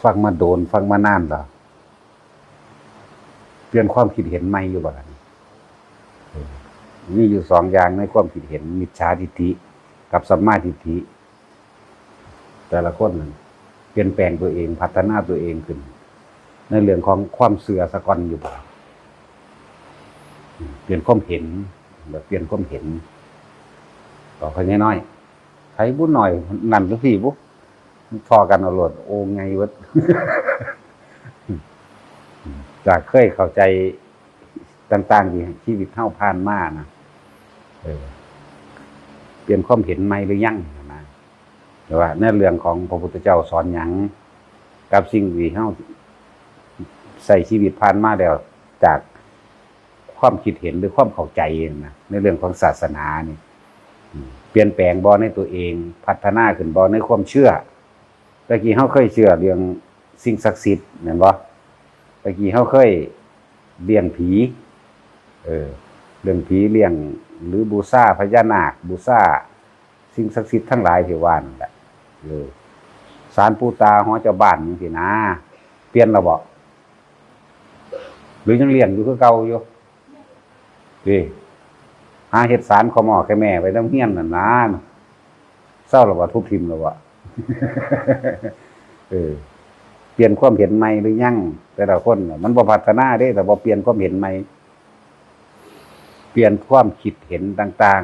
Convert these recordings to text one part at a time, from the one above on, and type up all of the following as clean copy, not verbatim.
ฟังมาโดนฟังมานานแล้วเปลี่ยนความคิดเห็นใหม่อยู่บ่ล่ะนี่อยู่สองอย่างในความคิดเห็นมิจฉาทิฏฐิกับสัมมาทิฏฐิแต่ละคนเปลี่ยนแปลงตัวเองพัฒนาตัวเองขึ้นในเรื่องของความเสื่อสะก่อนอยู่บ่เปลี่ยนความเห็นแบบเปลี่ยนความเห็นต่อไปน้อยๆใครบุญหน่อยนั่นก็พี่บุ๊พอกันเอาโหลดโอ้ไงวะ จากเคยเข้าใจต่างๆที่ชีวิตเท่าผ่านมานะเปลี่ยนความเห็นใหม่หรือยังนะแต่ว่าในเรื่องของพระพุทธเจ้าสอนหยังกับสิ่งที่เท่าใส่ชีวิตผ่านมาแล้วจากความคิดเห็นหรือความเข้าใจนะในเรื่องของศาสนานี่เปลี่ยนแปลงบ่ในตัวเองพัฒนาขึ้นบ่ในความเชื่อตะกี้เขาเคยเชื่อเรื่องสิ่งศักดิ์สิทธิ์เห็นบ่ตะกี้เขาเคยเลี้ยงผีเรื่องผีเลี้ยงหรือบูชาพญานาคบูชาสิ่งศักดิ์สิทธิ์ทั้งหลายที่ว่านั่นแหละศาลปู่ตาหอเจ้าบ้านจังซี่นะเปลี่ยนแล้วบ่หรือยังเลี้ยงอยู่คือเก่าอยู่หาเฮ็ดศาลขอหม้อแค่แม่ไว้นำเฮียนนั่นนะเศร้าแล้วบ่ทุบทิ่มแล้วบ่เปลี่ยนความเห็นใหม่หรือยังแต่ละคนมันบ่พัฒนาเด้แต่บ่เปลี่ยนความเห็นใหม่เปลี่ยนความคิดเห็นต่าง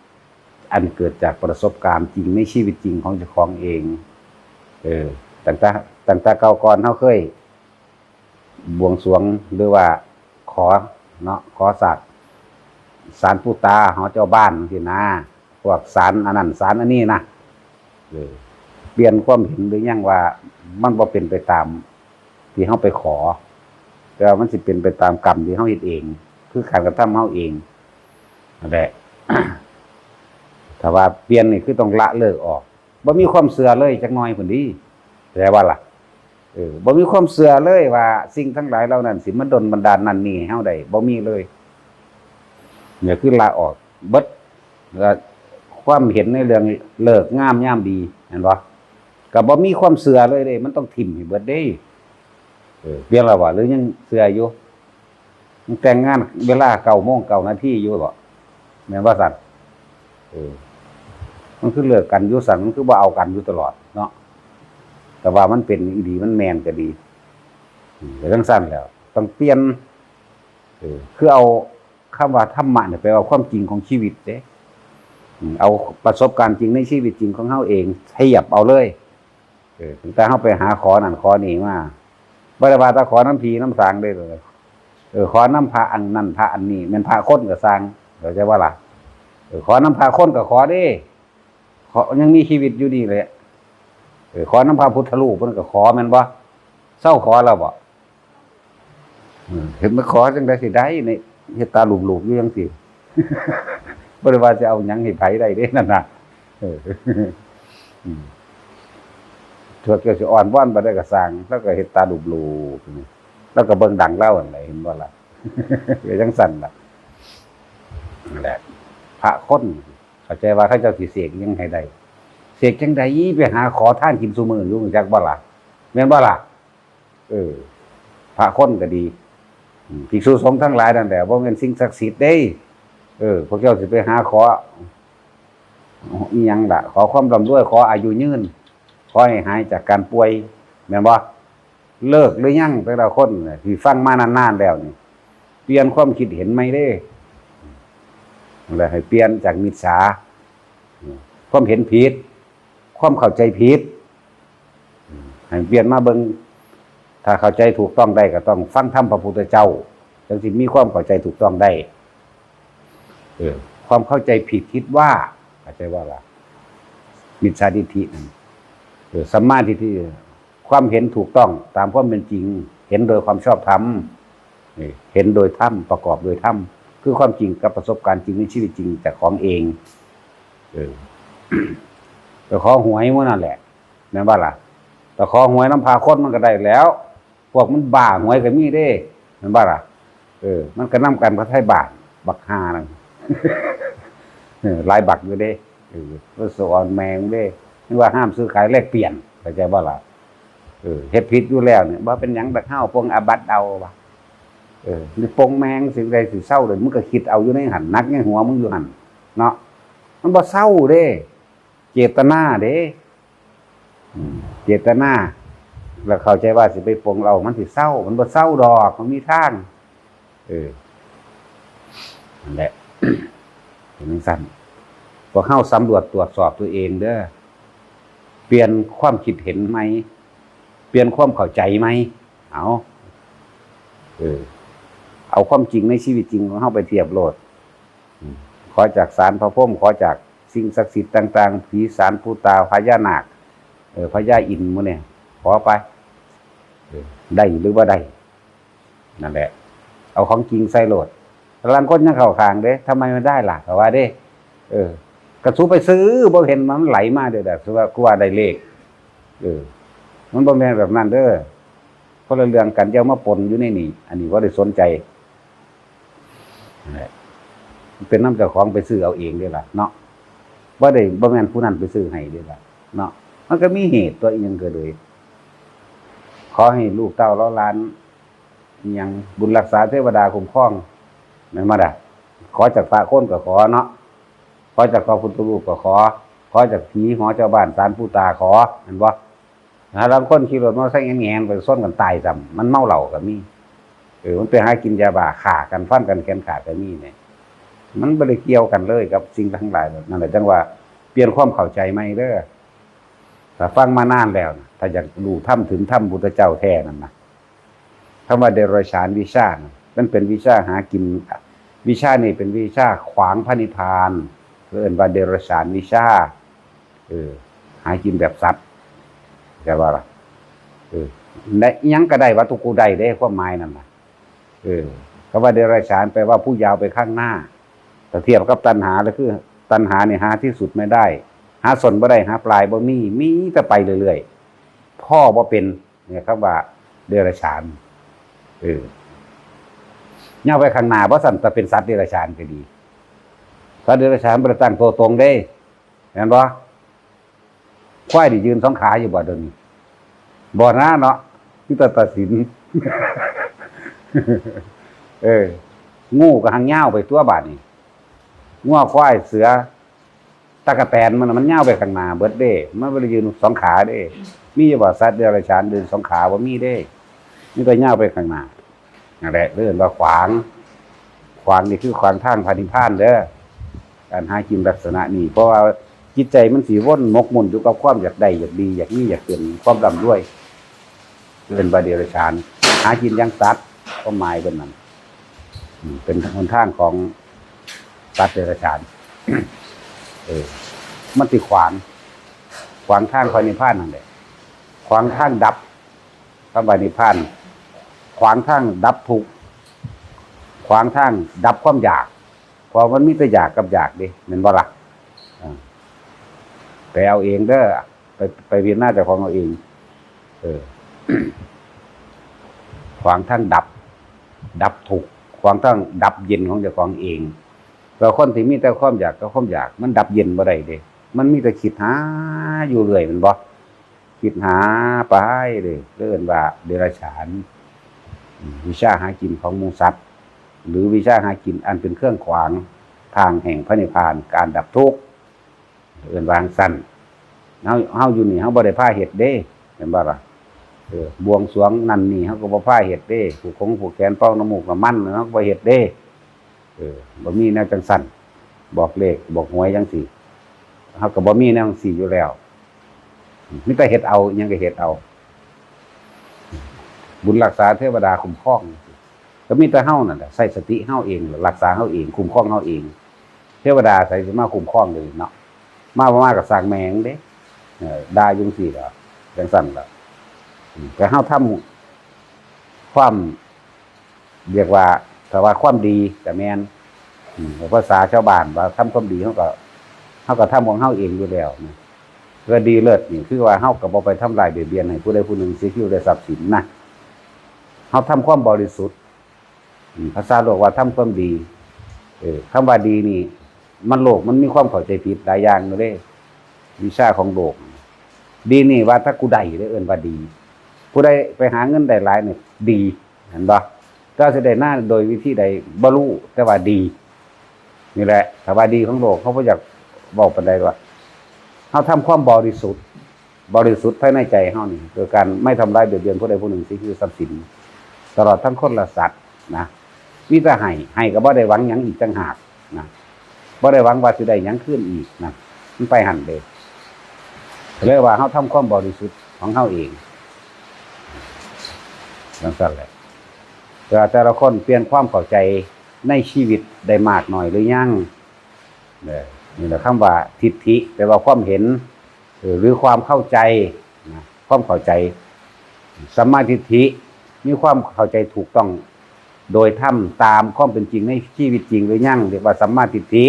ๆอันเกิดจากประสบการณ์จริงในชีวิตจริงของเจ้าของเองตั้งแต่เก่าก่อนเฮาเคยบวงสรวงหรือว่าขอเนาะขอสัตว์ศาลปู่ตาหอเจ้าบ้านจังซี่นะพวกศาลอันนั้นศาลอันนี้นะเปลี่ยนความเห็นหรือยังว่ามันบ่เป็นไปตามที่เฮาไปขอแต่ว่ามันสิเป็นไปตามกรรมที่เฮาเฮ็ดเองคือการกระทำเฮาเองนั่นแหละ ถ้าว่าเปลี่ยนนี่คือต้องละเลิกออกบ่มีความเชื่อเลยจักหน่อยพุ่นดีแปลว่าล่ะบ่มีความเชื่อเลยว่าสิ่งทั้งหลายเหล่านั้นสิมาดลบันดาลนั่นนี่ให้เฮาได้บ่มีเลยเนี่ยคือละออกเบิดแล้วความเห็นในเรื่องเลิกงามยามดีเห็นบ่ก็บ่มีความเชื่อเลยเด้มันต้องทิ่มให้เบิดเด้เปลี่ยนแล้วบ่หรือยังเชื่ออยู่ยังแต่งงานเวลา9:09 น.อยู่บ่แม่นบ่ซั่นมันคือเลิกกันอยู่ซั่นมันคือบ่เอากันอยู่ตลอดเนาะแต่ว่ามันเป็นอีดีมันแม่นก็ดีแต่จังซั่นแล้วต้องเปลี่ยนคือเอาคำว่าธรรมะเนี่ยไปเอาความจริงของชีวิตเด้เอาประสบการณ์จริงในชีวิตจริงของเฮาเองเทียบเอาเลยถึงแต่เฮาไปหาขอนั่นขอนี่มาบ่ได้ว่าแต่ขอน้ำผีน้ำสางได้เลยขอน้ำพระอันนั้นพระอันนี้แม่นพระคนก็สร้างเข้าใจว่าล่ะขอน้ำพระคนก็ขอเด้ขอยังมีชีวิตอยู่นี่เลยขอน้ำพระพุทธรูปเพิ่นก็ขอแม่นบ่เศร้าขอแล้วบ่เห็นมาขอจังได๋สิได้นี่เฮ็ดตาหลุมๆอยู่จังซี่บ่ได้ว่าจะเอาหยังให้ไผได้เด้นั่นน่ะเกิดสิอ่อนว่อนบ่ได้ก็สร้างแล้วก็เฮ็ดตาหลุมๆแล้วก็เบิ่งดังเล่าอันไหนเห็นบ่ล่ะก็จังซั่นล่ะนั่นแหละพระคนเข้าใจว่าเขาเจ้าสิเสกยังให้ได้เสกจังได๋ไปหาขอทานกินซุมื้ออยู่จักบ่ล่ะแม่นบ่ล่ะพระคนก็ดีภิกษุสงฆ์ทั้งหลายนั่นแหละบ่แม่นสิ่งศักดิ์สิทธิ์เด้พวกเจ้าสิไปหาขออีหยังล่ะขอความร่ำรวยขออายุยืนขอให้หายจากการป่วยแม่นบ่เลิกหรือยังแต่ละคนที่ฟังมานานๆแล้วนี่เปลี่ยนความคิดเห็นใหม่เด้แล้วให้เปลี่ยนจากมิจฉาความเห็นผิดความเข้าใจผิดให้เปลี่ยนมาเบิ่งถ้าเข้าใจถูกต้องได้ก็ต้องฟังธรรมพระพุทธเจ้าจึงสิมีความเข้าใจถูกต้องได้ความเข้าใจผิดคิดว่าเข้าใจว่าล่ะมิจฉาทิฏฐินั่นสัมมาทิฏฐิความเห็นถูกต้องตามความเป็นจริงเห็นโดยความชอบธรรมเห็นโดยธรรมประกอบโดยธรรมคือความจริงกับประสบการณ์จริงในชีวิตจริงแต่ของเองแต่ขอหวยมันนั่นแหละแม่นบ่ล่ะแต่ขอหวยน้ำพาคนมันก็ได้แล้วพวกมันบ้าหวยก็มีเด้แม่นบ่ล่ะมันก็นำกันกับไทยบ้านบักห่านั่นหลายบักอยู่เด้ก็สอนแมงเด้ว่าห้ามซื้อขายแลกเปลี่ยนเข้าใจบ่ล่ะ เฮ็ดผิดอยู่แล้วเนี่ยบ่เป็นหยังดอกเฮาปงอาบัติเอาว่ะหรือปงแมงสิ่งใดสิเศร้าเลยมึงก็คิดเอาอยู่ในหันนักในหัวมึงอยู่หันเนาะมันบ่เศร้าเด้เจตนาเด้เจตนาแล้วเข้าใจว่าสิไปปงเอามันสิเศร้ามันบ่เศร้าดอกมันมีทางนั่นแหละเห็นสั้นพอเข้าสำรวจตรวจสอบตัวเองเด้อเปลี่ยนความคิดเห็นไหมเปลี่ยนความเข้าใจไหมเอาความจริงในชีวิตจริงของเข้าไปเทียบโลดขอจากศาลพระพรหมขอจากสิ่งศักดิ์สิทธิ์ต่างๆผีศาลภูตาพญานาคพญาอินทร์มื้อเนี่ยขอไปได้หรือว่าได้นั่นแหละเอาของจริงใส่โลดลังคนยังเข้าข้างเด้ทำไมมันได้ล่ะก็ว่าเด้กระสูไปซื้อบ่เห็นมันไหลมาเด้อแบบว่ากูว่าได้เลขมันบ่แม่นแบบนั้นเด้อคนละเรื่องกันเจ้ามาปนอยู่ในนี่อันนี้บ่ได้สนใจนั่นแหละเป็นน้ำเจ้าของไปซื้อเอาเองเด้อล่ะเนาะบ่แม่นผู้นั้นไปซื้อให้เด้อล่ะเนาะมันก็มีเหตุตัวอีหยังก็เลยขอให้ลูกเต้าล้อล้านยังบุญรักษาเทวดาคุ้มครองแม่นบ่ล่ะขอจากพระคนก็ขอเนาะขอจากพระพุทธรูปก็ขอจากผีหอเจ้าบ้านศาลปู่ตาขอเห็นบ่บางคนขี่รถมอเตอร์ไซค์แงนๆไปซ่อนกันตายซ้ำมันเมาเหล้าก็มีมันไปหากินยาบ้าฆ่ากันฟันกันแขนขาดก็มีเนี่ยมันบ่ได้เกี่ยวกันเลยกับสิ่งทั้งหลายนั่นแหละจังว่าเปลี่ยนความเข้าใจใหม่เด้อถ้าฟังมานานแล้วถ้าอยากรู้ธรรมถึงธรรมพุทธเจ้าแท้นั่นนะคำว่าเดรัจฉานวิชามันเป็นวิชาหากินวิชานี่เป็นวิชาขวางพระนิพพานเรียกว่าเดรัจฉานวิชาหากินแบบสัตว์แค่ว่าล่ะได้ยังก็ได้วัตถุกูได้ได้ความหมายนั่นน่ะคำว่าเดรัจฉานแปลว่าผู้ยาวไปข้างหน้าแต่เทียบกับตัณหาแล้วคือตัณหาเนี่ยหาที่สุดไม่ได้หาส่วนบ่ได้หาปลายบ่มีแต่ไปเรื่อยๆพ่อบ่เป็นเนี่ยคำว่าเดรัจฉานย่าไปข้างหน้าบ่สั่นแต่เป็นสัตว์เดรัจฉานก็ดีสัตว์เดรัจฉานบ่ได้ตั้งตัวตรงได้เห็นบ่ควายนี่ยืนสองขาอยู่บ่เดี๋ยวนี้บ่นะเนาะที่ตัดสินงูก็หางยาวไปตัวบาดนี่งัวควายเสือตะกะแตนมันยาวไปข้างหน้าเบิดเด้มันบ่ได้ยืนสองขาเด้มีอยู่บ่สัตว์เดรัจฉานยืนสองขาบ่มีเด้นี่ก็ยาวไปข้างหน้านั่นแหละเรื่องว่าขวางนี่คือขวางทางพระนิพพานเด้อการหากินลักษณะนี้เพราะว่าจิตใจมันสิวนหมกมุ่นอยู่กับความอยากได้อยากดีอยากมีอยากเป็นความร่ำรวยเป็นบาเดรัจฉานหากินยังสัตว์ก็หมายเป็นนั้นเป็นหนทางของสัตว์เดรัจฉานมันสิขวางทางพระนิพพานนั่นแหละขวางทางดับพระนิพพานขวางทางดับทุกข์ขวางทางดับความอยากเพราะมันมีแต่อยากกับอยากดิแม่นบ่ล่ะไปเอาเองเด้อไปเวียนหน้าเจ้าของเอาเองขวางทางดับทุกข์ขวางทางดับเย็นของเจ้าของเองเราคนที่มีแต่ความอยากกับความอยากมันดับเย็นบ่ได้เด้มันมีแต่คิดหาอยู่เรื่อยแม่นบ่คิดหาไปเลยเรื่องว่าเดรัจฉานวิชาหากินของมูสัตว์หรือวิชาหากินอันเป็นเครื่องขวางทางแห่งพระนิพพานการดับทุกข์เอื่นวางสั้นเฮาอยู่นี่เฮาบ่ได้พาเฮ็ดเด้เห็นบ่ล่ะบวงสรวงนั่นนี่เฮาก็บ่พาเฮ็ดเด้ผูกแขนเป้าน้ำมูกน้ำมันเฮาก็บ่เฮ็ดเด้บ่มีแนวจังซั่นบอกเลขบอกหวยจังซี่เฮาก็บ่มีแนวจังซี่อยู่แล้วมีแต่เฮ็ดเอายังก็เฮ็ดเอาบุญรักษาเทวดาคุ้มครองก็มีแต่เฮานั่นแหละใส่สติเฮาเองรักษาเฮาเองคุ้มครองเฮาเองเทวดาใส่สิมาคุ้มครองเลยเนาะมาบ่มาก็สร้างแมงเด้ด่าจังซี่ล่ะจังซั่นล่ะแต่เฮาทำความเรียกว่าถ้าว่าความดีก็แม่นภาษาชาวบ้านว่าทำความดีเฮาก็ทำของเฮาเองอยู่แล้วนะก็ดีเลิศนี่คือว่าเฮาก็บ่ไปทำลายเบียดเบียนให้ผู้ใดผู้หนึ่งเสียชีวิตได้ทรัพย์สินนะเฮาทำความบริสุทธิ์ภาษาโลกว่าทำความดีคำว่าดีนี่มันโลกมันมีความเข้าใจผิดหลายอย่างอยู่เด้วิชาของโลกดีนี่ว่าถ้ากูได้ได้เอิ้นว่าดี ผู้ใดไปหาเงินได้หลายเนี่ยดีเห็นบ่ก็จะได้หน้าโดยวิธีใดบ่รู้แต่ว่าดีนี่แหละถ้าว่าดีของโลกเขาบ่อยากบอกปานใดว่าเฮาทำความบริสุทธิ์ภายในใจเฮานี่โดยการไม่ทำร้ายเบียดเบียนผู้ใดผู้หนึ่งสิคือทรัพย์สินตลอดทั้งคนและสัตว์นะมีแต่ให้ก็บ่ได้หวังหยังอีกต่างหากนะบ่ได้หวังว่าสิได้หยังคืนอีกนะมันไปหั่นเด้เลยว่าเฮาทำความบริสุทธิ์ของเฮาเองจังซั่นแหละแต่ละคนเปลี่ยนความเข้าใจในชีวิตได้มากน้อยหรือยังนี่แหละคำว่าทิฏฐิแปลว่าความเห็นหรือความเข้าใจนะความเข้าใจสัมมาทิฏฐิมีความเข้าใจถูกต้องโดยทำตามความเป็นจริงในชีวิตจริงหรือยังเรียกว่าสัมมาทิฏฐิ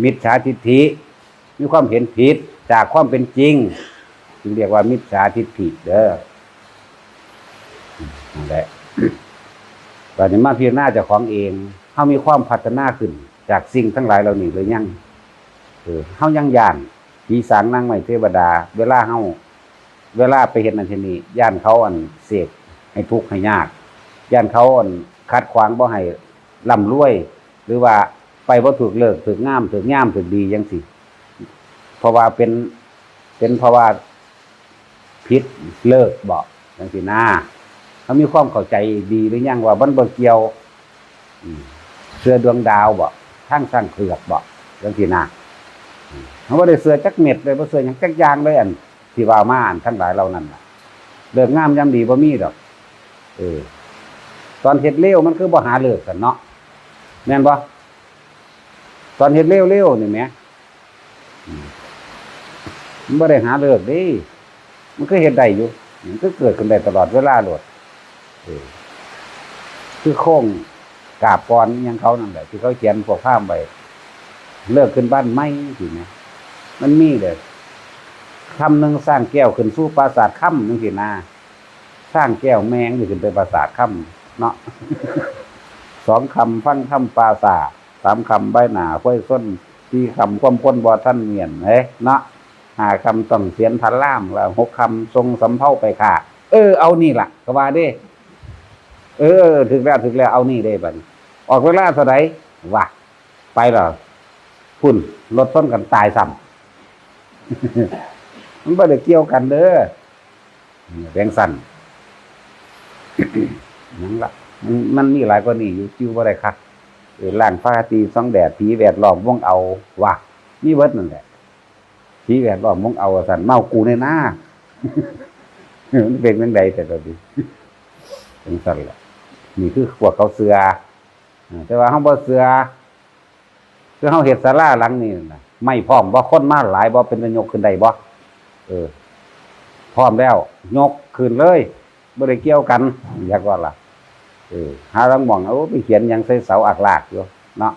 มิจฉาทิฏฐิมีความเห็นผิดจากความเป็นจริงจึงเรียกว่ามิจฉาทิฏฐิเด้อนั่นแหละตอนนี้มาพิจารณาเจ้าของเองเฮามีความพัฒนาขึ้นจากสิ่งทั้งหลายเหล่านี้หรือยังเฮายังย่านผีสางนางไม้เทวดาเวลาไปเฮ็ดนั่นเฮ็ดนี่ย่านเขาเสกให้ทุกข์ให้ยากย่านเขาขัดขวางบ่ให้ร่ำรวยหรือว่าไปบ่ถูกเลิกถูกงามถูกย่ามถูกดีจังซี่เพราะว่าเป็นเพราะว่าผิดเลิกบ่จังซี่นะเขามีความเข้าใจดีหรือยังว่ามันบ่เกี่ยวเสือดวงดาวบ่ทั้งสร้างเผือกบ่จังซี่นะเขาบ่ได้เสือจักเม็ดเลยบ่เสือหยังจักอย่างเลยที่ว่ามาทั้งหลายเหล่านั้นน่ะเลิกงามยามดีบ่มีดอกตอนเฮ็ดเลวมันคือบ่หาเลิกกันเนาะแม่นบ่ตอนเฮ็ดเลวๆนี่แหมมันบ่ได้หาเลิกเด้มันก็เฮ็ดได้อยู่มันก็เกิดขึ้นได้ตลอดเวลาโลดคือโค้งกาบก่อนยังเขานั่นแหละที่เขาเขียนพวกข้ามไปเลิกขึ้นบ้านไม่สิแหมมันมีเด้อคำหนึ่งสร้างแก้วขึ้นสู่ปราสาทค่ำนึงสินะสร้างแก้วแมงขึ้นไปปราสาทค่ำเนาะ 2 คำฟังค่ำปราสาท 3 คำใบหน้าค่อยส้น 4 คำความพ้นบ่ท่านเมียนเนาะ5 คำต้องเสียนทันล่ามแล้ว6 คำทรงสำเภาไปค่ะเอานี่ล่ะก็ว่าเด้ถึงแล้วเอานี่ได้บัดออกเวลาเท่าไหร่วะไปแล้วพุ่นรถชนกันตายซ้ำ มันบ่ได้เกี่ยวกันเด้อแรงสั่น นั่นล่ะมันมีหลายกว่านี้อยู่จิ้วบ่ได้คักล่างฟ้าตีสองแดดผีแวดล้อมวงเอาว่ะมีเบิดนั่นแหละผีแวดล้อมวงเอาสั่นเมากูในหน้า มันเป็นจังได๋แต่ตอนนี้จังซั่นล่ะนี่คือพวกเขาเสือแต่ว่าเฮาบ่เสือคือเฮาเฮ็ดศาลาหลังนี้น่ะไม่พร้อมบ่คนมาหลายบ่เป็นยกขึ้นได้บ่พร้อมแล้วยกขึ้นเลยบ่ได้เกี่ยวกันอยากว่าล่ะหาลังมองไปเขียนหยังใส่เสาอักลากอยู่เนาะ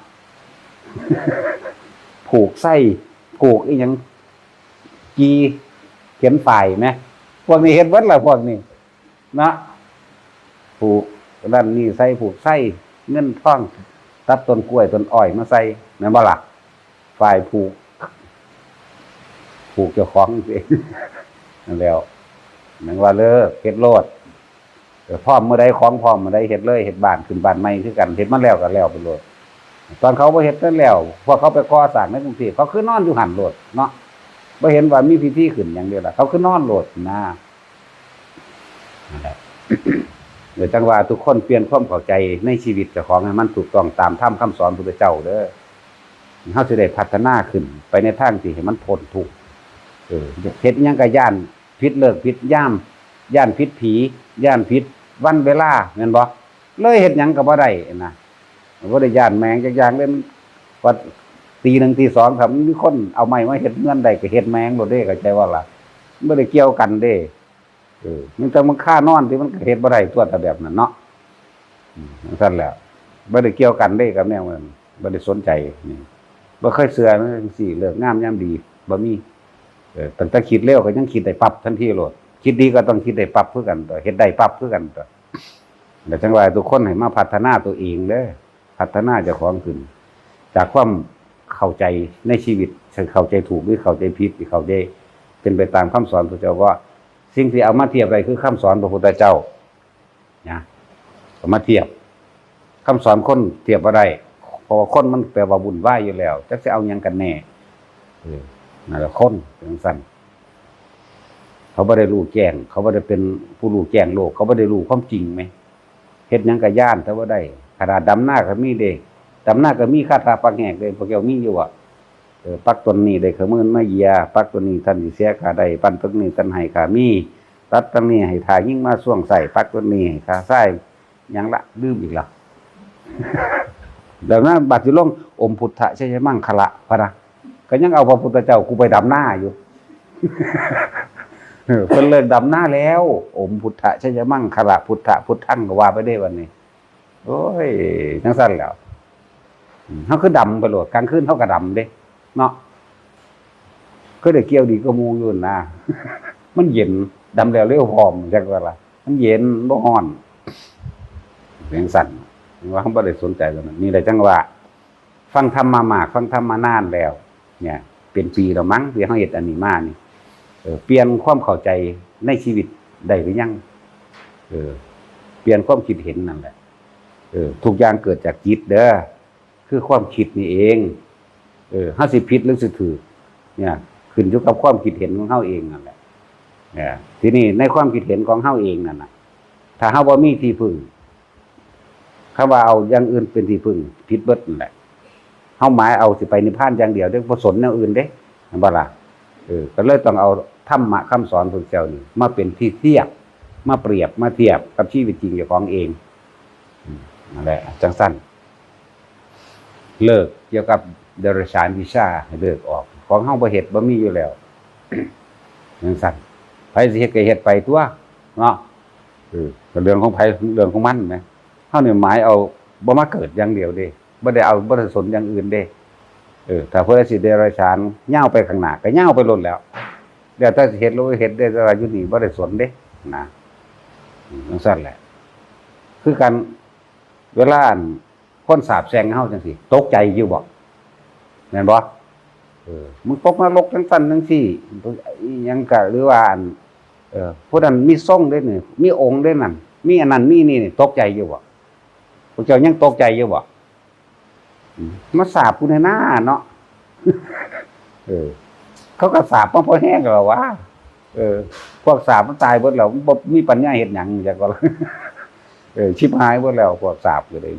ผูกไส้ผูกอีหยังกีเขียนฝ่ายไหมพวกนี้เฮ็ดเบิดล่ะพวกนี้นะผูกด้านนี้ใส่ผูกไส้เงินทองตัดต้นกล้วยต้นอ้อยมาใส่แม่นบ่ล่ะฝ่ายผูกเจ้าของเองนั่นแล้วนั่นว่าเลิกเฮ็ดโลดพร้อมเมื่อใดของพร้อมเมื่อใดเฮ็ดเลยเฮ็ดบ้านขึ้นบ้านใหม่คือกันเฮ็ดมาแล้วก็แล้วไปโลดตอนเขาบ่เฮ็ดนั่นแล้วพวกเขาไปก่อสร้างในกรุงเทพเขาคือนอนอยู่หั่นโลดเนาะบ่เห็นว่ามีพิธีขึ้นอย่างเดียวล่ะเขาคือนอนโลดนะนั่นแหละ เดี๋ยวจังว่าทุกคนเปลี่ยนความเข้าใจในชีวิตเจ้าของให้มันถูกต้องตามธรรมคำสอนพุทธเจ้าเด้อเฮาสิได้พัฒนาขึ้นไปในทางที่ให้มันพ้นทุกข์เฮ็ดหยังก็ย่านผิดเลิกผิดย่านผิดผีย่านผิดวันเวลาแม่นบ่เลยเฮ็ดหยังก็บ่ได้นะบ่ได้ย่านแมงจักอย่างเลยว่าตี 1 ตี 2ครับมีคนเอาไม้มาเฮ็ดเฮือนได้ก็เฮ็ดแมงโลดเด้เข้าใจว่าล่ะบ่ได้เกี่ยวกันเด้มันแต่มันค่านอนที่มันก็เฮ็ดบ่ได้ตัวแต่แบบนั้นเนาะซั่นแหละบ่ได้เกี่ยวกันเด้กับแนวนั้นบ่ได้สนใจนี่บ่เคยเชื่อมันจังซี่เลิกงามยามดีบ่มีตั้งแต่คิดเร็วก็ยังคิดได้ปั๊บทันทีโลดคิดดีก็ต้องคิดได้ปั๊บคือกันตัวเฮ็ดได้ปั๊บคือกันตัวแต่จังว่าทุกคนให้มาพัฒนาตัวเองเด้อพัฒนาเจ้าของขึ้นจากความเข้าใจในชีวิตเข้าใจถูกหรือเข้าใจผิดหรือเข้าใจเป็นไปตามคำสอนพระเจ้าว่า สิ่งที่เอามาเทียบอะไรคือคำสอนพระพุทธเจ้านะเอามาเทียบคำสอนคนเทียบอะไรเพราะคนมันแปลว่าบุญไหวอยู่แล้วจะเอายังกันแน่นั่นแหละคนเป็นสั้นเขาไม่ได้รู้แจ้งเขาไม่ได้เป็นผู้รู้แจ้งโลกเขาไม่ได้รู้ความจริงไหมเฮ็ดยังกับย่านแต่ว่าได้ขนาดดำหน้าก็มีเด็กดำหน้าก็มีคาถาปักแหกเลยพวกเกี่ยวมีอยู่อ่ะปักตนนี้ได้ขมือนมาเยียปักตนนี้ท่านสิเสียขาได้ปั้นตนนี้ท่านให้ขามีตัดตนนี้ให้ทายิ่งมาส่วงใส่ปักตนนี้ให้ขาใส่ยังละลืมอีกแล้วแล้วนั้นบัดสิลงอมพุทธะใช่มั่งคละพะนะก็ยังเอาพระพุทธเจ้ากูไปดำหน้าอยู่เพิ่นเลิกดำหน้าแล้วอมพุทธะใช่มั่งคละพุทธะพุทธังก็ว่าไปได้วันนี้โอ้ยจังซั่นแล้วเขาคือดำไปโหลดกลางคืนเขาก็ดำเด้เนาะก็ได้เกี่ยวดีก็มูอยู่นะมันเย็นดำแล้วเร็วพร้อมจังว่าล่ะมันเย็นบ่ร้อนเสียงสั่นว่าเขาบ่ได้สนใจแล้วนี่แหละจังว่าฟังธรรมมามากฟังธรรมมานานแล้วเนี่ยเป็นปีแล้วมั้งที่เฮาเฮ็ดอันนี้มานี่เปลี่ยนความเข้าใจในชีวิตได้หรือยังเปลี่ยนความคิดเห็นนั่นแหละทุกอย่างเกิดจากจิตเด้อคือความคิดนี่เองเฮาสิผิดหรือสิถูกเนี่ยขึ้นอยู่กับความคิดเห็นของเฮาเองนั่นแหละทีนี้ในความคิดเห็นของเฮาเองนั่นน่ะถ้าเฮาบ่มีที่พึ่งคำว่าเอาอย่างอื่นเป็นที่พึ่งผิดเบิดนั่นแหละเฮาหมายเอาสิไปนิพพานอย่างเดียวเด้บ่สนแนวอื่นเด้บ่ล่ะก็เลยต้องเอาธรรมะคำสอนพระเจ้านี่มาเป็นที่เทียบมาเปรียบมาเทียบกับชีวิตจริงเจ้าของเองนั่นแหละจังสั้นเลิกเกี่ยวกับเดรัจฉานวิชาให้เลิกออกของเฮาบ่เฮ็ดบ่มีอยู่แล้วจังสั้นไผสิเฮ็ดก็เฮ็ดไปตัวเนาะก็เรื่องของไผเรื่องของมันแหมเฮานี่หมายเอาบ่มาเกิดอย่างเดียวเด้บ่ได้เอาบ่ได้สนอย่างอื่นเด้ถ้าเพื่อสิเดรัจฉานย่าวไปข้างหน้าก็ย่าวไปล้นแล้วเดี๋ยวถ้าสิเฮ็ดรู้เฮ็ดได้แต่ว่าอยู่นี่บ่ได้สนเด้นะจังซั่นแหละคือกันเวลาคนสาปแช่งเฮาจังซี่ตกใจอยู่บ่แม่นบ่มึงตกนรกจังซั่นจังซี่อีหยังก็หรือว่าผู้นั้นมีทรงเด้นี่มีองค์เด้นั่นมีอันนั้นมีนี่ตกใจอยู่บ่พวกเจ้ายังตกใจอยู่บ่มาสาบกูในหน้าเนาะเขาก็สาบมาพอแห้งแล้ววะพวกสาบมันตายหมดแล้วบ่มีปัญญาเฮ็ดหยังจักก็ชิบหายหมดแล้วพวกสาบก็เลย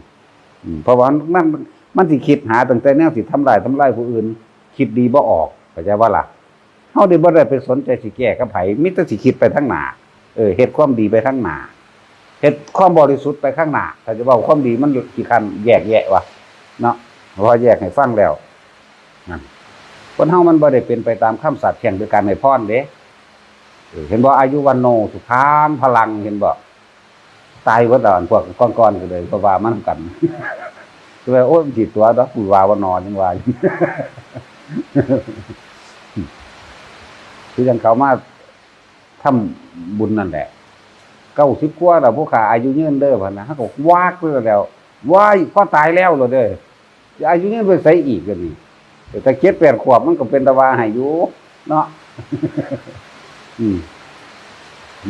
เพราะว่ามันสิคิดหาตั้งแต่แนวสิทำลายผู้อื่นคิดดีบ่ออกเข้าใจว่าล่ะเฮาได้บ่ได้ไปสนใจสิแก้กับไผมีแต่สิคิดไปทางหน้าเฮ็ดความดีไปทางหน้าเฮ็ดความบริสุทธิ์ไปข้างหน้าถ้าจะเว้าความดีมันขี้คันแยกแยะวะเนาะพอแยกให้ฟังแล้วนั่นคนเฮามันบ่ได้เป็นไปตามคำสัตย์แข่งด้วยการให้พรเด้เห็นบ่อายุวันโนสุขามพลังเห็นบ่ตายเบิดแล้วพวกก้อนๆก็เลยก็ว่ามันกันคือว่าโอ้ยสิตัวดอกผู้ว่าวันนอนจังว่าคือจังเขามาทำบุญนั่นแหละ90กว่าแล้วผู้ขาอายุยืนเด้อพุ่นน่ะเฮาก็วากไปแล้วว้ายก็ตายแล้วเด้ออายุยืนไปใส่อีกก็นี่แต่7-8ขวบมันก็เป็นตะวาให้อยู่เนาะ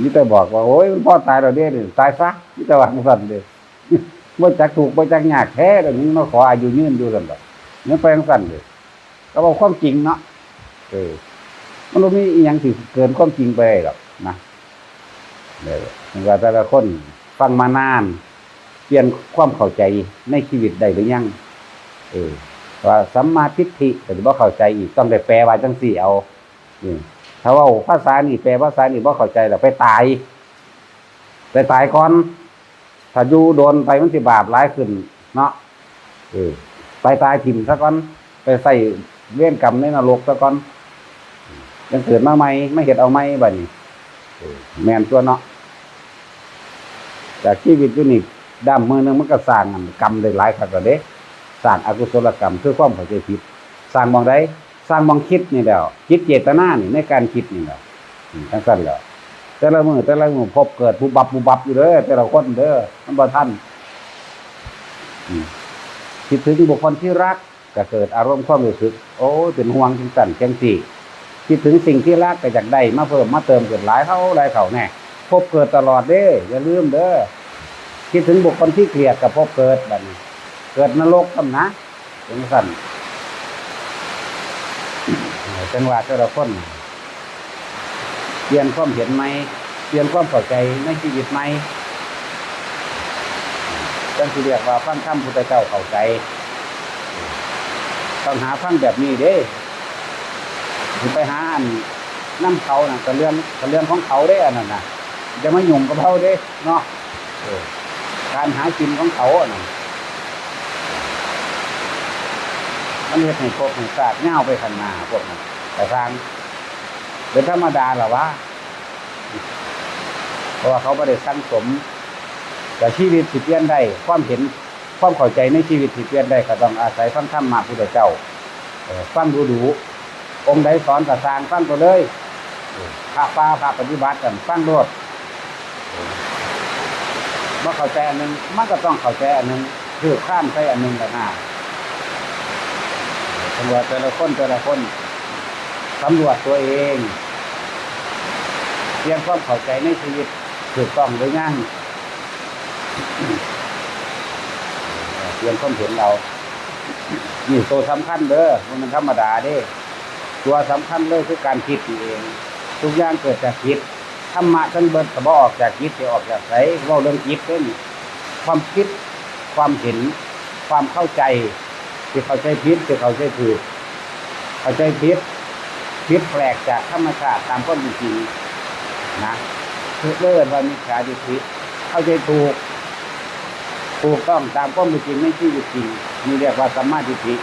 นี่แต่บอกว่าโอ้ยพ่อตายแล้วเด้อตายซะนี่แต่ว่าซั่นเด้อบ่จักถูกบ่จักยากแท้เดี๋ยวนี้มาขออายุยืนอยู่ซั่นดอกเนี่ยไปจังซั่นเด้อก็บอกความจริงเนาะมันบ่มีอีหยังสิเกินความจริงไปได้หรอกนะว่าแต่ละคนฟังมานานเปลี่ยนความเข้าใจในชีวิตได้หรือยังว่าสัมมาทิฏฐิแต่บ่เข้าใจอีกต้องได้แปลว่าจังซี่เอาถ้าว่าภาษานี่แปลภาษานี่บ่เข้าใจแล้วไปตายก่อนถ้าอยู่โดนไปมันสิบาปหลายขึ้นเนาะไปตายถิ่มซะก่อนไปใส่เวรกรรมในนรกซะก่อนยังเกิดมาใหม่ไม่เฮ็ดเอาใหม่บัดนี้แม่นตัวเนาะจากชีวิตอยู่นี่ด้ามมือนึงมันก็สร้างกรรมได้หลายครั้งแล้วเด้สร้างอกุศลกรรมคือความเข้าใจผิดสร้างมองใดสร้างมองคิดนี่แล้วคิดเจตนานี่ในการคิดนี่แหละทั้งสั้นแล้วแต่ละมือพบเกิดผู้บับอยู่เด้อแต่ละคนเด้อมันบ่ทันคิดถึงบุคคลที่รักก็เกิดอารมณ์ความรู้สึกโอ้เป็นห่วงจังซั่นจังซี่ คิดถึงสิ่งที่รักก็อยากได้มาเพิ่มมาเติมเกิดหลายเท่าแน่พบเกิดตลอดเด้อย่าลืมเด้อคิดถึงบุคคลที่เกลียดกับพบเกิดบัดนี้เกิดนรกทำนะจังซั่นจังหวะแต่ละคนเปลี่ยนความเห็นใหม่เปลี่ยนความเข้าใจในชีวิตใหม่จังสิเรียกว่าฟังธรรมพุทธเจ้าเข้าใจต้องหาฟังแบบนี้เด้ไปหาอันน้ำเขาน่ะกระเรื่องของเขาได้อันนั้นน่ะจะมาหยุ่งกับเขาเด้เนาะการหากินของเขาอ่ะนะมันเฮ็ดให้พวกให้ศาสตร์เงาไปข้างหน้าพวกนั้นแต่ทางเป็นธรรมดาหรอวะเพราะว่าเขาไม่ได้สั่งสมแต่ชีวิตสิเปลี่ยนได้ความเห็นความเข้าใจในชีวิตสิเปลี่ยนได้ก็ต้องอาศัยฟังธรรมะพุทธเจ้าฟังดูองค์ใดสอนก็สร้างฟังไปเลยพระป่าพระปฏิบัติกันฟังโลดเมื่อเข้าใจอันนึงมันก็ต้องเข้าใจอันนึงคือข้ามไปอันนึงแต่หน้าตำรวจแต่ละคนสำรวจตัวเองเตรียมความเข้าใจในชีวิตถูกต้องหรือยังเตรียมความเห็นเรานี่ตัวสำคัญเด้อมันธรรมดาเด้ตัวสำคัญเลยคือการคิดเองทุกอย่างเกิดจากคิดธรรมะทั้งเบิดก็บ่ออกจากคิดจะออกจากไหนเว้าเรื่องคิดเด้อความคิดความเห็นความเข้าใจที่เข้าใจผิดที่เข้าใจถูกเข้าใจผิดแปลกจากธรรมชาติตามความจริงนะคือเรื่องว่ามิจฉาทิฏฐิเข้าใจถูกต้องตามความจริงในชีวิตจริงนี่เรียกว่าสัมมาทิฏฐิ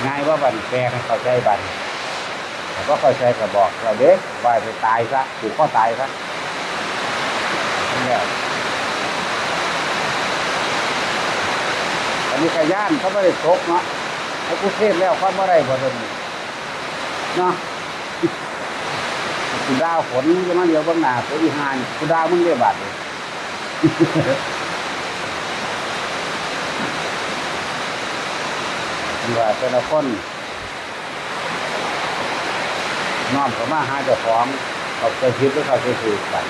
ง่ายว่าบันแปลให้เข้าใจบันแต่ก็เข้าใจก็บอกเราเด็กว่าไปตายซะถูกข้อตายซะเนี่ยอันนี้ขย่านเขาไม่ได้ตกเนาะไอ้กูเทศแล้วเขาไม่ได้บ่ได้เนาะกูดาวฝนจะมาเดียวบางหน้าตัวอีหานกูดาวมึงได้บาดเลยว่าแต่ละคนน้อมเข้ามาหาเจ้าของเอาใจคิดหรือเขาใจถูกกัน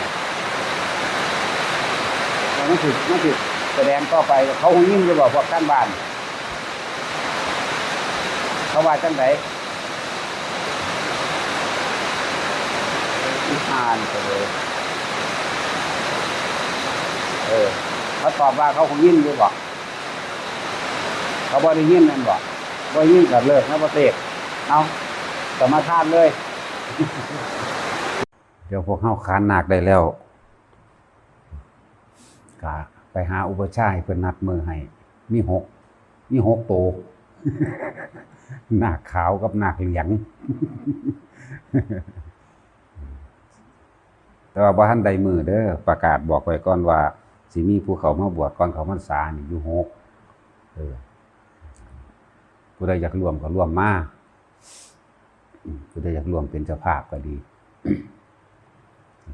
มันผิดแสดงต่อไปเขาคงยิ่งจะบอกพวกข้างบ้านเขาว่าจังไหนอีหานไปเลยเขาตอบว่าเขาคงยิ่งจะบอกเขาบอกได้ยินนั่นบอกว่ายิ่งกับเลิกนะประเทศเอาสมาทานเลยเดี๋ยวพวกเข้าขานหนักได้แล้วกะไปหาอุปชาให้เพิ่นนัดมือให้มีหกโตหนักขาวกับหนักเหลืองแต่ว่าบ่ทันใดมือเด้อประกาศบอกไว้ก่อนว่าสิมีผู้เขามาบวชก่อนเขาพรรษานี่อยู่6ผู้ใดอยากร่วมก็ร่วมมาผู้ใดอยากร่วมเป็นเจ้าภาพก็ดี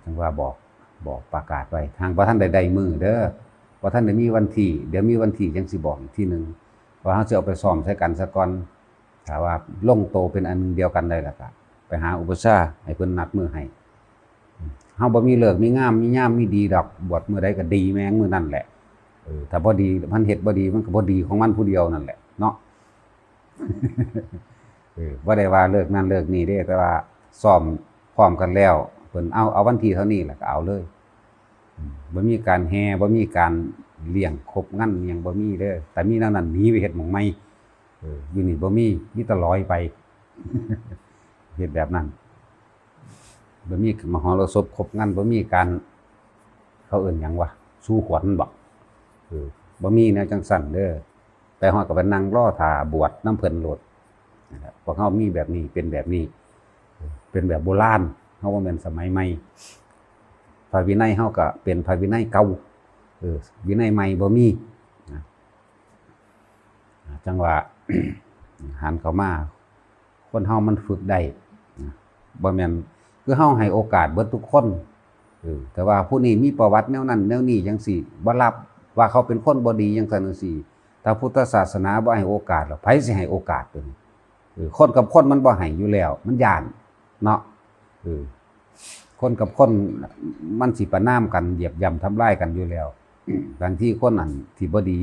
จังว่าบอกประกาศไว้ทางบ่ทันใดมือเด้อบ่ทันได้มีวันที่เดี๋ยวมีวันที่จังสิบอกอีกทีนึงว่าเฮาสิเอาไปซ้อมใช้กันซะก่อนถ้าว่าลงโตเป็นอันเดียวกันได้แล้วก็ไปหาอุปชฌาย์ให้เพิ่นนัดมื้อให้เฮาบ่มีเลิกมีงามมียามมีดีดอกบวชมื้อใดก็ดีแม่งมื้อนั้นแหละถ้าบ่ดีมันเฮ็ดบ่ดีมันก็บ่ดีของมันผู้เดียวนั่นแหละเนาะบ่ได้ว่าเลิกนั่นเลิกนี่เด้แต่ว่าซ้อมพร้อมกันแล้วเพิ่นเอาวันที่เท่านี้แหละก็เอาเลยบ่มีการแห่บ่มีการเลี้ยงครบงั้นหยังบ่มีเด้อแต่มีนั่นหนีไปเฮ็ดหม่องใหม่อยู่นี่บ่มีแต่ลอยไปเฮ็ดแบบนั้นบ่มีมหรสพครบงั้นบ่มีการเขาเอิ้นหยังวะสู่ขวัญบ่บ่มีแนวจังซั่นเด้อไปฮอดก็ไปนั่งรอท่าบวชน้ำเพิ่นโลดนะครับพวกเฮามีแบบนี้เป็นแบบนี้เป็นแบบโบราณเฮาบ่แม่นสมัยใหม่พระวินัยเฮาก็เป็นพระวินัยเก่าวินัยใหม่บ่มีนะจังว่า หันเข้ามาคนเฮามันฝึกได้บ่แม่นคือเฮาให้โอกาสเบิดทุกคนแต่ว่าผู้นี้มีประวัติแนวนั้นแนวนี้จังซี่บ่รับว่าเขาเป็นคนบ่ดีจังซั่นจังซี่ถ้าพุทธศาสนาบ่ให้โอกาสแล้วไผสิให้โอกาสตัวนี้ คนกับคนมันบ่ให้อยู่แล้วมันย่านเนาะคนกับคนมันสิประนามกันเหยียบย่ำทำลายกันอยู่แล้วบางที่คนนั้นที่บ่ดี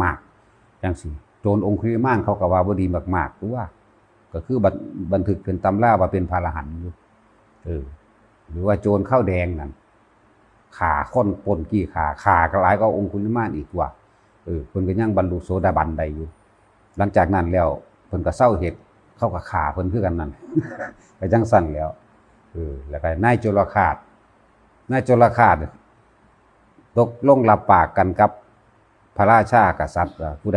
มากๆจังซี่โจรองคุลิมานเขาก็ว่าบ่ดีมากๆหรือว่าก็คือบันทึกเป็นตำราว่าเป็นพระอรหันต์อยู่หรือว่าโจรข้าวแดงนั่นฆ่าคนปล้นกี้ฆ่าก็หลายกว่าองคุลิมานอีกว่าเพิ่นก็ยังบรรลุโสดาบันได้อยู่หลังจากนั้นแล้วเพิ่นก็เศร้าเฮ็ดเขาก็ฆ่าเพิ่นคือกันนั่น ก็จังสั่นแล้วแล้วก็นายโจรฆาตตกลงรับปากกันกับพระราชากษัตริย์ผู้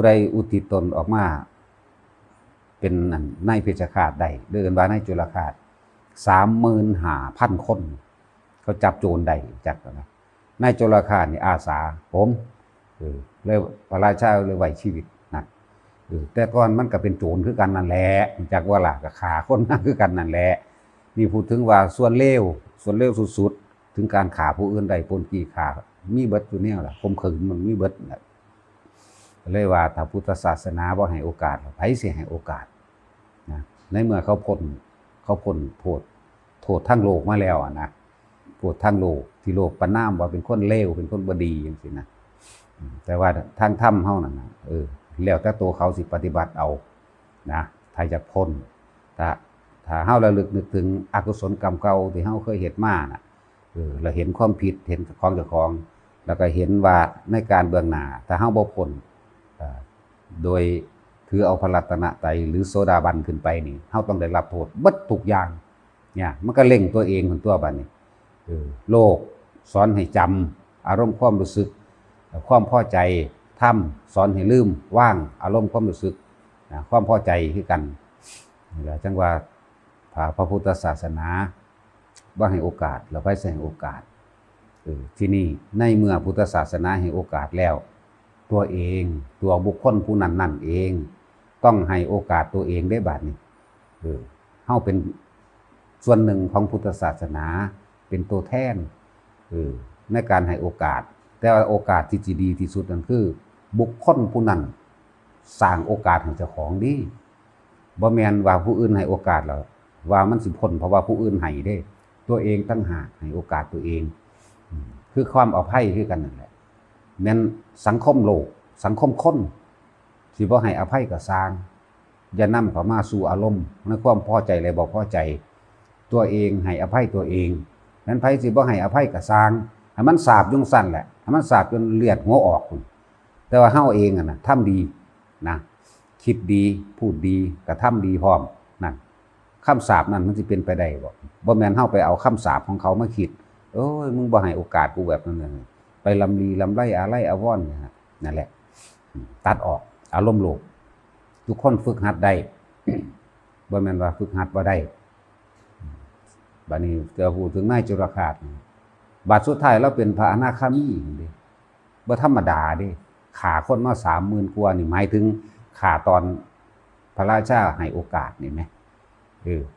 ใดอุทิศตนออกมาเป็นนายเพชฌฆาตได้เรียกว่านายโจรฆาต 35,000 คนเขาจับโจรได้จักนะนายโจรฆาตนี่อาสาผมเลยพระราชาเลยไว้ชีวิตนั่นแต่ก่อนมันก็เป็นโจรคือกันนั่นแหละจักว่าล่ะก็ฆ่าคนคือกันนั่นแหละนี่พูดถึงว่าส่วนเลวสุดๆถึงการฆ่าผู้อื่นใดปล้นจี้ฆ่ามีเบิดอยู่แนวล่ะข่มขืนมันมีเบิดเลยว่าถ้าพุทธศาสนาบ่ให้โอกาสไผสิให้โอกาสนะในเมื่อเขาพ้นโทษทั้งโลกมาแล้วนะโทษทั้งโลกที่โลกประณามว่าเป็นคนเลวเป็นคนบ่ดีจังซี่นะแต่ว่าทางธรรมเฮานั่นน่ะแล้วแต่ตัวเขาสิปฏิบัติเอานะถ้าจะพ้นถ้าเฮาระลึกนึกถึงอกุศลกรรมเก่าที่เฮาเคยเฮ็ดมาน่ะเราเห็นความผิดเห็นของเจ้าของแล้วก็เห็นว่าในการเบื้องหน้าถ้าเฮาบ่พ้นโดยถือเอาพระรัตนตรัยหรือโสดาบันขึ้นไปนี่เฮาต้องได้รับโทษเบิดทุกอย่างเนี่ยมันก็เล่งตัวเองของตัวบัดนี้โลกสอนให้จำอารมณ์ความรู้สึกความพอใจธรรมสอนให้ลืมว่างอารมณ์ความรู้สึกความพอใจคือกันแล้วจังว่าพระพุทธศาสนาว่าให้โอกาสเราไปให้โอกาสที่นี่ในเมื่อพุทธศาสนาให้โอกาสแล้วตัวเองตัวบุคคลผู้นั้นเองต้องให้โอกาสตัวเองได้บัดนี้เฮาเป็นส่วนหนึ่งของพุทธศาสนาเป็นตัวแทนในการให้โอกาสแต่ว่าโอกาสที่ดีที่สุดนั่นคือบุคคลผู้นั้นสร้างโอกาสให้เจ้าของดีบ่แม่นว่าผู้อื่นให้โอกาสแล้วว่ามันสิพ้นเพราะว่าผู้อื่นให้เด้ตัวเองตั้งหากให้โอกาสตัวเองคือความอภัยคือกันนั่นแหละแม้นสังคมโลกสังคมคนสิบ่ให้อภัยก็สร้างอย่านำเข้ามาสู่อารมณ์ในความพอใจและบ่พอใจตัวเองให้อภัยตัวเองนั้นไผสิบ่ให้อภัยก็สร้างให้มันสาบยุ่งสั้นแหละให้มันสาบจนเลือดหัวออกแต่ว่าเฮาเองน่ะทำดีนะคิดดีพูดดีกระทำดีพร้อมนั่นคำสาปนั้นมันสิเป็นไปได้บ่แม่นเฮาไปเอาคำสาปของเขามาคิดโอ้ยมึงบ่ให้โอกาสกูแบบนั้นเลยไปลำลีลำไรอะไรอาวรณ์นั่นแหละตัดออกอารมณ์โลภทุกคนฝึกหัดได้ บ่แม่นว่าฝึกหัดบ่ได้บัดนี้จะพูดถึงนายโจรฆาตบัดสุดท้ายเราเป็นพระอนาคามีเด้บ่ธรรมดาเด้ฆ่าคนมา 30,000 กว่านี่หมายถึงฆ่าตอนพระราชาให้โอกาสนี่แหม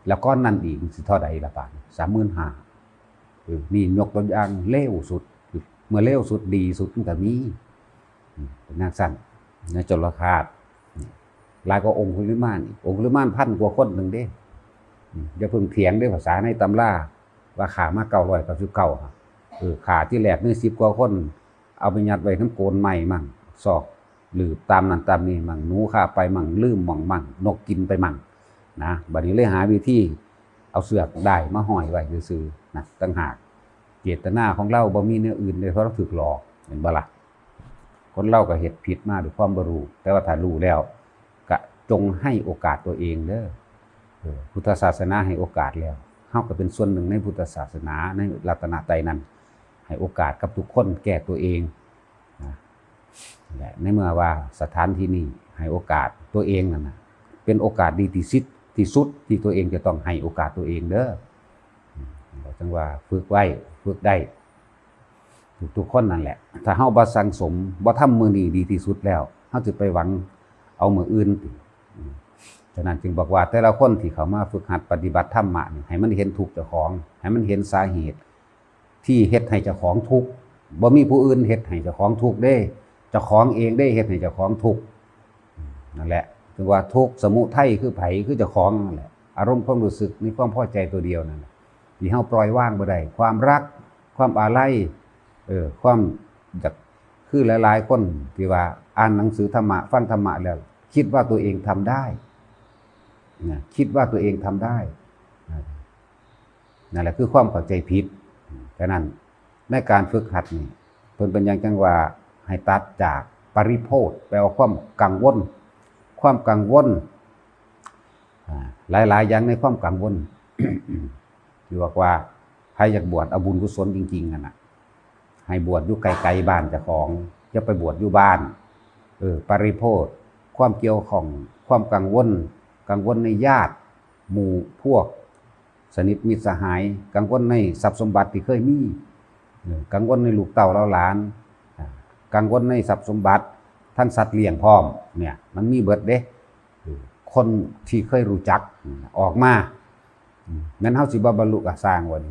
แล้วก้อนนั้นอีกสิเท่าใดล่ะบาด 35,000นี่ยกตัวอย่างเลวสุดเมื่อเลวสุดดีสุดมันก็มีเป็นนักสั่นนายโจรฆาตหลายกว่าองคุลิมานองคุลิมานพันกว่าคนนึงเด้อย่าเพิ่งเถียงด้วยภาษาในตำราว่าฆ่ามา999ครับฆ่าที่แรกนี่10 กว่าคนเอาไปยัดไว้ทั้งโกนไม้มั่งซอกหรือตามนั้นตามนี้มั่งหนูฆ่าไปมั่งลืมมั่งนกกินไปมั่งนะบัดนี้เลยหาวิธีเอาเสือกได้มาห้อยไว้ซื่อๆนะต่างหากเจตนาของเราบ่มีเนื้ออื่นเลยเพราะเราถูกหลอกเห็นบ่ล่ะคนเราก็เฮ็ดผิดมาด้วยความบ่รู้แต่ว่าถ้ารู้แล้วก็จงให้โอกาสตัวเองเด้อพุทธศาสนาให้โอกาสแล้วเฮาก็เป็นส่วนหนึ่งในพุทธศาสนาในรัตนตรัยนั้นให้โอกาสกับทุกคนแก้ตัวเองนะและในเมื่อว่าสถานที่นี้ให้โอกาสตัวเองนั่นน่ะเป็นโอกาสดีที่สุดที่ตัวเองจะต้องให้โอกาสตัวเองเด้อจังว่าฝึกไว้ฝึกได้ทุกคนนั่นแหละถ้าเฮาบ่สั่งสมบ่ทำมื้อนี้ดีที่สุดแล้วเฮาสิไปหวังเอามื้ออื่นฉะนั้นจึงบอกว่าแต่ละคนที่เขามาฝึกหัดปฏิบัติธรรมะนี่ให้มันเห็นทุกข์เจ้าของให้มันเห็นสาเหตุที่เฮ็ดให้เจ้าของทุกข์บ่มีผู้อื่นเฮ็ดให้เจ้าของทุกข์เด้เจ้าของเองได้เฮ็ดให้เจ้าของทุกข์นั่นแหละ คือว่าทุกข์สมุทัยคือไผคือเจ้าของนั่นแหละอารมณ์ความรู้สึกนี่ความพอใจตัวเดียวนั่นแหละที่เฮาปล่อยวางบ่ได้ความรักความอาลัยความอยากคือหลายๆคนที่ว่าอ่านหนังสือธรรมะฟังธรรมะแล้วคิดว่าตัวเองทำได้นะคิดว่าตัวเองทำได้นั่นแหละคือความเข้าใจผิดฉะนั้นในการฝึกหัดนี่เพิ่นเป็นอย่างจังว่าให้ตัดจากปริโภทแปลว่าความกังวลหลายๆอย่างในความกังวล ที่ว่าใครอยากบวชเอาบุญกุศลจริงๆน่ะให้บวชอยู่ไกลๆบ้านเจ้าของจะไปบวชอยู่บ้านปริโภทความเกี่ยวของความกังวลในญาติหมู่พวกสนิทมิตรสหายกังวลในทรัพย์สมบัติที่เคยมีกังวลในลูกเต่าหลานกังวลในทรัพย์สมบัติทั้งสัตว์เลี้ยงพร้อมเนี่ยมันมีเบิดเด้คนที่เคยรู้จักออกมางั้นเฮาสิบ่บรรลุก็สร้างวัน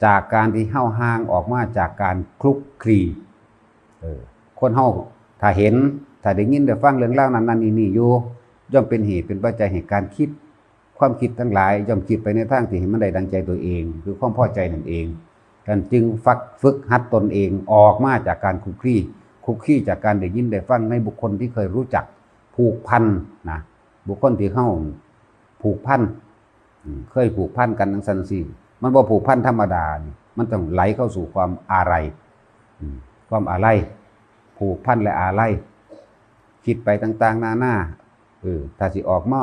จากการที่เฮาห่างออกมาจากการคลุกคลีคนเฮาถ้าเห็นถ้าได้ยินได้ฟังเรื่องราวนั้นๆนี่อยู่ย่อมเป็นเหตุเป็นปัจจัยให้การคิดความคิดทั้งหลายย่อมคิดไปในทางที่เห็นมันได้ดังใจตัวเองคือความพอใจนั่นเองกันจึงฝึกหัดตนเองออกมาจากการคลุกคลีจากการได้ยินได้ฟังในบุคคลที่เคยรู้จักผูกพันนะบุคคลที่เข้าผูกพันเคยผูกพันกันทั้งสันสีมันบ่ผูกพันธรรมดานี่มันต้องไหลเข้าสู่ความอาลัยความอาลัยผูกพันและอาลัยคิดไปต่างๆนานาถ้าสิออกม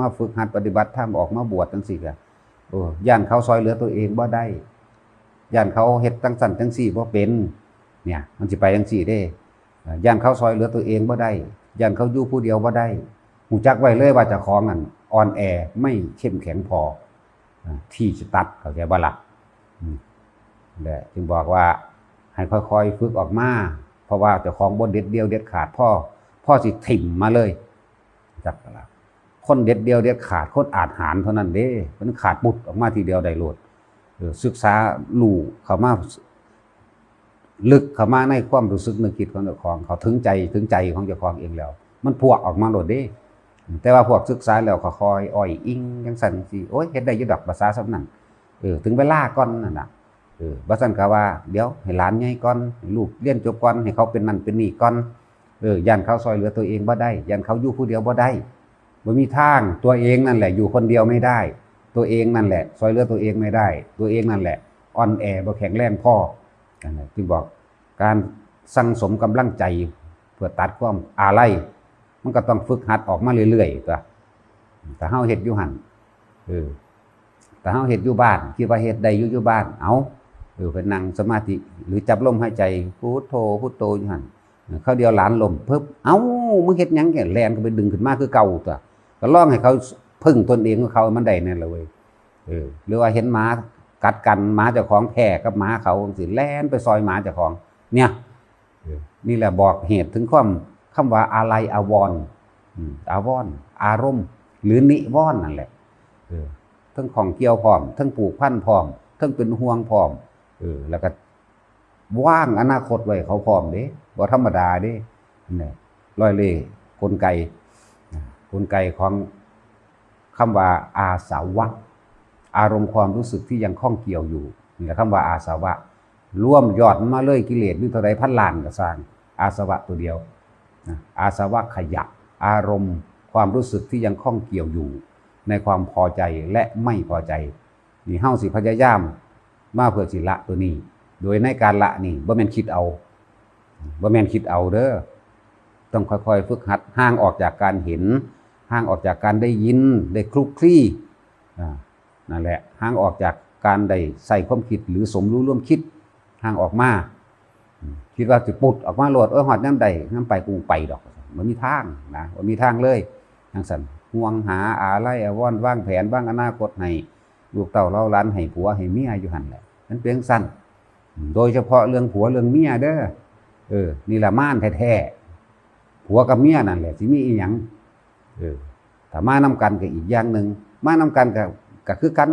าฝึกหัดปฏิบัติธรรมออกมาบวชจังซี่ก็ย่านเขาซอยเหลือตัวเองบ่ได้ย่านเขาเฮ็ดจังสั่นจังซี่บ่เป็นเนี่ยมันสิไปจังซี่เด้ย่านเขาซอยเหลือตัวเองบ่ได้ย่านเขาอยู่ผู้เดียวบ่ได้หูจักไว้เลยว่าเจ้าของนั่นอ่อนแอไม่เข้มแข็งพอที่จะตัดเข้าใจบ่ล่ะและจึงบอกว่าให้ค่อยๆฝึกออกมาเพราะว่าเจ้าของบ่เด็ดเดียวเด็ดขาดพ่อสิถิ่มมาเลยจักล่ะคนเด็ดเดียวเด็ดขาดคนอาจหารเท่านั้นเด้มันขาดปุดออกมาทีเดียวได้โลดศึกษารู้เข้ามาลึกเข้ามาในความรู้สึกนึกคิดของเจ้าของเขาถึงใจของเจ้าของเองแล้วมันพวกออกมาโลดเด้แต่ว่าพวกศึกษาแล้วก็คอยอ้อยอิงจังซั่นสิโอ๊ยเฮ็ดได้อยู่ดอกภาษาซ้ำนั้นถึงเวลาก่อนนั่นน่ะบ่ซั่นก็ว่าเดี๋ยวให้หลานใหญ่ก่อนให้ลูกเรียนจบก่อนให้เขาเป็นนั่นเป็นนี่ก่อนย่านเขาซอยเหลือตัวเองบ่ได้ย่านเขาอยู่ผู้เดียวบ่ได้บ่มีทางตัวเองนั่นแหละอยู่คนเดียวไม่ได้ตัวเองนั่นแหละซอยเหลือตัวเองไม่ได้ตัวเองนั่นแหละอ่อนแอบ่แข็งแรงพอนั่นแหละจึงบอกการสั่งสมกำลังใจเพื่อตัดความอาลัยมันก็ต้องฝึกหัดออกมาเรื่อยๆตัวแต่เฮาเฮ็ดอยู่หั่นแต่เฮาเฮ็ดอยู่บ้านคิดว่าเฮ็ดได้อยู่บ้านเอาไปนั่งสมาธิหรือจับลมหายใจพุทโธอยู่หั่นเขาเดียวหลานลมปึ๊บเอ้ามึงเฮ็ดหยังแก่แลนก็ไปดึงขึ้นมาคือเก่าตัวก็ลองให้เขาพึ่งตนเองของเขามันได้นั่นแหละเว้ยหรือว่าเห็นหมากัดกันหมาเจ้าของแพ้กับหมาเขาสิแล่นไปซอยหมาเจ้าของเนี่ยนี่แหละบอกเหตุถึงความคำว่าอาลัยอาวรณ์อาวรณ์อารมณ์หรือนิวรณ์นั่นแหละทั้งของเกี่ยวพร้อมทั้งผูกพันพร้อมทั้งเป็นห่วงพร้อมแล้วก็ว่างอนาคตไว้เขาพร้อมเด้บ่ธรรมดาเด้นี่ร้อยเล่ห์กลไกของคำว่าอาสาวะอารมณ์ความรู้สึกที่ยังคล้องเกี่ยวอยู่นี่แหละคำว่าอาสาวะร่วมยอดมาเลยกิเลสมีเท่าใดพันล้านก็สร้างอาสวะตัวเดียวอาสวะขยะอารมณ์ความรู้สึกที่ยังคล้องเกี่ยวอยู่ในความพอใจและไม่พอใจนี่เฮาสิพยายามมาเพื่อสิละตัวนี้โดยในการละนี่บ่แม่นคิดเอาเด้อต้องค่อยๆฝึกหัดห่างออกจากการเห็นห่างออกจากการได้ยินได้คลุกคลีนั่นแหละห่างออกจากการได้ใส่ความคิดหรือสมรู้ร่วมคิดห่างออกมาคิดว่าสิปุดออกมาโลดฮอดน้ำใดน้ำไปกูไปดอกมันมีทางนะมันมีทางเลยจังซั่นห่วงหาอาลัยอาวรณ์วางแผนวางอนาคตให้ลูกเต้าเล่าหลานให้ผัวให้เมียอยู่หั่นแหละมันเป็นจังซั่นโดยเฉพาะเรื่องผัวเรื่องเมียเด้อนี่ละม่านแท้ๆผัวกับเมียนั่นแหละสิมีอีหยังถ้ามานำกันก็อีกอย่างนึงมานำกันก็คือกัน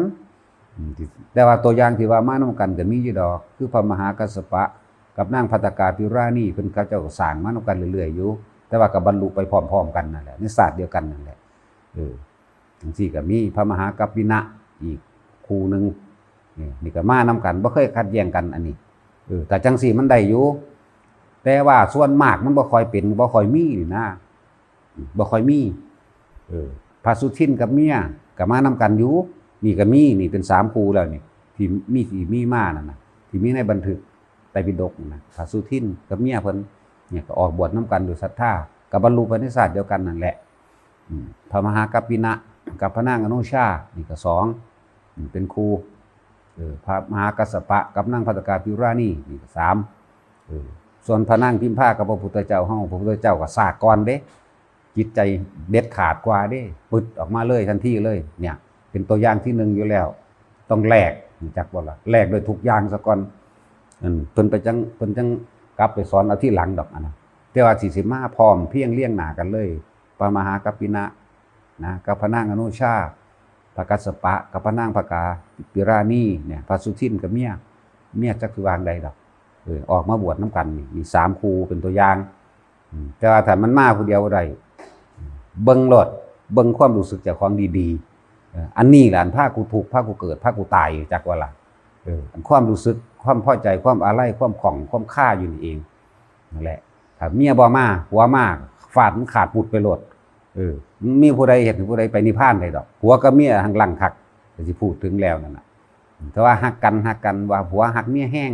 แต่ว่าตัวอย่างที่ว่ามานำกันก็มีอยู่ดอกคือพระมหากัสสปะกับนางภัตตกาภิราณีเพิ่นเขาเจ้าก็สร้างมานำกันเรื่อยๆอยู่ แต่ว่าก็บรรลุไปพร้อมๆกันนั่นแหละในศาสตร์เดียวกันนั่นแหละจังซี่ก็มีพระมหากัปปินะอีกคู่นึงนี่ก็มานำกันบ่เคยขัดแย้งกันอันนี้แต่จังซี่มันได้อยู่แต่ว่าส่วนมากมันบ่ค่อยเป็นบ่ค่อยมีนี่นะบ่ค่อยมีพระสุทินกับเมียก็มานำกันอยู่นี่ก็มีนี่เป็น3คู่แล้วนี่ที่มีมานั่นน่ะที่มีในบันทึกไตรปิฎกนะพระสุทินกับเมียเพิ่นเนี่ยก็ออกบวชนำกันด้วยศรัทธาก็บรรลุไปในศาสตร์เดียวกันนั่นแหละพระมหากัปปินะกับพระนางอนุชานี่ก็2เป็นคู่พระมหากัสสปะกับนางภัตตกาภิราณีนี่ก็3ส่วนพระนางพิมพากับพระพุทธเจ้าเฮาพระพุทธเจ้าก็สากก่อนเด้จิตใจเด็ดขาดกว่าเด้ปึดออกมาเลยทันทีเลยเนี่ยเป็นตัวอย่างที่1อยู่แล้วต้องแลกจักบ่ล่ะแลกด้วยทุกอย่างซะก่อนเพิ่นจังกลับไปสอนเอาที่หลังดอกอันนั้นแต่ว่าสิมาพร้อมเพียงเรียงหน้ากันเลยพระมหากัปปินะนะกับพระนางอนุชาพระกัสสปะกับพระนางภกาภิราณีเนี่ยพระสุทินกับเมียจักสิวางใดดอกออกมาบวชนำกันนี่3คู่เป็นตัวอย่างแต่ว่าถ้ามันมาผู้เดียวบ่ได้เบิ่งโลดเบิ่งความรู้สึกเจ้าของดีๆอันนี้ล่ะพากูทุกข์พากูเกิดพากูตายจักว่าล่ะความรู้สึกความพอใจความอาลัยความของความค่าอยู่นี่เองนั่นแหละถ้าเมียบ่มาผัวมาฟาดมันขาดปุดไปโลดมีผู้ใดเห็นผู้ใดไปนิพพานได้ดอกผัวกับเมียหังหลังคักสิพูดถึงแล้วนั่นน่ะแต่ว่าฮักกันว่าผัวฮักเมียแห้ง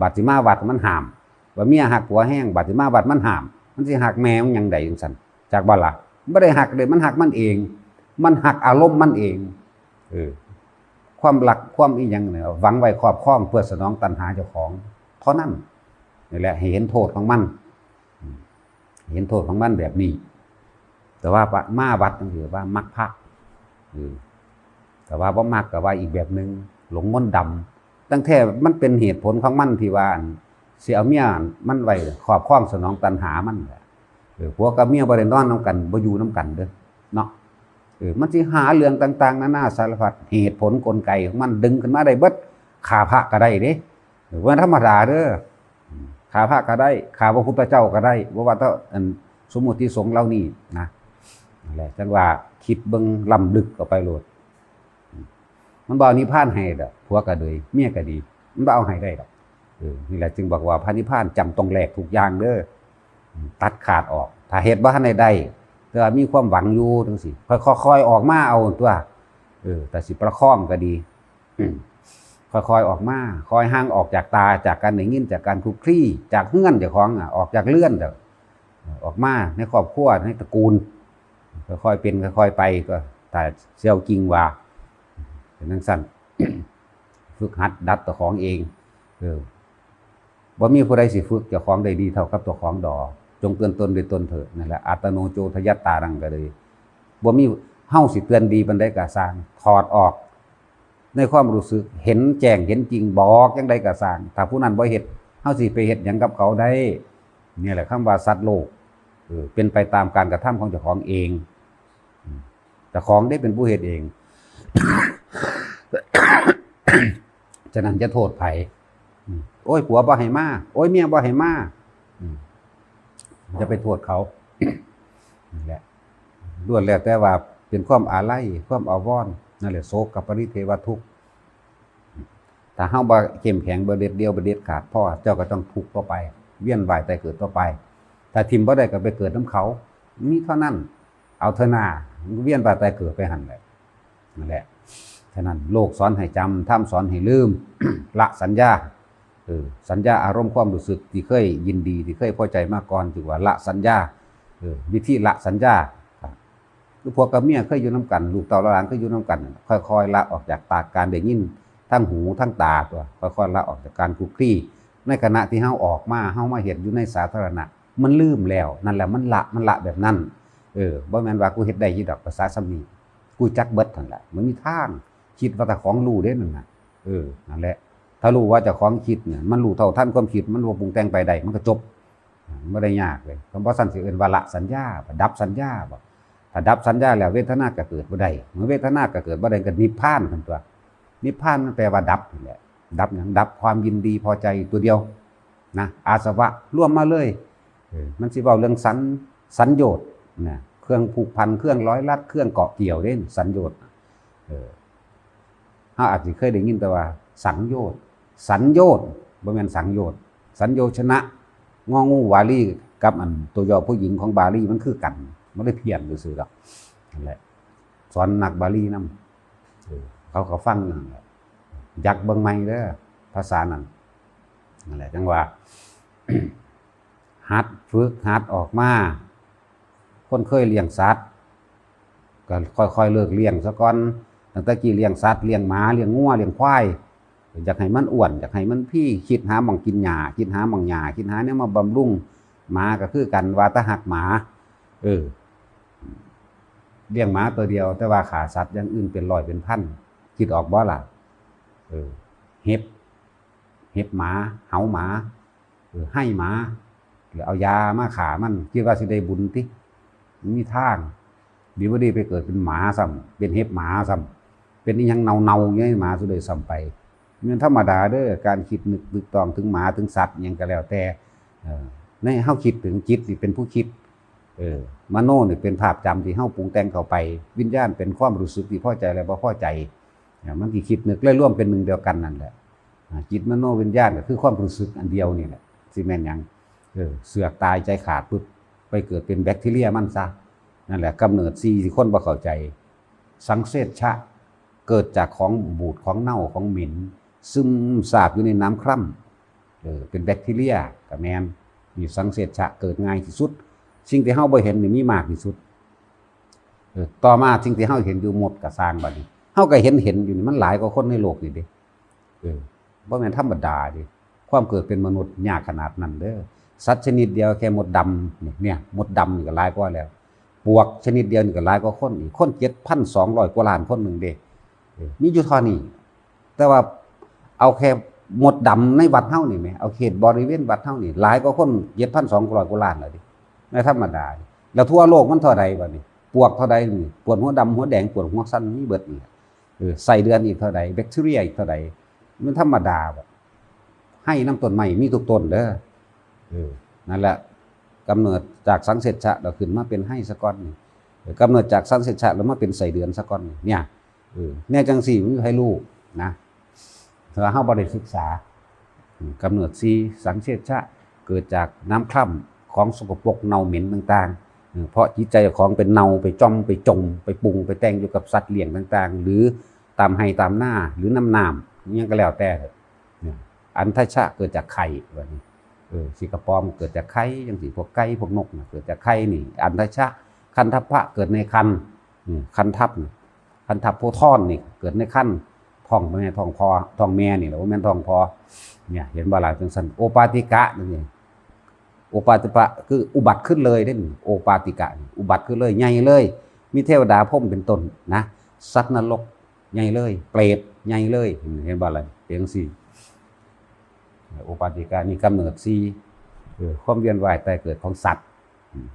บัดสิมาวัดมันห้ามว่าเมียฮักผัวแห้งบัดสิมาวัดมันห้ามมันสิฮักแม่มันยังใดจังซั่นจักบ่ล่ะบ่ได้ฮักเลยมันฮักมันเองมันฮักอารมณ์มันเองความรักความอีหยังเนี่ยหวังไว้ครอบครองเพื่อสนองตัณหาเจ้าของเท่านั้นนี่แหละเห็นโทษของมันเห็นโทษของมันแบบนี้แต่ว่ามาวัดต้องถือว่ามักพระแต่ว่าบ่มักก็ว่าอีกแบบนึงหลงมนต์ดำตั้งแต่มันเป็นเหตุผลของมันที่ว่าสิเอาเมียมันไว้ครอบครองสนองตัณหามันแหละผัวกับเมียบ่ได้นอนนำกันบ่อยู่นำกันเด้อเนาะมันสิหาเรื่องต่างๆนานาสารพัดเหตุผลกลไกของมันดึงขึ้นมาได้เบิดฆ่าพระก็ได้เด้ว่าธรรมดาเด้อฆ่าพระก็ได้ฆ่าพระพุทธเจ้าก็ได้บ่ว่าแต่สมมุติสงฆ์เหล่านี้นะนั่นแหละจังว่าคิดเบิ่งล้ำลึกเข้าไปโลดมันบ่เอานิพพานให้ดอกผัวก็ดีเมียก็ดีมันบ่เอาให้ได้ดอกนี่แหละจึงบอกว่าพระนิพพานจำต้องแลกทุกอย่างเด้อตัดขาดออกถ้าเฮ็ดบ่ทันได้แต่ว่ามีความหวังอยู่จังซี่ค่อยๆออกมาเอาตัวแต่สิประคองก็ดีค่อยๆออกมาคอยห่างออกจากตาจากการได้ยินจากการคลุกคลีจากเฮือนเจ้าของออกจากเรือนออกมาในครอบครัวในตระกูลค่อยๆเป็นค่อยๆไปก็แต่เสี่ยวจริงว่าเป็นจังซั่น ฝึกหัดดัดตัวของเองบ่มีผู้ใดสิฝึกเจ้าของได้ดีเท่ากับตัวของดอกจงเตือนตนด้วยตนเถิดนั่นแหละอัตโนโจทยัตตารังก็เลยบ่มีเฮาสิเตือนดีปานใดก็สร้างถอดออกในความรู้สึกเห็นแจ้งเห็นจริงบอกจังไดก็สร้างถ้าผู้นั้นบ่เฮ็ดเฮาสิไปเฮ็ดหยังกับเขาได้นี่แหละคำว่าสัตว์โลกเป็นไปตามการกระทำของเจ้าของเองเจ้าของได้เป็นผู้เฮ็ดเอง ฉะนั้นจะโทษไผโอ้ยผัวบ่ให้มาโอ้ยเมียบ่ให้มาจะไปโทษเขานั่นแหละล้วนแล้วแต่ว่าเป็นความอาลัยความอาวรณ์นั่นแหละโศกกับปริเทวทุกข์ถ้าเฮาบ่เข้มแข็งบ่เด็ดเดียวบ่เด็ดขาดพ่อเจ้าก็ต้องทุกข์ต่อไปเวียนว่ายตายเกิดต่อไปถ้าทิ่มบ่ได้ก็ไปเกิดน้ำเขามีเท่านั้นเอาเถอะหน้าเวียนว่ายตายเกิดไปหั่นแหละนั่นแหละฉะนั้นโลกสอนให้จำธรรมสอนให้ลืม ละสัญญาสัญญาอารมณ์ความรู้สึกที่เคยยินดีที่เคยพอใจมาก่อนถือว่าละสัญญาวิธีละสัญญาคือพวกกับเมียเคยอยู่น้ำกันลูกเต่าหลานเคยอยู่น้ำกันค่อยๆละออกจากตาการได้ยินทั้งหูทั้งตาตัวค่อยๆละออกจากการคลุกคลีในขณะที่เฮาออกมาเฮามาเห็นอยู่ในสาธารณะมันลืมแล้วนั่นแหละมันละแบบนั้นบ่แม่นว่ากูเฮ็ดได้ยี่ดอกภาษาซ้ำนี้กูจักเบิดนั่นแหละมันมีทางคิดว่าแต่ของรู้เด้นั่นน่ะนั่นแหละถ้ารู้ว่าเจ้าของคิดเนี่ยมันรู้เท่าทันความคิดมันบ่ปรุงแต่งไปได้มันก็จบบ่ได้ยากเลยคำว่าสันสิเอิ้นว่าละสัญญาดับสัญญาบ่ถ้าดับสัญญาแล้วเวทนาก็เกิดบ่ได้เมื่อเวทนาก็เกิดบ่ได้ก็นิพพานคั่นตัวนิพพานมันแปลว่าดับนี่แหละดับหยังดับความยินดีพอใจตัวเดียวนะอาสวะรวมมาเลย มันสิเว้าเรื่องสัญโยชน์นะเครื่องผูกพันเครื่องร้อยลัดเครื่องเกาะเกี่ยวเด้สัญโยชน์เฮาอาจสิเคยได้ยินแต่ว่าสังโยชน์บ่แม่นสังโยชน์สัญโยชนะงองูวาลีกับอันตัวย่อผู้หญิงของบาลีมันคือกันบ่ได้เพี้ยนซื่อๆดอกนั่นแหละสอนนักบาลีนำเขาก็ฟังนั่นแหละยักเบิ่งใหม่เด้อภาษานั้นนั่นแหละจังว่าหัดฝึกหัดออกมาคนเคยเลี้ยงสัตว์ก็ค่อยๆเลิกเลี้ยงซะก่อนตั้งแต่กี้เลี้ยงสัตว์เลี้ยงหมาเลี้ยงงัวเลี้ยงควายอยากให้มันอ้วนอยากให้มันพี่คิดหาหม่องกินหญ้าคิดหาหม่องหญ้าคิดหาเนี่ยมาบำรุงหมาก็คือกันว่าแตะหักหมาเลี้ยงหมาตัวเดียวแต่ว่าขาสัตว์อย่างอื่นเป็นร้อยเป็นพันคิดออกบ่ล่ะเห็บหมาเหาหมาให้หมาหรือเอายามาขามันคิดว่าสิได้บุญติมีทางดีบ่ดีไปเกิดเป็นหมาซ้ำเป็นเห็บหมาซ้ำเป็นอีหยังเนาๆอย่างนี้หมาสุดเลยซ้ำไปมันธรรมดาเด้อการคิดนึกตึกตองถึงหมาถึงสัตว์หยังก็แล้วแต่ในเฮาคิดถึงจิตนี่เป็นผู้คิดมโนนี่เป็นภาพจำที่เฮาปรุงแต่งเข้าไปวิญญาณเป็นความรู้สึกที่พอใจและบ่พอใจมันสิคิดนึกและร่วมเป็นหนึ่งเดียวกันนั่นแหละจิตมโนวิญญาณก็คือความรู้สึกอันเดียวนี่แหละสิแม่นหยังเสือกตายใจขาดปุ๊บไปเกิดเป็นแบคทีเรียมันซะนั่นแหละกำเนิด4ที่คนบ่เข้าใจสังเสชชะเกิดจากของบูดของเน่าของเหม็นซึมซาบอยู่ในน้ำคร่ำเป็นแบคทีเรียก็แม่นมีสังเสชชะเกิดง่ายที่สุดสิ่งที่เฮาบ่เห็นนี่มีมากที่สุดต่อมาสิ่งที่เฮาเห็นอยู่หมดก็สร้างบัดนี้เฮาก็เห็นอยู่นี่มันหลายกว่าคนในโลกนี่เด้บ่แม่นธรรมดาเด้ความเกิดเป็นมนุษย์ยากขนาดนั้นเด้อสัตว์ชนิดเดียวแค่มดดำเนี่ยมดดำนี่ก็หลายกว่าแล้วปวกชนิดเดียวนี่ก็หลายกว่าคนอีกคน 7,200 กว่าล้านคนนึงเด้มีอยู่เท่านี้แต่ว่าเอาแค่มดดำในวัดเฮานี่แหมเอาเขตบริเวณวัดเฮานี่หลายกว่าคน 7,200 กว่าล้านแล้วดิไม่ธรรมดาแล้วทั่วโลกมันเท่าใดบัดนี้ปวกเท่าใดนี่ปวดหัวดำหัวแดงปวดหัวสั้นมีเบิดนี่ไส้เดือนอีกเท่าใดแบคทีเรียอีกเท่าใดมันธรรมดาบ่ให้น้ำต้นไม้มีทุกต้นเด้อนั่นแหละกำเนิดจากสังเสชชะเราขึ้นมาเป็นให้ซะก่อนนี่กำเนิดจากสังเสชชะแล้วมาเป็นไส้เดือนซะก่อนเนี่ยเนี่ยจังสี่มันให้รู้นะถ้าเฮาบ่ได้ศึกษากำเนิดสังเสชชะเกิดจากน้ำคร่ำของสกปรกเน่าเหม็นต่างๆเพราะจิตใจของเป็นเน่าไปจอมไปจงไปปรุงไปแต่งอยู่กับสัตว์เลี้ยงต่างๆหรือตามให้ตามหน้าหรือน้ำนี่ก็แล้วแต่อันทชะเกิดจากไข่แบบนี้สิกระปอมเกิดจากไข่จังซี่พวกไก่พวกนกเกิดจากไข่นี่อันทชะคันทัพพะเกิดในคันคันทัพโพธอนนี่เกิดในคันท้องแม่ท้องพ่อท้องแม่นี่แหละว่าแม่นท้องพ่อเนี่ยเห็นบ่ล่ะจังซั่นโอปาติกะนี่โอปาติปะคืออุบัติขึ้นเลยเด้โอปาติกะอุบัติขึ้นเลยใหญ่เลยมีเทวดาพรหมเป็นต้นนะสัตว์นรกใหญ่เลยเปรตใหญ่เลยเห็นบ่ล่ะจังซี่โอปาติกะนี่กำเนิด4ความเวียนว่ายตายเกิดของสัตว์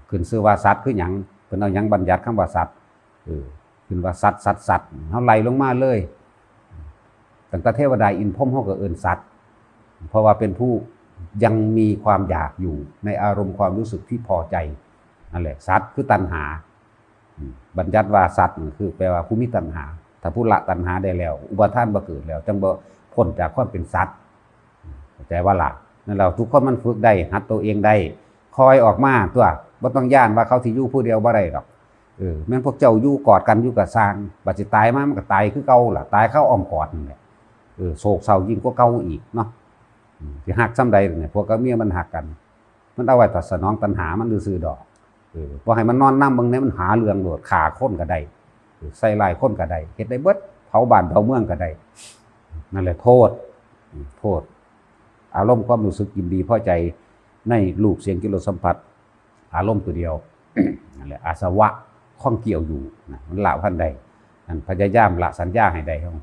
ขึ้นชื่อว่าสัตว์คือหยังเพิ่นเอาหยังบัญญัติคำว่าสัตว์ขึ้นว่าสัตว์เฮาไล่ลงมาเลยตั้งแต่เทวดาอินทร์พรหมเฮาก็เอิ้นสัตว์เพราะว่าเป็นผู้ยังมีความอยากอยู่ในอารมณ์ความรู้สึกที่พอใจนั่นแหละสัตว์คือตัณหาบัญญัติว่าสัตว์คือแปลว่าผู้มีตัณหาถ้าผู้ละตัณหาได้แล้วอุปาทานบ่เกิดแล้วจังบ่พ้นจากความเป็นสัตว์เข้าใจว่าล่ะนั่นเราทุกคนมันฝึกได้หัดตัวเองได้คอยออกมาตัวบ่ต้องย่านว่าเขาสิอยู่ผู้เดียวบ่ได้ดอกแม่นพวกเจ้าอยู่กอดกันอยู่กับสร้างบัดสิตายมามันก็ตายคือเก่าล่ะตายเข้าอ้อมกอดนั่นแหละโศกเศร้ายิ่งกว่าเก่าอีกเนาะสิฮักซ้ำใดเนี่ยพวกกับเมียมันฮักกันมันเอาไว้ตัดสนองตัณหามันซื่อๆดอกบ่ให้มันนอนนำเบิ่งเนี่ยมันหาเรื่องโลดฆ่าคนก็ได้ใส่ร้ายคนก็ได้เฮ็ดได้เบิดเผาบ้านเผาเมืองก็ได้นั่นแหละโทษอารมณ์ความรู้สึกยินดีพอใจในรูปเสียงกลิ่นรสสัมผัสอารมณ์ตัวเดียวนั่นแหละอาสวะข้องเกี่ยวอยู่นะมันละพันใดนั่นพยายามละสัญญาให้ได้เฮา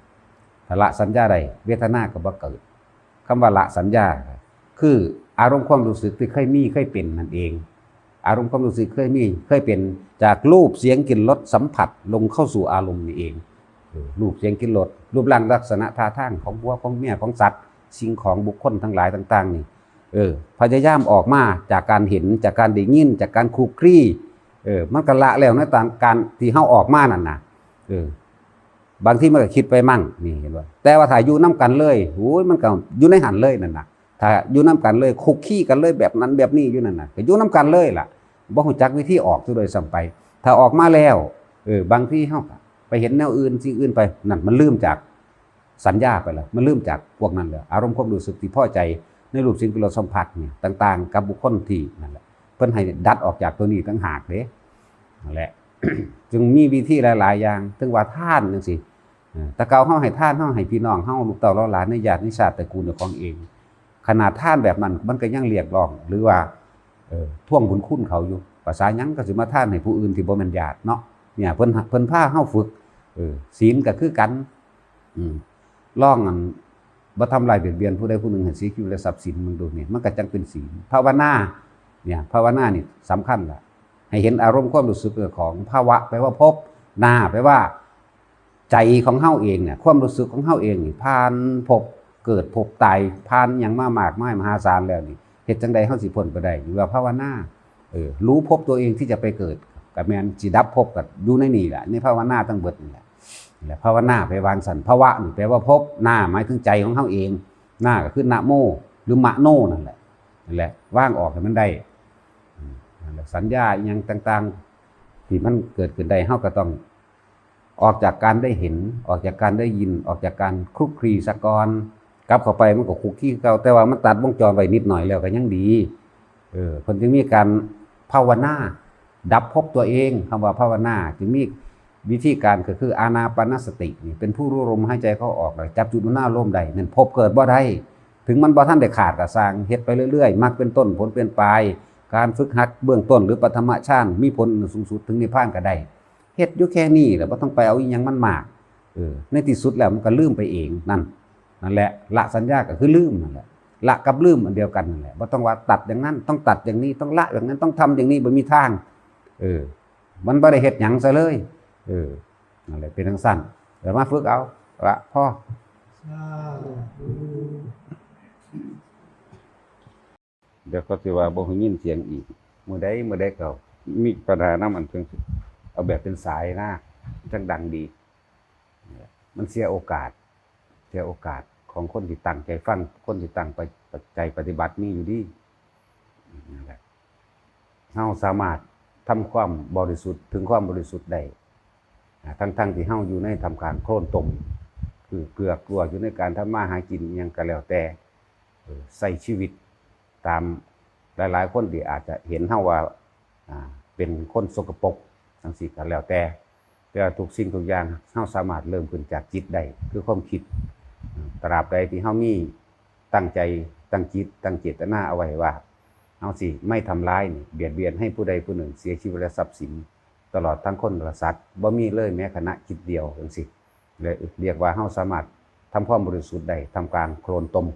ถ้าละสัญญาได้เวทนาก็บ่เกิดคำว่าละสัญญาคืออารมณ์ความรู้สึกที่เคยมีเคยเป็นนั่นเองอารมณ์ความรู้สึกเคยมีเคยเป็นจากรูปเสียงกลิ่นรสสัมผัสลงเข้าสู่อารมณ์นี่เองรูปเสียงกลิ่นรสรูปร่างลักษณะท่าทางของบัวของเมียของสัตว์สิ่งของบุคคลทั้งหลายต่างๆนี่ พยายามออกมาจากการเห็นจากการได้ยินจากการคุกคลีมันก็ละแล้วในการที่เฮาออกมานั่นน่ะบางทีมันก็คิดไปมั่งนี่เห็นบ่แต่ว่าถ้าอยู่นํกันเลยโอ้ยมันก็อยู่ในหันเลยนั่นน่ะถ้าอยู่นํกันเลยคุกคีกันเลยแบบนั้นแบบนี้อยู่นั่นน่ะก็อยู่นํกันเลยล่ะบ่ฮู้จักวิธีออกซะโดยซ้ำไปถ้าออกมาแล้วบางทีเฮาไปเห็นแนวอื่นสิ่งอื่นไปนั่นมันลืมจากสัญญาไปแล้วมันลืมจากพวกนั้นแล้วอารมณ์ความรู้สึกที่พอใจในรูปสิ่งที่เราสัมผัสเนี่ยต่างๆกับบุคคลที่นั่นแหละเพิ่นให้ดัดออกจากตัวนี้ต่างหากเด้นั่นแหละ จึงมีวิธีหลายๆอย่างถึงว่าทานจังซี่แต่เก่าเฮาให้ทานเฮาให้พี่น้องเฮาลูกเต้าหลานในญาติในชาติตระกูลของเองขนาดทานแบบนั้นมันก็ยังเรียกร้องหรือว่าท่วงบุญคุณเขาอยู่ภาษาหยังก็สิมาทานให้ผู้อื่นที่บ่แม่นญาติเนาะเนี่ยเพิ่นพาเฮาฝึกศีลก็คือกันลองอันบ่ทำลายเบียดเบียนผู้ใดผู้หนึ่งให้เสียชีวิตและทรัพย์สินมึงดูนี่มันก็จังเป็นศีลภาวนาเนี่ยภาวนานี่สำคัญล่ะให้เห็นอารมณ์ความรู้สึกของภาวะแปลว่าภพนาแปลว่าใจของเฮาเองเนี่ยความรู้สึกของเฮาเองนี่ผ่านภพเกิดภพตายผ่านหยังมามากมายมหาศาลแล้วนี่เฮ็ดจังใดเฮาสิพ้นไปได้อยู่ว่าภาวนารู้ภพตัวเองที่จะไปเกิดก็แม่นสิดับภพก็อยู่ในนี่แหละในภาวนาทั้งเบิดนี่แหละภาวนาไปวางสันภาวะนี่แปลว่าภพนาหมายถึงใจของเฮาเองนาก็คือนะโมหรือมะโนนั่นแหละว่างออกให้มันได้สัญญาอย่างต่างๆที่มันเกิดขึ้นได้เฮาก็ต้องออกจากการได้เห็นออกจากการได้ยินออกจากการคลุกคลีสะกอนกลับเข้าไปมันก็คลุกคลีเก่าแต่ว่ามันตัดวงจรไว้นิดหน่อยแล้วก็ยังดีเพิ่นจึงมีการภาวนาดับภพตัวเองคำว่าภาวนาจึงมีวิธีการก็คืออานาปานสตินี่เป็นผู้รู้ลมหายใจเข้าออกแล้วจับจุดหน้าลมได้นั่นภพเกิดบ่ได้ถึงมันบ่ทันได้ขาดก็สร้างเฮ็ดไปเรื่อยๆมักเป็นต้นผลเป็นปลายการฝึกหัดเบื้องต้นหรือปฐมฌานมีผลสูงสุดถึงนิพพานก็ได้เฮ็ดอยู่แค่นี้แหละบ่ต้องไปเอาอีหยังมันมากในที่สุดแล้วมันก็ลืมไปเองนั่นแหละละสัญญาก็คือลืมนั่นแหละละกับลืมอันเดียวกันนั่นแหละบ่ต้องว่าตัดอย่างนั้นต้องตัดอย่างนี้ต้องละอย่างนั้นต้องทำอย่างนี้บ่มีทางมันบ่ได้เฮ็ดหยังซะเลยนั่นแหละเป็นจังซั่นเดี๋ยวมาฝึกเอาละพอเดี๋ยวก็สิว่าบ่ฮู้ยินเสียงอีกมื้อใดก็มีปัญหานำอันเพิ่นเอาแบบเป็นสายนะจังดังดีมันเสียโอกาสของคนที่ตั้งใจฟังคนที่ตั้งใจปฏิบัติมีอยู่ดีนั่นแหละเฮาสามารถทำความบริสุทธิ์ถึงความบริสุทธิ์ได้ทั้งที่เฮาอยู่ในทำการโค่นตมคือเกลือกลัวอยู่ในการทำมาหากินยังก็แล้วแต่ใส่ชีวิตตามหลายๆคนที่อาจจะเห็นเฮาว่าเป็นคนสกปรกจังซี่ก็แล้วแต่ทุกสิ่งทุกอย่างเฮาสามารถเริ่มขึ้นจากจิตได้คือความคิดตราบใดที่เฮามีตั้งใจตั้งจิตตั้งเจตนาเอาไว้ว่าเฮาสิไม่ทำร้ายเบียดเบียนให้ผู้ใดผู้หนึ่งเสียชีวิตและทรัพย์สินตลอดทั้งคนและสัตว์บ่มีเลยแม้ขณะจิตเดียวจังซี่เลยเรียกว่าเฮาสามารถทำความบริสุทธิ์ได้ทำกลางโคลนตม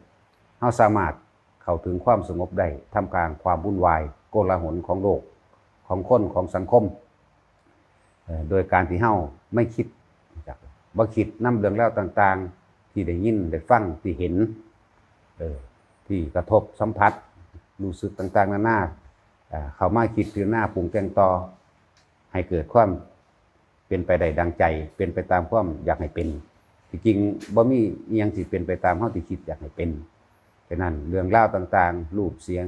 เฮาสามารถเข้าถึงความสงบได้ทำกลางความวุ่นวายโกลาหลของโลกของคนของสังคมโดยการที่เฮาไม่คิดบ่คิดนำเรื่องราวต่างๆที่ได้ยินได้ฟังที่เห็นที่กระทบสัมผัสรู้สึกต่างๆนานาเข้ามาคิดพิจารณาปรุงแต่งต่อให้เกิดความเป็นไปได้ดังใจเป็นไปตามความอยากให้เป็นที่จริงบ่มีอีหยังสิเป็นไปตามเฮาที่คิดอยากให้เป็นฉะนั้นเรื่องราวต่างๆรูปเสียง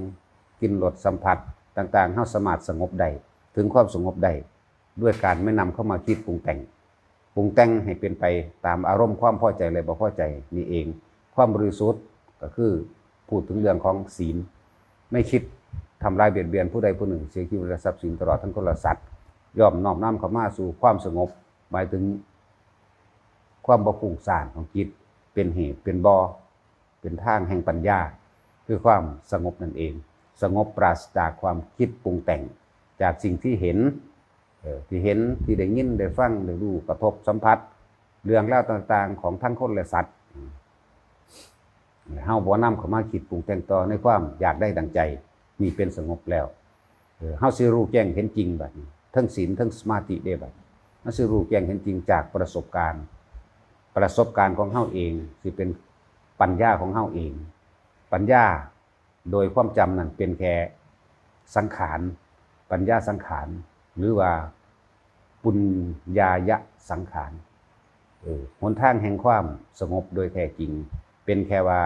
กลิ่นรสสัมผัสต่างๆเฮาสามารถสงบได้ถึงความสงบได้ด้วยการไม่นำเข้ามาคิดปรุงแต่งให้เป็นไปตามอารมณ์ความพอใจและบ่พอใจนี่เองความบริสุทธิ์ก็คือพูดถึงเรื่องของศีลไม่คิดทำลายเบียดเบียนผู้ใดผู้หนึ่งเสียชีวิตและทรัพย์สินตลอดทั้งคนและสัตว์ย่อมน้อมนำเข้ามาสู่ความสงบหมายถึงความบ่ฟุ้งซ่านของจิตเป็นเหตุเป็นบ่อเป็นทางแห่งปัญญาคือความสงบนั่นเองสงบปราศจากความคิดปรุงแต่งจากสิ่งที่เห็นที่ได้ยินได้ฟังได้รู้กระทบสัมผัสเรื่องราวต่างๆของทั้งคนและสัตว์เฮาบ่นำเข้ามาคิดปรุงแต่งต่อในความอยากได้ดังใจนี่เป็นสงบแล้วเฮาสิรู้แจ้งเห็นจริงบัดนี้ทั้งศีลทั้งสมาธิได้บัดเฮาสิรู้แจ้งเห็นจริงจากประสบการณ์ของเฮาเองสิเป็นปัญญาของเฮาเองปัญญา โดยความจำนั้นเป็นแค่สังขารปัญญาสังขารหรือว่าปุญญายะสังขารหนทางแห่งความสงบโดยแท้จริงเป็นแค่ว่า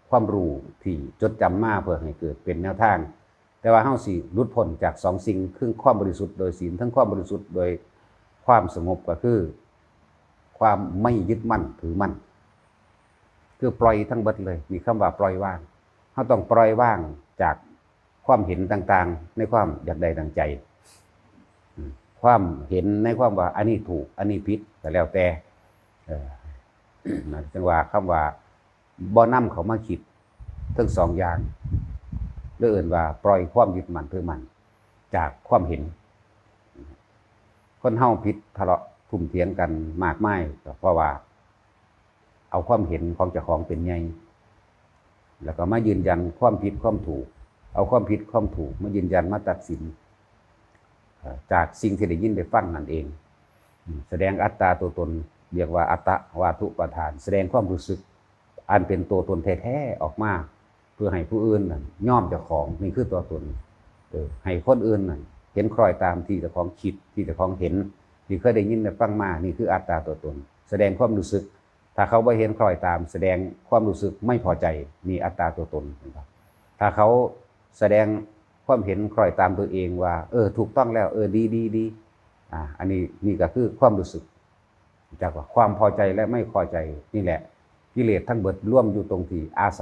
ความรู้ที่จดจำมาเพื่อให้เกิดเป็นแนวทางแต่ว่าเฮาสิหลุดพ้นจากสองสิ่งคือความบริสุทธิ์โดยศีลทั้งความบริสุทธิ์โดยความสงบก็คือความไม่ยึดมั่นถือมั่นคือปล่อยทั้งเบิดเลยมีคำว่าปล่อยว่างเฮาต้องปล่อยว่างจากความเห็นต่างๆในความอยากใดดังใจความเห็นในความว่าอันนี้ถูกอันนี้ผิดก็แล้วแต่จังว่าคำว่าบ่นำเขามาคิดทั้งสองอย่างหรืออื่นว่าปล่อยความยึดมั่นถือมั่นจากความเห็นคนเฮาผิดทะเลาะทุ่มเถียงกันมากมายก็เพราะว่าเอาความเห็นของเจ้าของเป็นใหญ่แล้วก็มายืนยันความผิดความถูกเอาความผิดความถูกมายืนยันมาตัดสินจากสิ่งที่ได้ยินได้ฟังนั่นเองแสดงอัตตาตัวตนเรียกว่าอัตตวาทุปทานแสดงความรู้สึกอันเป็นตัวตนแท้ๆออกมาเพื่อให้ผู้อื่นย่อมเจ้าของนี่คือตัวตนให้คนอื่นเห็นคล้อยตามที่เจ้าของคิดที่เจ้าของเห็นที่เคยได้ยินได้ฟังมานี่คืออัตตาตัวตนแสดงความรู้สึกถ้าเขาไม่เห็นคล้อยตามแสดงความรู้สึกไม่พอใจมีอัตตาตัวตนถ้าเขาแสดงความเห็นคล้อยตามตัวเองว่าถูกต้องแล้วดีอันนี้นี่ก็คือความรู้สึกจากว่าความพอใจและไม่พอใจนี่แหละกิเลสทั้งเบิดร่วมอยู่ตรงที่อาส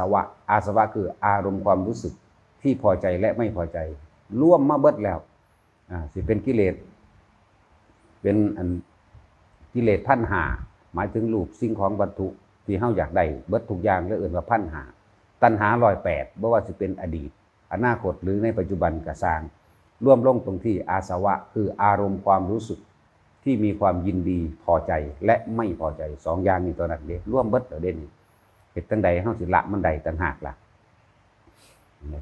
วะคืออารมณ์ความรู้สึกที่พอใจและไม่พอใจร่วมมาเบิดแล้วสิเป็นกิเลสเป็นกิเลสพันหาหมายถึงรูปสิ่งของวัตถุที่เฮาอยากได้เบิดทุกอย่างแล้วเอื่นว่าพันหาตัณหา108บ่ว่าสิเป็นอดีตอนาคตหรือในปัจจุบันก็สร้างร่วมลงตรงที่อาสวะคืออารมณ์ความรู้สึกที่มีความยินดีพอใจและไม่พอใจสองอย่างนี้ตัวนั้นเด้ร่วมเบิดเด่นเหตุจังใดเฮาสิละมันใดต่างหากล่ะ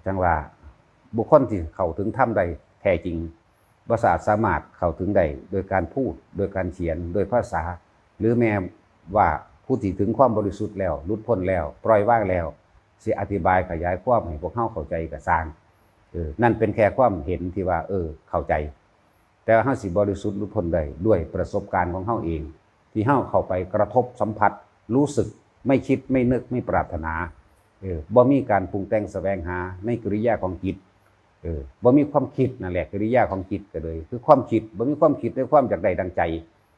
จังว่าบุคคลที่เข้าถึงธรรมใดแท้จริงบ่สามารถเข้าถึงได้โดยการพูดโดยการเขียนโดยภาษาหรือแม้ว่าผู้ที่ถึงความบริสุทธิ์แล้วหลุดพ้นแล้วปล่อยว่างแล้วสิอธิบายขยายความให้พวกเฮาเข้าใจก็สร้างนั่นเป็นแค่ความเห็นที่ว่าเข้าใจแต่เฮาสิบริสุทธิ์หลุดพ้นได้ด้วยประสบการณ์ของเฮาเองที่เฮาเข้าไปกระทบสัมผัสรู้สึกไม่คิดไม่นึกไม่ปรารถนาบ่มีการปรุงแต่งแสวงหาในกิริยาของจิตบ่มีความคิดนั่นแหละกิริยาของจิตก็เลยคือความคิดบ่มีความคิดในความอยากได้ดังใจ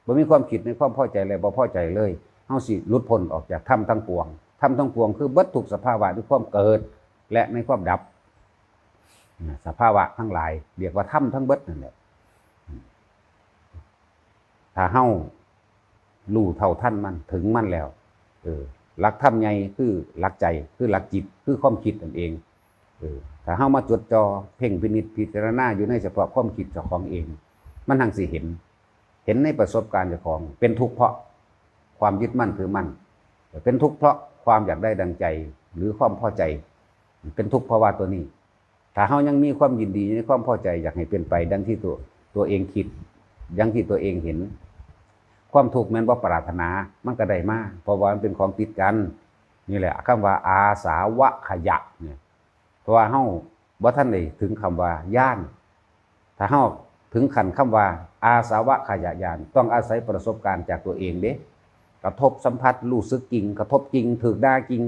บ่มีความคิดในความพอใจและบ่พอใจเลยเฮาสิหลุดพ้นออกจากธรรมทั้งปวงธรรมทั้งปวงคือเบิดทุกสภาวะในความเกิดและในความดับสภาวะทั้งหลายเรียกว่าธรรมทั้งเบิดนั่นแหละถ้าเฮารู้เท่าทันมันถึงมันแล้วหลักธรรมใหญ่คือหลักใจคือหลักจิตคือความคิดนั่นเองถ้าเฮามาจดจ่อเพ่งพินิจพิจารณาอยู่ในเฉพาะความคิดเจ้าของเองมันทั้งสิเห็นในประสบการณ์เจ้าของเป็นทุกข์เพราะความยึดมั่นถือมั่นเป็นทุกข์เพราะความอยากได้ดังใจหรือความพอใจเป็นทุกข์เพราะว่าตัวนี้ถ้าเฮายังมีความยินดีในความพอใจอยากให้เป็นไปดังที่ตัวเองคิดดังที่ตัวเองเห็นความทุกข์แม้นบ่ปรารถนามันก็ได้มาเพราะว่ามันเป็นของติดกันนี่แหละคำว่าอาสาวะขยะเนี่ยเพราะว่าเฮาบ่ทันได้ถึงคำว่าญาณถ้าเฮาถึงขั้นคำว่าอาสาวะขยะญาณต้องอาศัยประสบการณ์จากตัวเองเด้กระทบสัมผัสรู้สึกจริงกระทบจริงถูกด่าจริง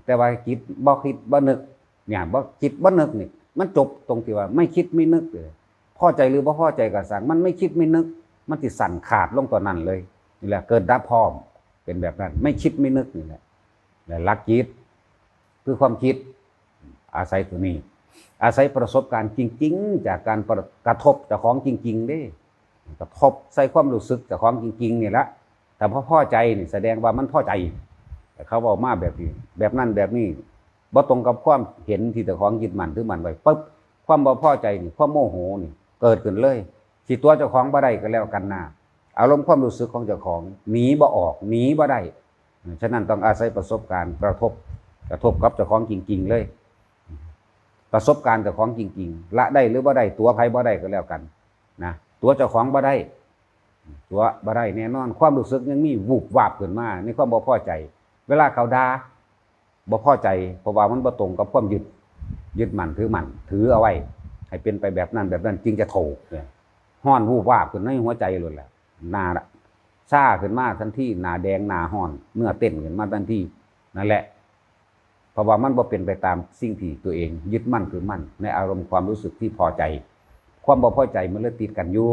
แต่ว่าจิตบ่คิดบ่นึกเนี่ยบ่จิตบ่นึกนี่มันจบตรงที่ว่าไม่คิดไม่นึกเลยพอใจหรือบ่พอใจก็สั่งมันไม่คิดไม่นึกมันสิสั่นขาดลงตอนนั้นเลยนี่แหละเกิดดับพร้อมเป็นแบบนั้นไม่คิดไม่นึกนี่แหละหลักจิตคือความคิดอาศัยตัวนี้อาศัยประสบการณ์จริงๆจากการกระทบเจ้าของจริงๆเด้กระทบใส่ความรู้สึกเจ้าของจริงๆนี่ละแต่พอใจนี่แสดงว่ามันพอใจแต่เขาบอกมาแบบนี้แบบนั้นแบบนี้บ่ตรงกับความเห็นที่เจ้าของยึดมั่นถือมั่นไว้ปุ๊บความบ่พอใจนี่ความโมโหนี่เกิดขึ้นเลยสิตัวเจ้าของบ่ได้ก็แล้วกันนะอารมณ์ความรู้สึกของเจ้าของหนีบ่ออกหนีบ่ได้ฉะนั้นต้องอาศัยประสบการณ์กระทบกับเจ้าของจริงๆเลยประสบการณ์เจ้าของจริงๆละได้หรือบ่ได้ตัวไผบ่ได้ก็แล้วกันนะตัวเจ้าของบ่ได้ตัวบ่ได้แน่นอนความรู้สึกยังมีวูบวาบขึ้นมาในความบ่พอใจเวลาเขาด่า บ่พอใจเพราะว่ามันบ่ตรงกับความยึดมั่นถือเอาไว้ให้เป็นไปแบบนั้นจึงจะถูกเนี่ยฮ้อนวูบวาบขึ้นในหัวใจเลยแหละหน้าซ่าขึ้นมาทันทีหน้าแดงหน้าฮ้อนเนื้อเต้นขึ้นมาทันทีนั่นแหละเพราะว่ามันบ่เป็นไปตามสิ่งที่ตัวเองยึดมั่นคือมั่นในอารมณ์ความรู้สึกที่พอใจความบ่พอใจมันเลยติดกันอยู่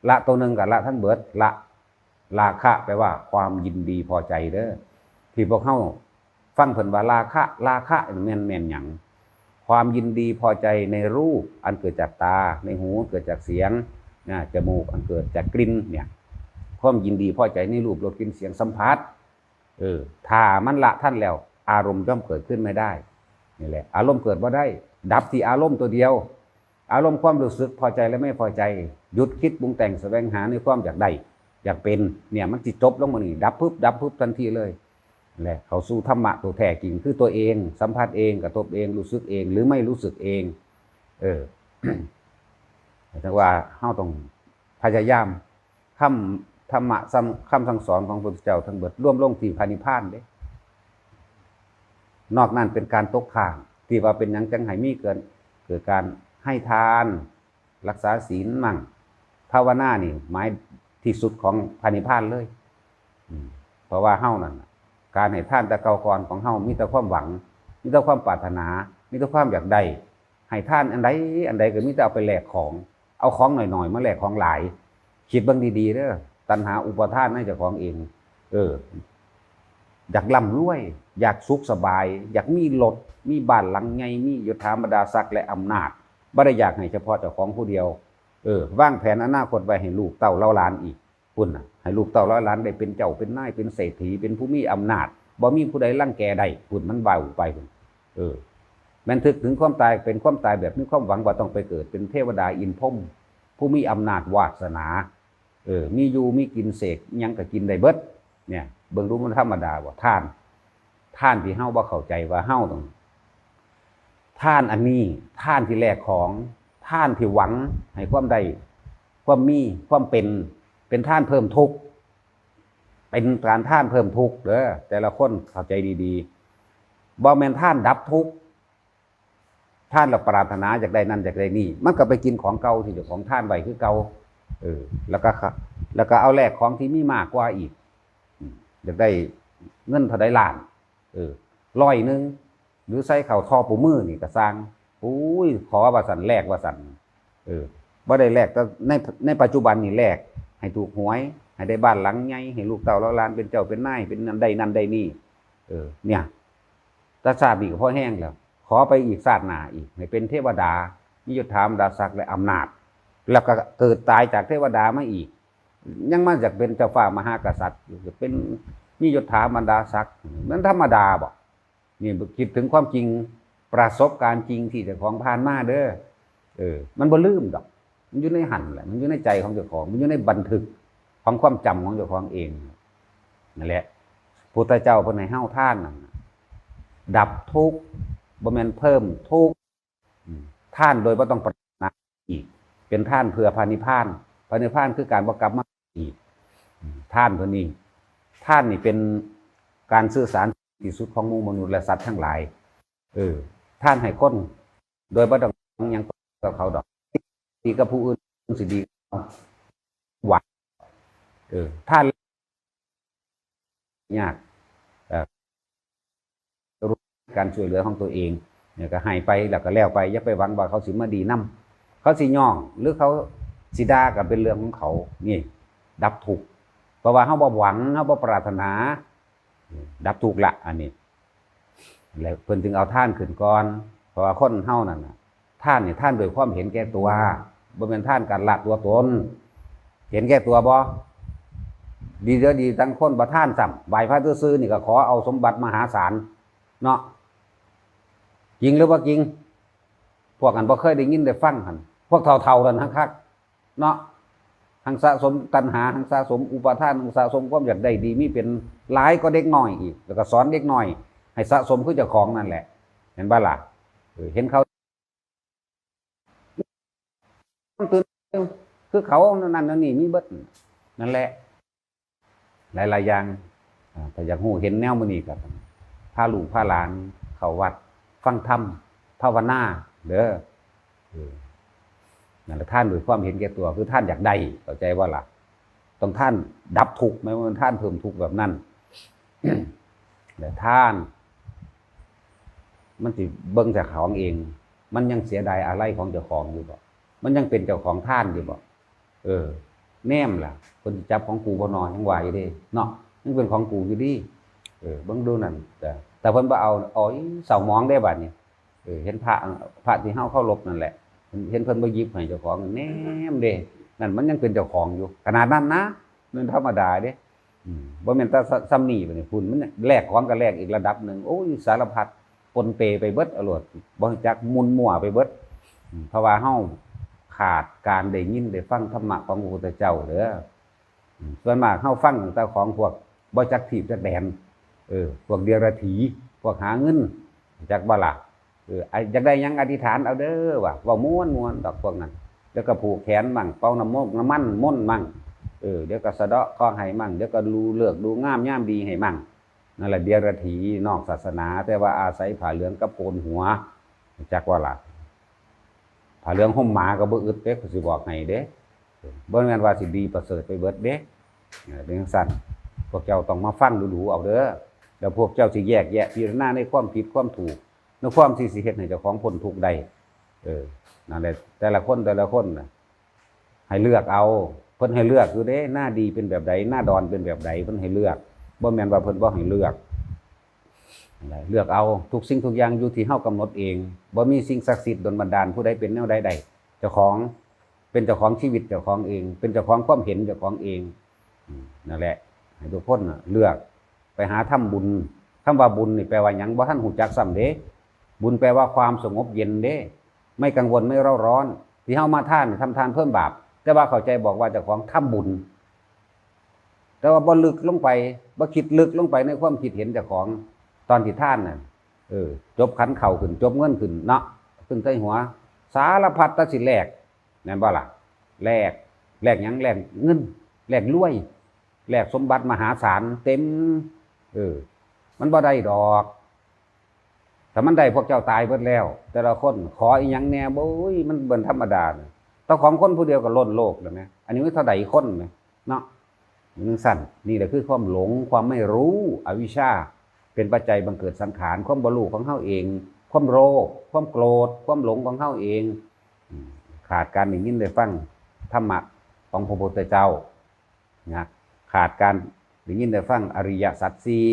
ละตัวหนึ่งกับละทั้งเบิดละราคะแปลว่าความยินดีพอใจเด้อที่พวกเขาฟังเพิ่นว่าราคะแม่นหยังความยินดีพอใจในรูปอันเกิดจากตาในหูเกิดจากเสียงจมูกอันเกิดจากกลิ่นเนี่ยความยินดีพอใจในรูปรสกลิ่นเสียงสัมผัสถ้ามันละท่านแล้วอารมณ์ย่อมเกิดขึ้นไม่ได้นี่แหละอารมณ์เกิดว่าได้ดับที่อารมณ์ตัวเดียวอารมณ์ความรู้สึกพอใจและไม่พอใจหยุดคิดปรุงแต่งแสวงหาในความอยากได้อยากเป็นเนี่ยมันจิตจบลงมานี่ดับปุ๊บทันทีเลยแหละเขาสู่ธรรมะตัวแท้จริงคือตัวเองสัมผัสเองกระทบเองรู้สึกเองหรือไม่รู้สึกเองแต่ว่าเฮาต้องพยายามคำธรรมะคำสั่งสอนของพระพุทธเจ้าทั้งเบิดร่วมลงที่พระนิพพานเด้นอกนั้นเป็นการตกข้างที่ว่าเป็นหยังจังไห้มีเกิดการให้ทานรักษาศีลมั่งภาวนานี่หมายที่สุดของพระนิพพานเลยเพราะว่าเฮานั่นการให้ทานแต่เก่าก่อนของเฮามีแต่ความหวังมีแต่ความปรารถนามีแต่ความอยากได้ให้ทานอันใดก็มีแต่เอาไปแลกของเอาของหน่อยๆมาแลกของหลายคิดเบิ่งดีๆเด้อตัณหาอุปทานในเจ้าของเองอยากร่ำรวยอยากสุขสบายอยากมีรถมีบ้านหลังใหญ่มียศถาบรรดาศักดิ์และอำนาจบ่ได้อยากให้เฉพาะเจ้าของผู้เดียววางแผนอนาคตไว้ให้ลูกเต้าเล่าหลานอีกพุ่นน่ะให้ลูกเต้าเล่าหลานได้เป็นเจ้าเป็นนายเป็นเศรษฐีเป็นผู้มีอำนาจบ่มีผู้ใดรังแกได้พุ่นมันเบาไปพุ่นแม้นถึงความตายเป็นความตายแบบมีความหวังว่าต้องไปเกิดเป็นเทวดาอินพรหมผู้มีอำนาจวาสนามีอยู่มีกินเสกยังก็กินได้เบิดเนี่ยเบิ่งดูมันธรรมดาว่าท่านที่เฮาบ่เข้าใจว่าเฮาต้องท่านอันนี้ท่านที่แลกของท่านที่หวังให้ความได้ความมีความเป็นท่านเพิ่มทุกข์เป็นการท่านเพิ่มทุกข์เด้อแต่ละคนเข้าใจดีๆบ่แม่นท่านดับทุกข์ท่านเราปรารถนาอยากได้นั่นอยากได้นี่มันก็ไปกินของเก่าที่เจ้าของท่านไว้คือเก่าแล้วก็เอาแลกของที่มีมากกว่าอีกอยากได้เงินเท่าใดล้าน100นึงหรือใส่ข้าวทอปูมือนี่ก็สร้างอุ้ยขอว่าสั่นแลกว่าสั่นบ่ได้แลกแต่ในปัจจุบันนี่แลกให้ถูกหวยให้ได้บ้านหลังใหญ่ให้ลูกเต้าหลานเป็นเจ้าเป็นนายเป็นนั่นได้นี่เนี่ยแต่ชาตินี้ก็พอแห้งแล้วขอไปอีกชาติหน้าอีกให้เป็นเทวดามียศถาบรรดาศักดิ์และอำนาจแล้วก็เกิดตายจากเทวดามาอีกยังมาจากเป็นเจ้าฟ้ามหากษัตริย์จะเป็นมียศถาบรรดาศักดิ์นั้นธรรมดาบ่นี่คิดถึงความจริงประสบการณ์จริงที่เจ้าของผ่านมาเด้อมันบ่ลืมดอกมันอยู่ในหันแหละมันอยู่ในใจของเจ้าของมันอยู่ในบันทึกของความจำของเจ้าของเองนั่นแหละพุทธเจ้าเพิ่นให้เฮาท่านนั่นดับทุกข์บ่แม่นเพิ่มทุกข์ท่านโดยบ่ต้องปรารถนาอีกเป็นท่านเพื่อพระนิพพานพระนิพพานคือการบ่กลับมาอีกท่านเพิ่นนี่ท่านนี่เป็นการสื่อสารที่สุดของหมู่มนุษย์และสัตว์ทั้งหลายท่านให้คนโดยบ่ต้องหยังกับเขาดอกดีกับผู้อื่นสิดีหวังท่านยากรู้การช่วยเหลือของตัวเองเนี่ยก็ให้ไปแล้วก็แล้วไปอย่าไปหวังว่าเขาสิมาดีนำเขาสิย่องหรือเขาสิด่าก็เป็นเรื่องของเขานี่ดับทุกข์เพราะว่าเฮาบ่หวังเฮาบ่ปรารถนาดับทุกข์ละอันนี้แล้วเพิ่นจึงเอาท่านขึ้นก่อนเพราะว่าคนเฮานั่นน่ะท่านนี่ท่านโดยความเห็นแก่ตัวบ่แม่นท่านการละตัวตนเห็นแก่ตัวบ่ดีเด้อดีทั้งคนบ่ท่านซ้ำไหว้พระซื่อๆนี่ก็ขอเอาสมบัติมหาศาลเนาะจริงหรือว่าจริงพวกกันบ่เคยได้ยินได้ฟังหั่นพวกเฒ่าๆนั่นคักๆเนาะทั้งสะสมตัณหาทั้งสะสมอุปาทานทั้งสะสมความอยากได้ดีมีเป็นหลายก็เด็กน้อยอีกแล้วก็สอนเด็กน้อยให้สะสมคือเจ้าของนั่นแหละเห็นบ่ล่ะเห็นเขาตื่นคือเขานั่นนี่มีเบิดนั่นแหละหลายๆอย่างถ้าอยากฮู้เห็นแนวมื้อนี้ก็พ าลูกพาหลานเข้าวัดฟังธรรมภาวนาเด้อนั่นแหละท่านโดยความเห็นแก่ตัวคือท่านอยากได้เข้าใจว่าล่ะต้องท่านดับทุกข์ไม่ว่าท่านเพิ่มทุกข์แบบนั้นแต่ท่านมันสิเบิ่งจากของเองมันยังเสียดายอะไรของเจ้าของอยู่บ่มันยังเป็นเจ้าของท่านอยู่บ่แนมล่ะคนจับของกูบ่นอนยังไหวอยู่ดิเนาะยังเป็นของกูอยู่ดิเบิ่งดูนั่นแต่เพิ่นบ่เอาอ๋อเสาหมองได้บัดนี้เห็นพระที่เฮาเคารพนั่นแหละเห็นเพิ่นบ่หยิบให้เจ้าของแนมเด้นั่นมันยังเป็นเจ้าของอยู่ขนาดนั้นนะมันธรรมดาเด้บ่แม่นแต่ซ้ำนี่บัดนี้พุ่นมันแลกของก็แลกอีกระดับนึงโอ้ยสารพัดปนเปไปเบิดอรวดบ่จักมุนมั่วไปเบิดเพราะว่าเฮาขาดการได้ยินได้ฟังธรรมะของพระพุทธเจ้าเด้อส่วนมากเฮาฟังแต่ของพวกบ่จักถีบจักแดนพวกเดียรถีพวกหาเงินจักบ่ล่ะอยากได้หยังอธิษฐานเอาเด้อว่าเว้าม่วนๆดอกพวกนั้นแล้วก็ผูกแขนมั่งเป่าน้ำมันม่นมั่งเดี๋ยวก็สะเดาะเคราะห์ให้มั่งเดี๋ยวก็ดูเลิกษ์ดูงามยามดีให้มั่งนั่นแหละเดียรถีนอกศาสนาแต่ว่าอาศัยผ้าเหลืองกับโกนหัวจักว่าล่ะผ้าเหลืองห่มหมาก็บ่อึดเด้สิบอกให้เด้บ่แม่นว่าสิดีประเสริฐไปเบิดเด้เป็นจังซั่นพวกเจ้าต้องมาฟังดูๆเอาเด้อแล้วพวกเจ้าสิแยกแยะพิจารณาในความผิดความถูกในความที่สิเฮ็ดให้เจ้าของพ้นทุกข์ได้นั่นแหละแต่ละคนน่ะให้เลือกเอาเพิ่นให้เลือกอยู่เด้หน้าดีเป็นแบบใดหน้าดอนเป็นแบบใดเพิ่นให้เลือกบ่แม่นว่าเพิ่นบ่ให้เลือกเลือกเอาทุกสิ่งทุกอย่างอยู่ที่เฮากำหนดเองบ่มีสิ่งศักดิ์สิทธิ์ดลบันดาลผู้ใดเป็นแนวใดเจ้าของเป็นเจ้าของชีวิตเจ้าของเองเป็นเจ้าของความเห็นเจ้าของเองนั่นแหละให้ทุกคนเลือกไปหาทำบุญคำว่าบุญนี่แปลว่าหยังบ่ทันหูจักซ้ำเด้บุญแปลว่าความสงบเย็นเด้ไม่กังวลไม่เร่าร้อนที่เฮามาทานทำทานเพิ่มบาปแต่ว่าเข้าใจบอกว่าเจ้าของทำบุญแต่ว่าบ่ลึกลงไปบ่คิดลึกลงไปในความคิดเห็นเจ้าของตอนที่ท่านน่ะจบขันเข่าขึ้นจบเงินขึ้นเนาะขึ้นใส่หัวสารพัดตัดสิแลกนั่นบ่ล่ะแลกหยังแลกเงินแลกรวยแลกสมบัติมหาศาลเต็มมันบ่ได้ดอกถ้ามันได้พวกเจ้าตายเบิดแล้วแต่ละคนขออีหยังแน่บ่ยมันเบิ่นธรรมดาแต่ของคนผู้เดียวก็ล้นโลกแล้วแม่อันนี้มันเท่าใดคนแม่เนาะมันสั่นนี่แหละคือความหลงความไม่รู้อวิชชาเป็นปัจจัยบังเกิดสังขารความบ่รู้ของเฮาเองความโลภความโกรธความหลงของเฮาเองขาดการได้ยินได้ฟังธรรมะของพระพุทธเจ้านะขาดการได้ยินได้ฟังอริยสัจสี่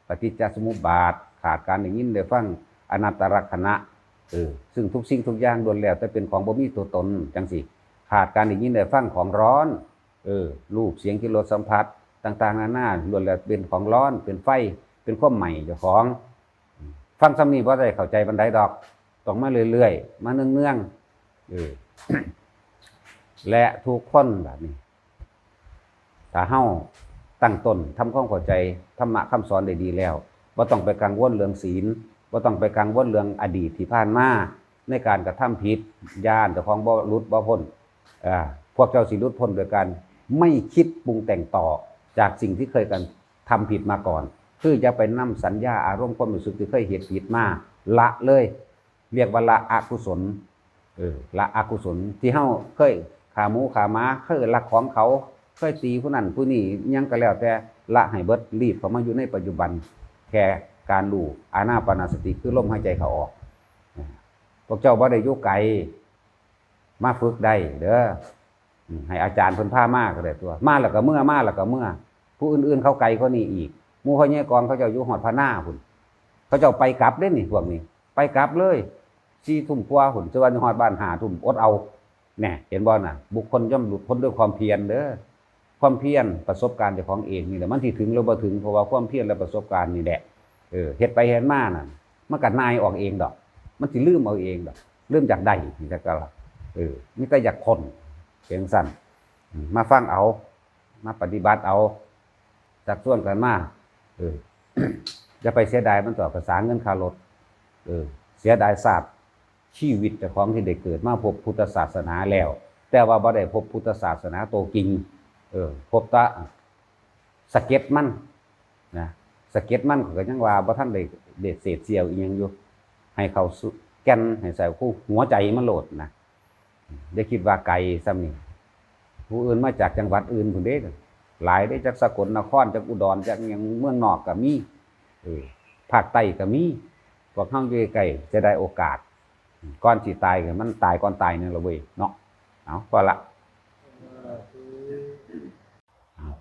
ปฏิจจสมุปบาทขาดการได้ยินได้ฟังอนัตตลักษณะซึ่งทุกสิ่งทุกอย่างล้วนแล้วแต่เป็นของบ่มีตัวตนจังสิขาดการได้ยินได้ฟังของร้อนรูปเสียงกลิ่นรสสัมผัสต่างๆนานาล้วนแล้วเป็นของร้อนเป็นไฟเป็นความใหม่เจ้าของฟังซ้ำนี้บ่ได้เข้าใจบันไดดอกต้องมาเรื่อยๆมาเนืองๆและทุกคนแบบนี้ถ้าเฮาตั้งต้นทำความเข้าใจธรรมะคำสอนได้ดีแล้วบ่ต้องไปกังวลเรื่องศีลบ่ต้องไปกังวลเรื่องอดีตที่ผ่านมาในการกระทำผิดย่านเจ้าของบ่หลุดบ่พ้นพวกเจ้าสิหลุดพ้นโดยการไม่คิดปรุงแต่งต่อจากสิ่งที่เคยกันทำผิดมาก่อนคือจะไปนำสัญญาอารมณ์ความรู้สึกที่เคยเหตุผิดมาละเลยเรียกว่าละอกุศลละอกุศลที่เฮาเคยขาหมูขาม้าเคยลักของเขาเคยตีผู้นั้นผู้นี้ยังก็แล้วแต่ละให้เบิดรีบเข้ามาอยู่ในปัจจุบันแค่การรู้อานาปานสติคือลมหายใจเข้าออกพวกเจ้าบ่ได้อยู่ไกลมาฝึกได้เด้อให้อาจารย์เพิ่นพามาก็ได้ตัวมาแล้วก็เมื่อมาแล้วก็เมื่อผู้อื่นๆเขาไกลเขานี่อีกหมู่เขาแย่กองเขาเจ้าอยู่หอดพนาพุ่นเขาเจ้าไปกลับเด้นี่พวกนี้ไปกลับเลย4 ทุ่มกว่าพุ่นจนวันฮอดบ้าน5 ทุ่มอดเอาแน่เห็นบ่น่ะบุคคลย่อมหลุดพ้นด้วยความเพียรเด้อความเพียรประสบการณ์เจ้าของเองนี่แหละมันสิถึงหรือบ่ถึงเพราะว่าความเพียรและประสบการณ์นี่แหละเฮ็ดไปเฮ็ดมาน่ะมันก็นายออกเองดอกมันสิลืมเอาเองดอกลืมจากใดนี่จักก็ล่ะมีแต่อยากพ้นเพียงสั้นมาฟังเอามาปฏิบัติเอาจากส่วนกันมาจะไปเสียดายมันต่อภาษาเงินค่ารถเสียดายศาสตร์ชีวิตเจ้าของที่ได้เกิดมาพบพุทธศาสนาแล้วแต่ว่าบ่ได้พบพุทธศาสนาโตจริงพบตะสะเก็ดมันนะสะเก็ดมันก็ยังว่าบ่ทันได้ เด็ดเศษเสี้ยวอีหยังอยู่ให้เข้าสู่แก่นให้ใส่คู่หัวใจมันโหลดนะได้คิดว่าไกลซ้ำนี่ผู้อื่นมาจากจังหวัดอื่นพุ่นเด้หลายได้จากสกลนครจากอุดรจากหยังเมืองนอกก็มีภาคใต้ก็มีพวกเฮาอยู่ใกล้จะได้โอกาสก่อนสิตายก็มันตายก่อนตายนี่ล่ะเว้ยเนาะเอาพอละ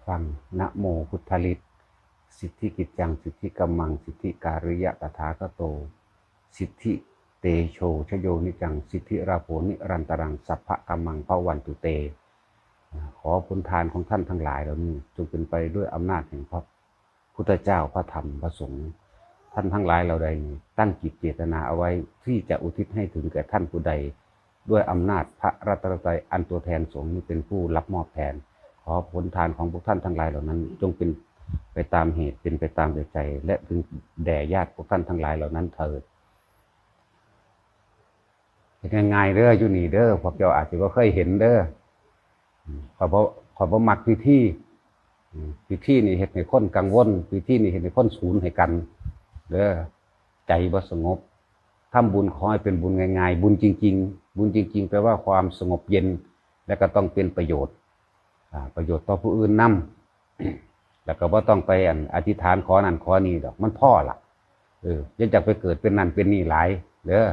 ฟังนะโมพุทธลิตสิทธิกิจจังสิทธิกัมมังสิทธิการิยะตถาคโตสิทธิเตโชชโยนิจังสิทธิราโภนิรันตรังสัพพะกัมมังภวันตุเตขอผลทานของท่านทั้งหลายเหล่านี้จงเป็นไปด้วยอำนาจแห่งพระพุทธเจ้าพระธรรมพระสงฆ์ท่านทั้งหลายเหล่าใดตั้งจิตเจตนาเอาไว้ที่จะอุทิศให้ถึงแก่ท่านผู้ใดด้วยอำนาจพระรัตนตรัยอันตัวแทนสงฆ์นี้เป็นผู้รับมอบแทนขอผลทานของพวกท่านทั้งหลายเหล่านั้นจงเป็นไปตามเหตุเป็นไปตามใจและถึงแด่ญาติพวกท่านทั้งหลายเหล่านั้นเถิดง่ายๆเด้ออยู่นี่เด้อพวกเจ้าอาจจะบ่เคยเห็นเด้อขอบ่มักพิธีนี่เฮ็ดให้คนกังวลพิธีนี่เฮ็ดให้คนสูญให้กันเด้อใจบ่สงบทำบุญขอให้เป็นบุญง่ายๆบุญจริงๆบุญจริงๆแปลว่าความสงบเย็นและก็ต้องเป็นประโยชน์ต่อผู้อื่นนำแล้วก็บ่ต้องไปอธิษฐานขอนั่นขอนี่ดอกมันพ่อล่ะยังจะไปเกิดเป็นนั่นเป็นนี่หลายเด้อ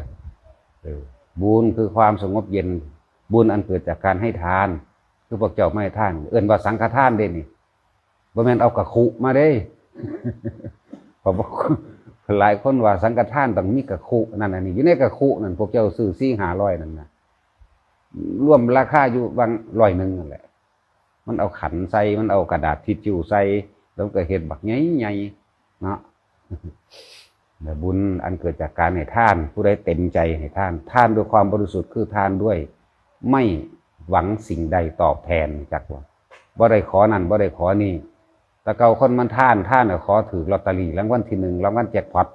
บุญคือความสงบเย็นบุญอันเกิดจากการให้ทานคือพวกเจ้าไม่ให้ทานเอิ้นว่าสังฆทานเด้นี่บ่แม่นเอากระคุมาเด้เพราะหลายคนว่าสังฆทานต้องมีกระคุนั่นอันนี้อยู่ในกระคุนั่นพวกเจ้าซื้อ4-500นั่นน่ะรวมราคาอยู่บาง100นึงนั่นแหละมันเอาขันใส่มันเอากระดาษทิชชู่ใส่แล้วก็เฮ็ดบักใหญ่ๆเนาะแต่บุญอันเกิดจากการให้ทานผู้ใดเต็มใจให้ทานด้วยความบริสุทธิ์คือทานด้วยไม่หวังสิ่งใดตอบแทนจักว่าบ่ได้ขอนั่นบ่ได้ขอนี่แต่เก่าคนมันทานน่ะขอถือลอตเตอรี่รางวัลที่1รางวัลแจ็คพอต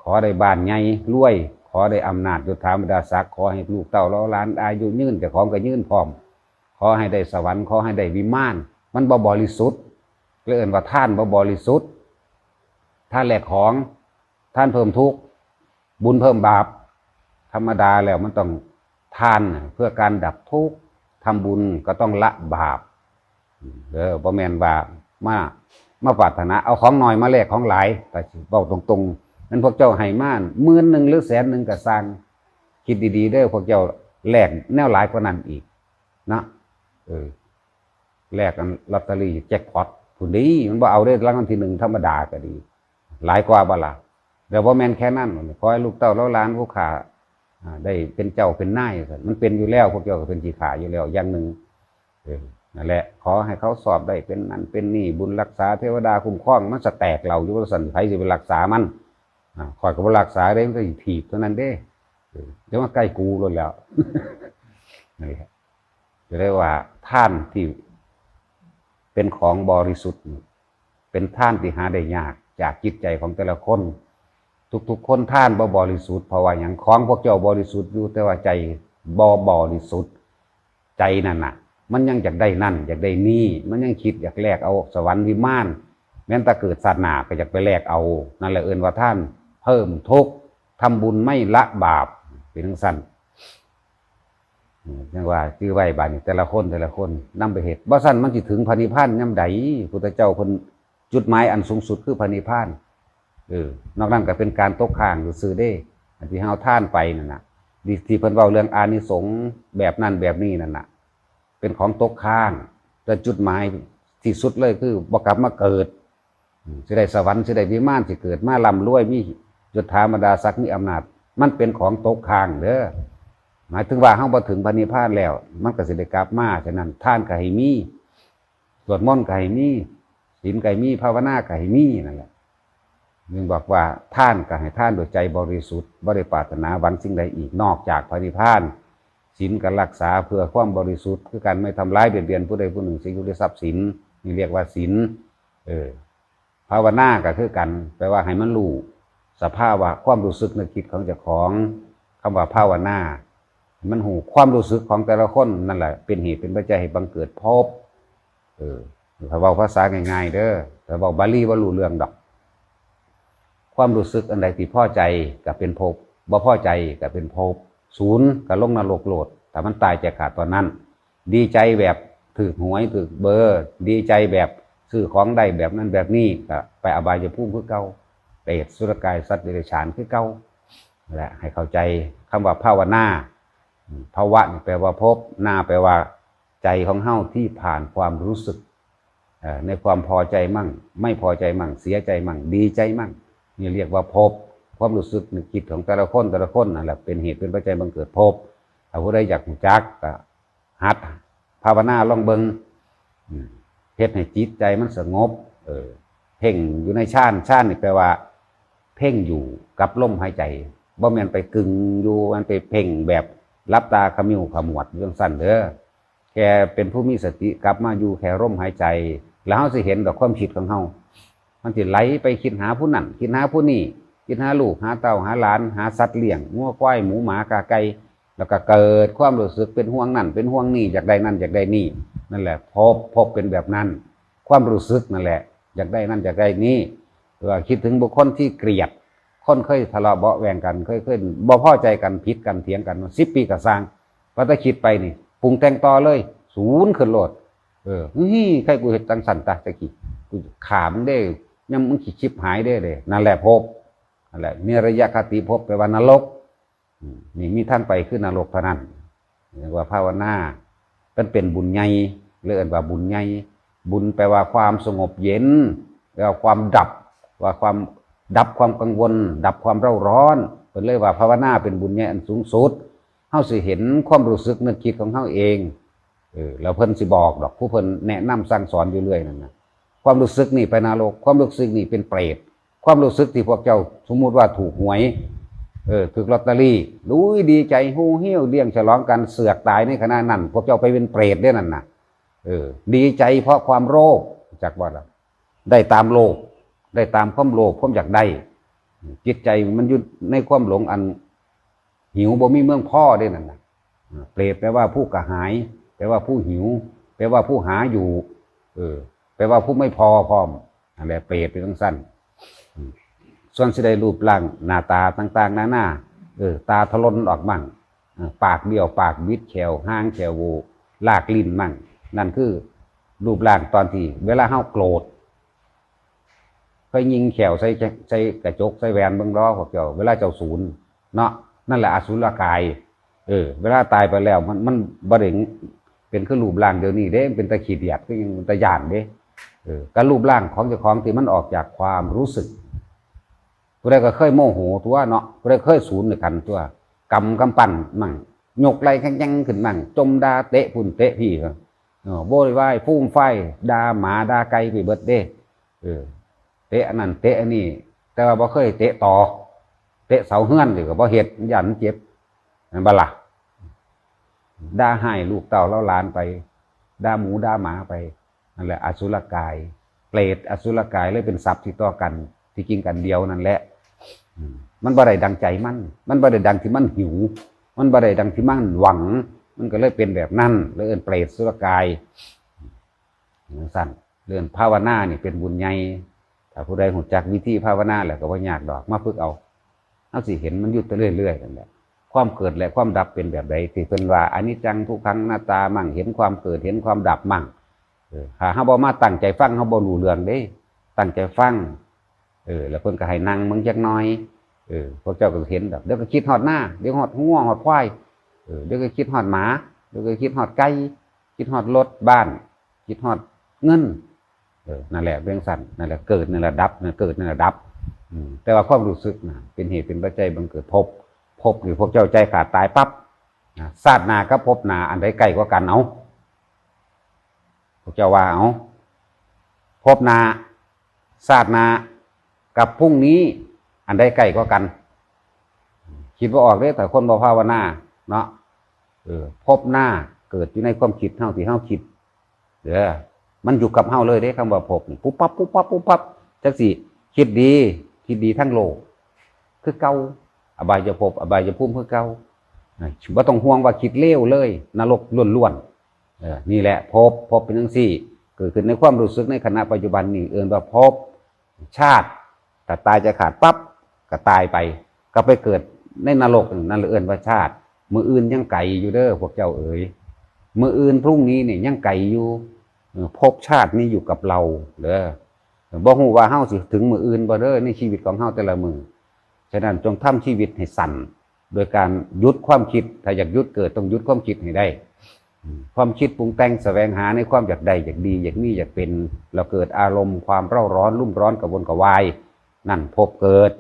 ขอได้บ้านใหญ่รวยขอได้อำนาจยศถาบรรดาศักดิ์ขอให้ลูกเต้าหลานอายุยืนเจ้าของก็ยืนพร้อมขอให้ได้สวรรค์ขอให้ได้วิมานมันบ่บริสุทธิ์เรียกว่าท่านบ่บริสุทธิ์ท่านแลกของท่านเพิ่มทุกข์บุญเพิ่มบาปธรรมดาแล้วมันต้องทานเพื่อการดับทุกข์ทำบุญก็ต้องละบาปบ่แม่นว่ามาปรารถนาเอาของน้อยมาแลกของหลายแต่เว้าตรงๆนั้นพวกเจ้าให้มา10,000หรือ100,000ก็สร้างคิดดีๆเด้อพวกเจ้าแลกแนวหลายกว่านั้นอีกนะแลกกันลอตเตอรี่แจ็คพอตผู้ดีมันบ่เอาได้รางวัลที่1ธรรมดาก็ดีหลายกว่าบ่ล่ะแต่บ่แม่นแค่นั้นขอให้ลูกเต้าหลานผู้ข้าได้เป็นเจ้าเป็นนายมันเป็นอยู่แล้วพวกเจ้าก็เป็นขี้ข้าอยู่แล้วอย่างหนึ่งนั่นแหละขอให้เขาสอบได้เป็นนั่นเป็นนี่บุญรักษาเทวดาคุ้มครองมันจะแตกเราอยู่ว่าสันไผสิไปรักษามันคอยกับรักษาได้มันก็ถีบเท่านั้นเด้เดี๋ยวมาใกล้กูล้นแล้วนี่ครับจะได้ว่าท่านที่เป็นของบริสุทธิ์เป็นท่านที่หาได้ยากจากจิตใจของแต่ละคนทุกคนท่านบ่บริสุทธิ์เพราะว่าอย่างของพวกเจ้าบริสุทธิ์อยู่แต่ว่าใจบ่บริสุทธิ์ใจนั่นน่ะมันยังอยากได้นั่นอยากได้นี่มันยังคิดอยากแลกเอาสวรรค์วิมานแม้แต่เกิดศาสนาก็อยากไปแลกเอานั่นแหละเอิ้นว่าท่านเพิ่มทุกข์ทำบุญไม่ละบาปเป็นทั้งสั้นเรียกว่าชื่อไว้บาดนี้แต่ละคนนำไปเหตุบ่สั้นมันสิถึงพระนิพพานยามใดพุทธเจ้าเพิ่นจุดหมายอันสูงสุดคือพระนิพพานนอกนั้นก็เป็นการตกข้างหรือซื่อเด้อันที่เฮาท่านไปนั่นน่ะที่เพิ่นเว้าเรื่องอานิสงส์แบบนั้นแบบนี้นั่นน่ะเป็นของตกข้างแต่จุดหมายที่สุดเลยคือบ่กลับมาเกิดสิได้สวรรค์สิได้วิมานสิเกิดมาร่ำรวยมียศถาบรรดาศักดิ์มีอำนาจมันเป็นของตกข้างเด้อหมายถึงว่าเฮาบ่ถึงพระนิพพานแล้วมันก็สิได้กลับมาฉะนั้นทานก็ให้มีสวดมนต์ก็ให้มีศีลก็ให้มีภาวนาก็ให้มีนั่นแหละจึงบอกว่าท่านก็ให้ท่านโดยใจบริสุทธิ์บ่ได้ปรารถนาหวังสิ่งใดอีกนอกจากพระนิพพานศีลก็รักษาเพื่อความบริสุทธิ์คือการไม่ทำร้ายเบียดเบียนผู้ใดผู้หนึ่งสิ่งที่ทรัพย์สินนี่เรียกว่าศีลภาวนาก็คือกันแปลว่าให้มันรู้สภาวะความรู้สึกนึกคิดของเจ้าของคำว่าภาวนามันหูความรู้สึกของแต่ละคนนั่นแหละเป็นเหตุเป็นปัจจัยให้บังเกิดภพถ้าเว้าภาษาง่ายๆเด้อแต่เว้าบาลีบ่รู้เรื่องดอก ความรู้สึกอันใดที่พอใจก็เป็นภพบ่พอใจก็เป็นภพศูนย์ก็ลงนรกโลดแต่มันตายใจขาดตอนนั้นดีใจแบบถือหวยถือเบอร์ดีใจแบบซื้อของได้แบบนั้นแบบนี้ก็ไปอบายภูมิคือเก่าเปรตสุรกายสัตว์เดรัจฉานคือเก่าแหละให้เข้าใจคำว่าภาวนาภาวะแปลว่าภพนาแปลว่าใจของเฮาที่ผ่านความรู้สึกในความพอใจมั่งไม่พอใจมั่งเสียใจมั่งดีใจมั่งนี่เรียกว่าภพความรู้สึกนึกคิดของแต่ละคนนั่นแหละเป็นเหตุเป็นปัจจัยบังเกิดภพถ้าผู้ใดอยากรู้จักก็หัดภาวนาลองเบิ่งเฮ็ดให้จิตใจมันสงบเพ่งอยู่ในฌานนี่แปลว่าเพ่งอยู่กับลมหายใจบ่แม่นไปกึ่งอยู่มันไปเพ่งแบบลับตาขมิวขมวดจังซั่นเด้อแค่เป็นผู้มีสติกลับมาอยู่แค่ลมหายใจแล้วเฮาสิเห็นดอกความคิดของเฮามันสิไหลไปคิดหาผู้นั้นคิดหาผู้นี้คิดหาลูกหาเต้าหาหลานหาสัตว์เลี้ยงงัวควายหมูหมากาไก่แล้วก็เกิดความรู้สึกเป็นห่วงนั่นเป็นห่วงนี่อยากได้นั่นอยากได้นี่นั่นแหละพบเป็นแบบนั้นความรู้สึกนั่นแหละอยากได้นั่นอยากได้นี่ว่าคิดถึงบุคคลที่เกลียดคนเคยทะเลาะเบาะแวงกันเคยบ่พอใจกันผิดกันเถียงกัน10 ปีก็สร้างพอถ้าคิดไปนี่ปรุงแต่งต่อเลยศูนย์ขึ้นโลดใครกูเฮ็ดจังสั่นตะกี้กูขามึงได้ยังมึงขี้ชิบหายได้เลยนั่นแหละภพนั่นแหละนิรยคติภพแปลว่านรกนี่มีทางไปคือนรกเท่านั้นเรียกว่าภาวนาเป็นบุญใหญ่เรียกว่าบุญใหญ่บุญแปลว่าความสงบเย็นแปลว่าความดับว่าความดับความกังวลดับความเร่าร้อนเป็นเลยว่าภาวนาเป็นบุญใหญ่อันสูงสุดเฮาสิเห็นความรู้สึกนึกคิดของเฮาเองแล้วเพิ่นสิบอกดอกผู้เพิ่นแนะนำสั่งสอนอยู่เรื่อยนั่นนะความรู้สึกนี่ไปนรกความรู้สึกนี่เป็นเปรตความรู้สึกที่พวกเจ้าสมมุติว่าถูกหวยถูกลอตเตอรี่รู้ดีใจฮู้เหี้ยวเลี้ยงฉลองกันเสือกตายในขณะนั้นพวกเจ้าไปเป็นเปรตได้นั่นน่ะดีใจเพราะความโลภจากว่าได้ตามโลภได้ตามความโลภความอยากได้จิตใจมันอยู่ในความหลงอันหิวบ่มีเมืองพ่อได้นั่นน่ะเปรตแปลว่าผู้กระหายแปลว่าผู้หิวแปลว่าผู้หาอยู่แปลว่าผู้ไม่พอพร้อมอะไรเปรตเป็นทั้งสั้นส่วนสิได้รูปร่างหน้าตาต่างๆนาตาทะลนออกมั่งปากเบี้ยวปากบิดแขวห้างแขวโวลากลิ้นมั่งนั่นคือรูปร่างตอนที่เวลาเฮาโกรธเคยยิงแขวใส่กระจกใส่แหวนเบิ่งล้อของเจ้าเวลาเจ้าศูนย์เนาะนั่นแหละอสุรกายเวลาตายไปแล้วมันบ่ได้เป็นคือรูปร่างเดี๋ยวนี้เด้เป็นตะขี้เดียดก็ยังตะย่านเด้การรูปร่างของเจ้าของที่มันออกจากความรู้สึกผู้ใดก็เคยโมโหตัวเนาะผู้ใดเคยศูนย์ในกันตัวกำปั้นมั่งยกไหล่แข็งๆขึ้นมั่งจมดาเตะพุ่นเตะพี่โบยว่ายฟูมไฟดาหมาดาไก่ไปเบิดเด้เตะนั่นเตะนี่แต่ว่าบ่เคยเตะต่อเตะเสาเฮือนหรือก็บ่เฮ็ดยันเจ็บนั่นบ่ล่ะด่าให้ลูกเต่าเล่าล้านไปด่าหมูด่าหมาไปนั่นแหละอสุรกายเปรตอสุรกายเลยเป็นศัพท์ที่ต่อกันที่กินกันเดียวนั่นแหละมันบ่ได้ดังใจมันบ่ได้ดังที่มันหิวมันบ่ได้ดังที่มันหวังมันก็เลยเป็นแบบนั้นเลยเอิ้นเปรตอสุรกายสั่นเรื่องภาวนานี่เป็นบุญใหญ่ถ้าผู้ใดรู้จักวิธีภาวนาแล้วก็บ่ยากดอกมาฝึกเอาสิเห็นมันอยู่เรื่อยๆนั่นแหละความเกิดและความดับเป็นแบบใดที่เพิ่นว่าอนิจจังทุกขังอนัตตามั่งเห็นความเกิดเห็นความดับมั่งถ้าเฮาบ่มาตั้งใจฟังเฮาบ่รู้เรื่องเด้ตั้งใจฟังแล้วเพิ่นก็ให้นั่งมึงจักหน่อยพวกเจ้าก็เห็นดอกเดี๋ยวก็คิดฮอดหน้าเดี๋ยวฮอดงัวฮอดควายเดี๋ยวก็คิดฮอดหมาเดี๋ยวก็คิดฮอดไก่คิดฮอดรถบ้านคิดฮอดเงินนั่นแหละเรื่องสั้นนั่นแหละเกิดนั่นแหละดับนั่นเกิดนั่นแหละดับแต่ว่าความรู้สึกนะเป็นเหตุเป็นปัจจัยบังเกิดภพหรือพวกเจ้าใจขาดตายปั๊บชาติหน้ากับภพหน้าอันใดใกล้กว่ากันเอาพวกเจ้าว่าเอาภพหน้าชาติหน้ากับพรุ่งนี้อันใดใกล้กว่ากันคิดว่าออกเลยแต่คนบ่ภาวนาเนาะภพหน้าเกิดอยู่ในความคิดเฮาที่เฮาคิดมันอยู่กับเฮาเลยเด้คำว่าภพปุ๊บปั๊บปุ๊บปั๊บปุ๊บปั๊บจังสิคิดดีทั้งโลกคือเก่าอบายภพอบายภูมิคือเก่าบ่ต้องห่วงว่าคิดเลวเลยนรกล้วนๆนี่แหละภพเป็นจังซี่เกิดขึ้นในความรู้สึกในขณะปัจจุบันนี่เอิ้นว่าภพชาติ ถ้าตายจะขาดปั๊บก็ตายไปก็ไปเกิดในนรกนั่นเอื่นว่าชาติมืออื่นยังไก่อยู่เด้อพวกเจ้าเอ๋ยมืออื่นพรุ่งนี้เนี่ยยังไก่อยู่ภพชาตินี้อยู่กับเราเด้อบ่ฮู้ว่าเฮาสิถึงมืออื่นบ่เด้อในชีวิตของเฮาแต่ละมือฉะนั้นจงทำชีวิตให้สั้นโดยการหยุดความคิดถ้าอยากหยุดเกิดต้องหยุดความคิดให้ได้ความคิดปรุงแต่งแสวงหาในความอยากได้อยากดีอยากมีอยากเป็นเราเกิดอารมณ์ความเร่าร้อนรุ่มร้อนกระวนกระวายนั่นพบเกิด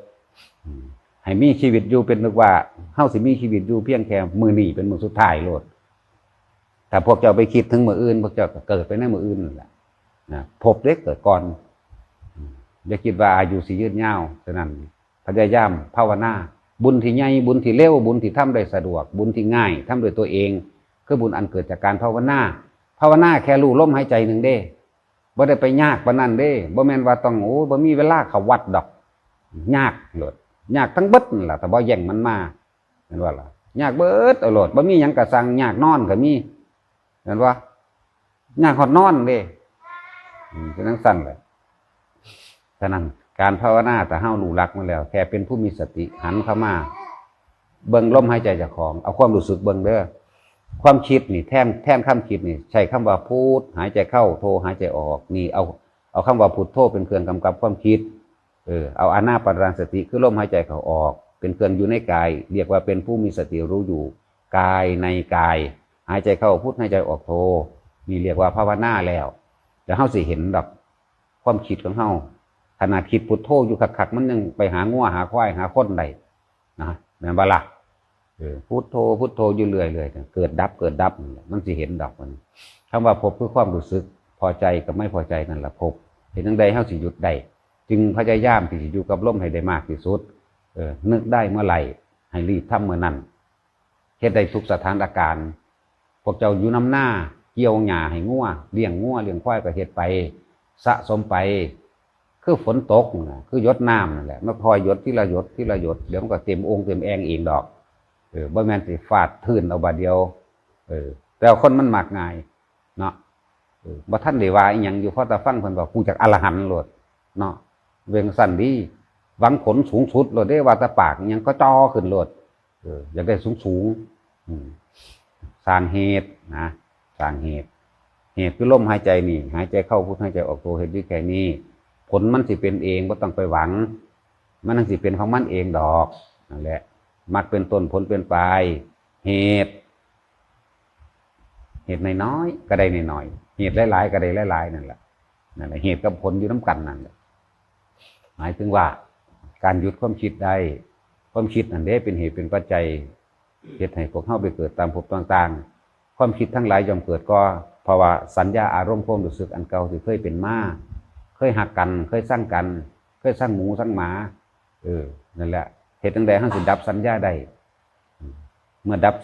ให้มีชีวิตอยู่เป็นนึกว่าเฮาสิมีชีวิตอยู่เพียงแค่มือนี้เป็นมือสุดท้ายโลดถ้าพวกเจ้าไปคิดถึงมืออื่นพวกเจ้าก็เกิดไปในมืออื่นนั่นแหละนะพบเล็กเกิดก่อนอย่าคิดว่าอายุสิยืดยาวฉะนั้นพยายามภาวนาบุญที่ใหญ่บุญที่เร็วบุญที่ทำได้สะดวกบุญที่ง่ายทำโดยตัวเองคือบุญอันเกิดจากการภาวนาภาวนาแค่รู้ลมหายใจหนึ่งเด้บ่ได้ไปยากปานนั้นเด้บ่แม่นว่าต้องโอ้บ่มีเวลาเข้าวัดดอกยากโลดยากทั้งเบิดนั่นล่ะแต่บ่แย่งมันมาเห็นว่าล่ะยากเบิดเอาโลดบ่มีหยังก็สั่งยากนอนก็มีเห็นว่ายากฮอดนอนเด้ฉะนั้นสั่นเลยฉะนั้นการภาวนาแต่เฮารู้หลักมาแล้วแค่เป็นผู้มีสติหันเข้ามาเบิ่งลมหายใจเจ้าของเอาความรู้สึกเบิ่งเด้อความคิดนี่แทนคำคิดนี่ใช้คำว่าพูดหายใจเข้าโทหายใจออกนี่เอาคำว่าพุทโธเป็นเครื่องกำกับความคิดเอาอานาปานสติคือลมหายใจเข้าออกเป็นเครื่องอยู่ในกายเรียกว่าเป็นผู้มีสติรู้อยู่กายในกายหายใจเข้าพุทหายใจออกโทนี่เรียกว่าภาวนาแล้วเฮาสิเห็นดอกความคิดของเฮาขนาดคิดพุทโธอยู่คักๆมันยังไปหางัวหาควายหาคนได้นะแม่นบ่ล่ะพุทโธพุทโธอยู่เรื่อยๆเกิดดับเกิดดับมันสิเห็นดอกมันคำว่าพบคือความรู้สึกพอใจกับไม่พอใจนั่นแหละพบเห็นจังใดเฮาสิหยุดได้จึงพยายามที่จะอยู่กับลมให้ได้มากที่สุดนึกได้เมื่อไหร่ให้รีบทำเมื่อนั้นเฮ็ดได้ทุกสถานการณ์พวกเจ้าอยู่นำหน้าเกี่ยวหญ้าให้งัวเลี้ยงควายก็เฮ็ดไปสะสมไปคือฝนตกคือหยดน้ำนั่นแหละมันคอยหยดทีละหยดทีละหยดเดี๋ยวมันก็เต็มองค์เต็มแองเองดอกบ่แม่นสิฟาดทื่นเอาบาดเดียวแต่คนมันมักง่ายเนาะบ่ทันได้ว่าอีหยังอยู่เพราะแต่ฟังเพิ่นว่ากูจักอรหันต์โลดเนาะเวงสั่นดีหวังผลสูงสุดโลดได้ว่าแต่ปากอีหยังก็จ่อขึ้นโลดอยากได้สูงสร้างเหตุนะสร้างเหตุคือลมหายใจนี่หายใจเข้าพุทหายใจออกโทเฮ็ดอยู่แค่นี้ผลมันสิเป็นเองบ่ต้องไปหวังมันสิเป็นของมันเองดอกนั่นแหละมักเป็นต้นผลเป็นปลายเหตุน้อยๆก็ได้น้อยๆเหตุหลายๆก็ได้หลายๆนั่นแหละเหตุกับผลอยู่น้ำกันนั่นแหละหมายถึงว่าการหยุดความคิดได้ความคิดนั่นเด้เป็นเหตุเป็นปัจจัยเหตุให้พวกเฮาไปเกิดตามภพต่างๆความคิดทั้งหลายย่อมเกิดก็เพราะว่าสัญญาอารมณ์ความรู้สึกอันเก่าที่เคยเป็นมาเคยหักกันเคยสร้างกันเคยสร้างหมูสร้างหมานั่นแหละเหตุตั้งแต่ห้าสิดับสัญญาได้เมื่อดับ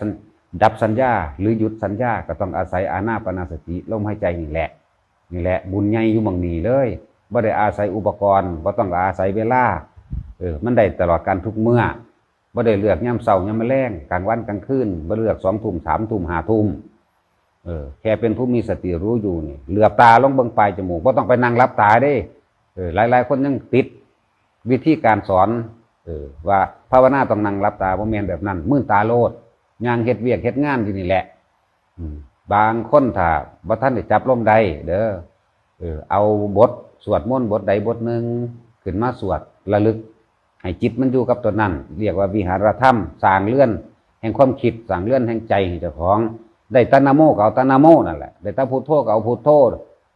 สัญญาหรือหยุดสัญญาก็ต้องอาศัยอานาปานสติลมหายใจนี่แหละบุญใหญ่อยู่หม่องนี้เลยบ่ได้อาศัยอุปกรณ์บ่ต้องอาศัยเวลามันได้ตลอดการทุกเมื่อบ่ได้เลือกยามเช้ายามมื้อแลงกลางวันกลางคืนบ่เลือก2 ทุ่ม3 ทุ่ม5 ทุ่มแค่เป็นผู้มีสติรู้อยู่นี่เหลือบตาลงเบิ่งปลายจมูกบ่ต้องไปนั่งรับตาเด้หลายๆคนยังติดวิธีการสอนว่าภาวนาต้องนั่งรับตาบ่แม่นแบบนั้นมื่นตาโลดย่างเฮ็ดเวียกเฮ็ดงานอยู่นี่แหละบางคนถ้าบ่ทันได้จับลมใดเด้อเอาบทสวดมนต์บทใดบทหนึ่งขึ้นมาสวดระลึกให้จิตมันอยู่กับตัวนั้นเรียกว่าวิหารธรรมสร้างเรือนแห่งความคิดสร้างเรือนแห่งใจให้เจ้าของได้ตนะโมก็เอาตนะโมนั่นแหละได้ตะพุทโธก็เอาพุทโธ